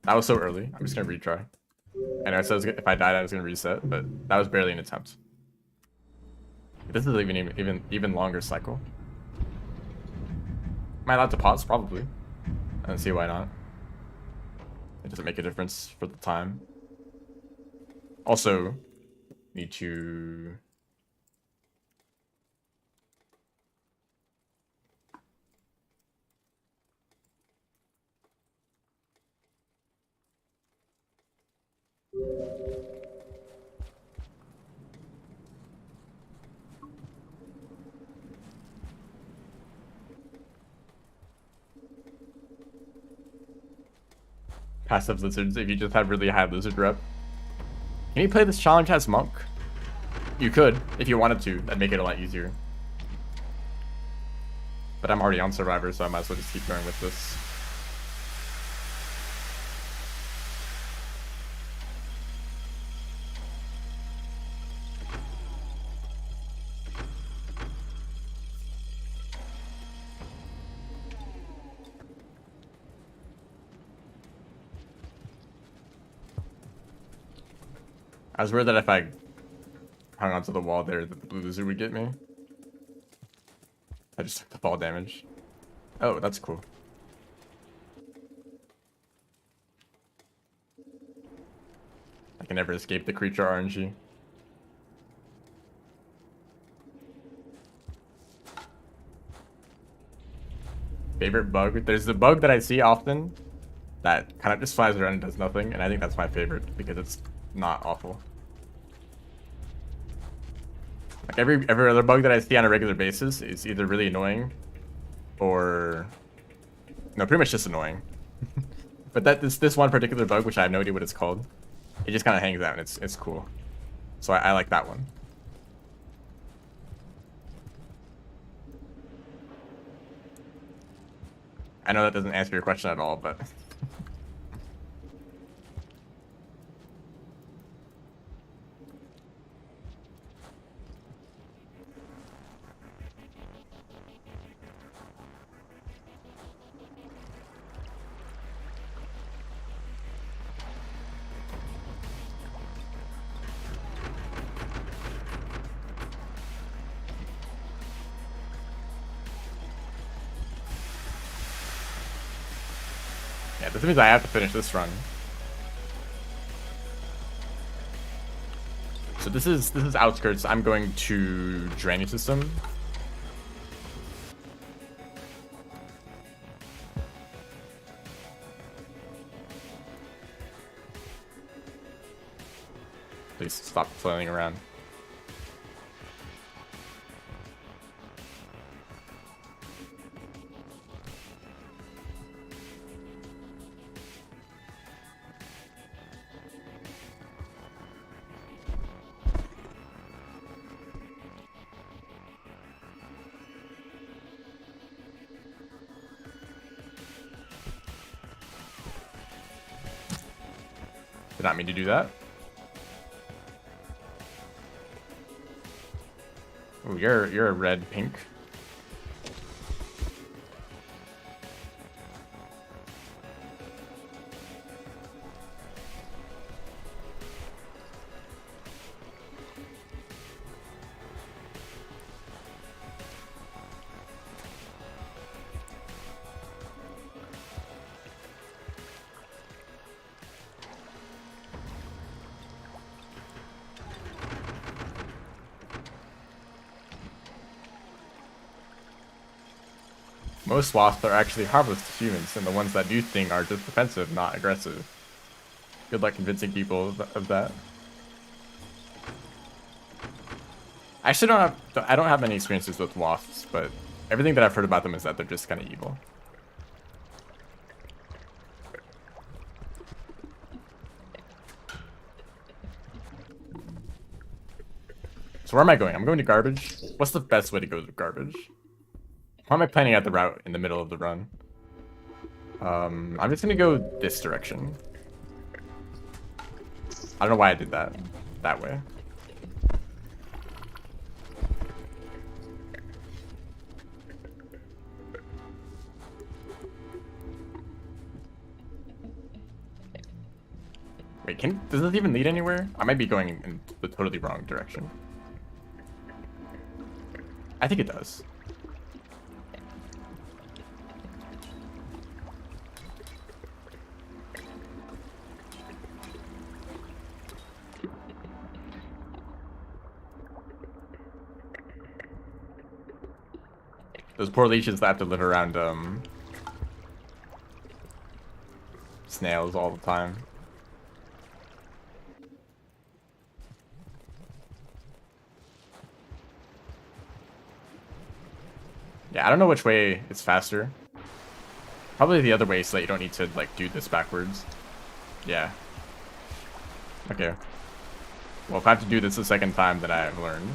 that was so early. I'm just gonna retry. I know I said if I died, I was gonna reset, but that was barely an attempt. This is even longer cycle. Am I allowed to pause? Probably. I don't see why not. It doesn't make a difference for the time. Also, need to... Passive lizards if you just have really high lizard rep. Can you play this challenge as monk? You could, if you wanted to. That'd make it a lot easier. But I'm already on Survivor, so I might as well just keep going with this. I was worried that if I hung onto the wall there, that the blue lizard would get me. I just took the fall damage. Oh, that's cool. I can never escape the creature RNG. Favorite bug? There's the bug that I see often that kind of just flies around and does nothing, and I think that's my favorite because it's not awful. Like every other bug that I see on a regular basis is either really annoying or no, pretty much just annoying. But this one particular bug, which I have no idea what it's called, it just kind of hangs out and it's cool. So I like that one. I know that doesn't answer your question at all, but yeah, this means I have to finish this run. So this is outskirts. I'm going to drainage system. Please stop flailing around. Did not mean to do that. Oh, you're a red pink. Most wasps are actually harmless to humans, and the ones that do sting are just defensive, not aggressive. Good luck convincing people of that. I actually I don't have many experiences with wasps, but everything that I've heard about them is that they're just kind of evil. So where am I going? I'm going to garbage. What's the best way to go to garbage? How am I planning out the route in the middle of the run? I'm just gonna go this direction. I don't know why I did that. That way. Wait, does this even lead anywhere? I might be going in the totally wrong direction. I think it does. Those poor leeches that have to live around snails all the time. Yeah, I don't know which way is faster. Probably the other way so that you don't need to like do this backwards. Yeah. Okay. Well, if I have to do this a second time, then I have learned.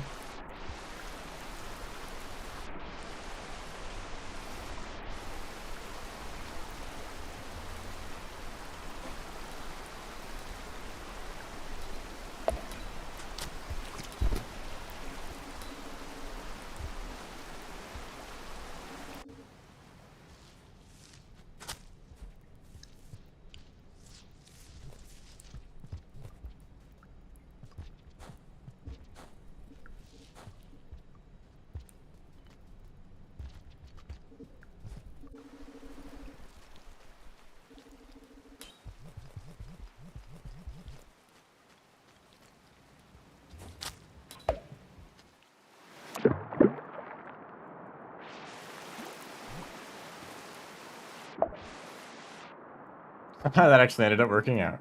That actually ended up working out.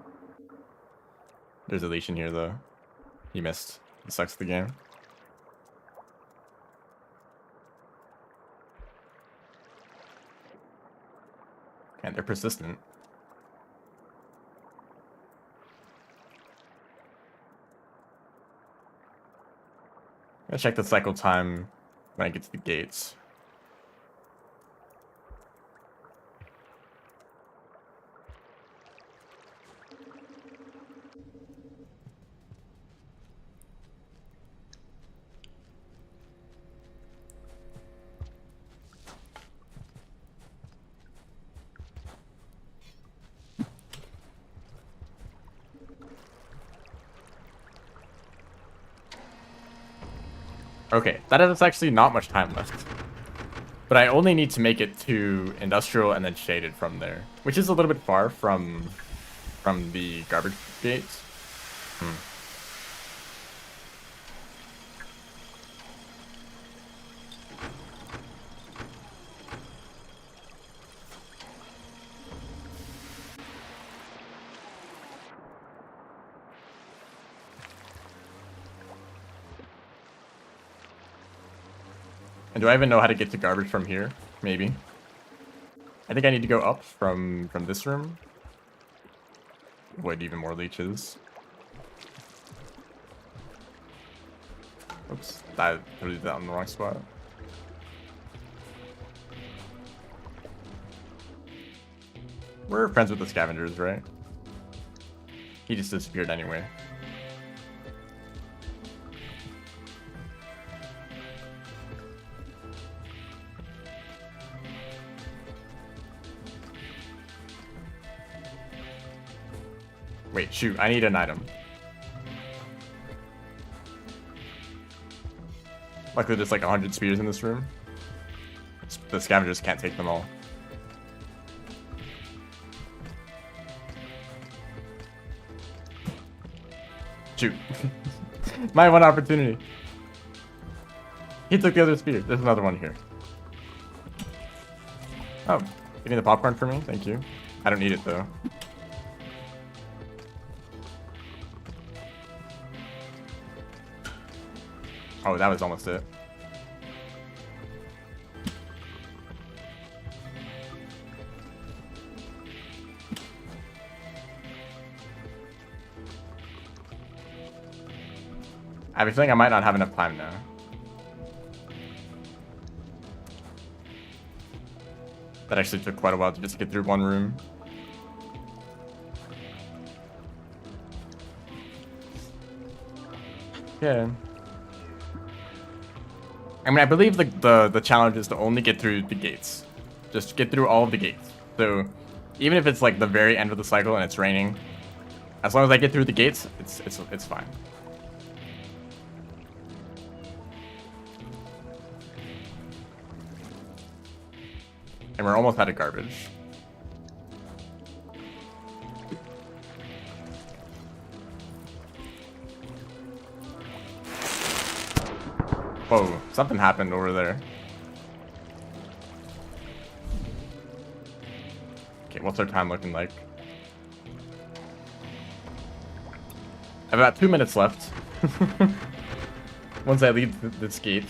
There's a leash in here, though. He missed. He sucks at the game. They're persistent. I'll check the cycle time when I get to the gates. Okay, that is actually not much time left. But I only need to make it to industrial and then shaded from there, which is a little bit far from the garbage gates. And do I even know how to get to garbage from here? Maybe. I think I need to go up from this room. Avoid even more leeches. Oops, I threw that in the wrong spot. We're friends with the scavengers, right? He just disappeared anyway. Wait, shoot, I need an item. Luckily there's like 100 spears in this room. The scavengers can't take them all. Shoot. My one opportunity. He took the other spear. There's another one here. Oh, getting the popcorn for me? Thank you. I don't need it though. Oh, that was almost it. I have a feeling I might not have enough time now. That actually took quite a while to just get through one room. Yeah. I mean, I believe the challenge is to only get through the gates. Just get through all of the gates. So, even if it's like the very end of the cycle and it's raining, as long as I get through the gates, it's fine. And we're almost out of garbage. Whoa, something happened over there. Okay, what's our time looking like? I have about 2 minutes left. Once I leave this gate.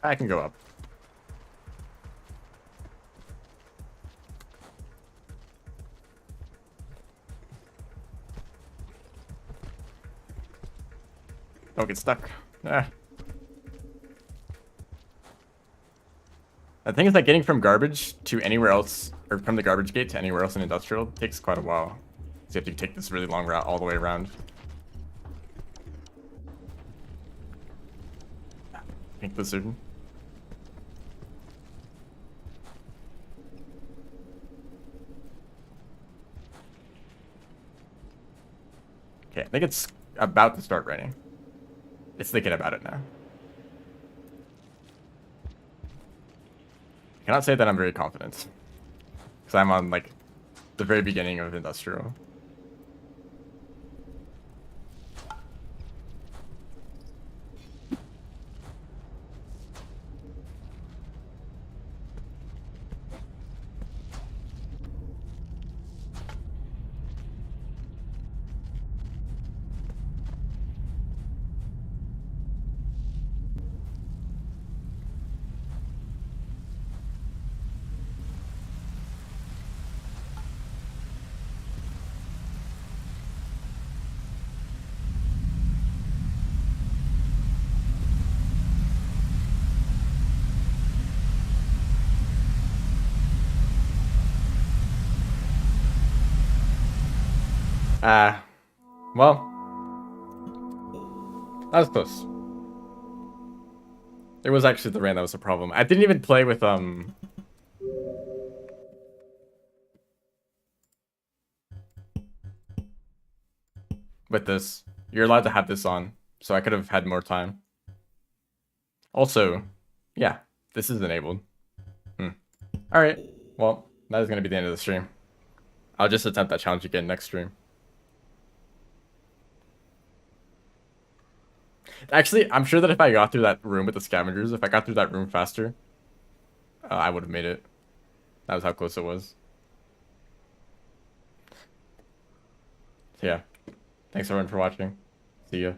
I can go up. Don't get stuck. Ah. The thing is that getting from garbage to anywhere else, or from the garbage gate to anywhere else in industrial, takes quite a while. So you have to take this really long route all the way around. Pink Blizzard. Okay, I think it's about to start raining. It's thinking about it now. I cannot say that I'm very confident. Because I'm on, like, the very beginning of industrial. Well, that was close. It was actually the rain that was the problem. I didn't even play with this. You're allowed to have this on, so I could have had more time. Also, yeah, this is enabled. Alright, well, that is going to be the end of the stream. I'll just attempt that challenge again next stream. Actually, I'm sure that if I got through that room with the scavengers, if I got through that room faster, I would have made it. That was how close it was. So yeah, thanks everyone for watching. See ya.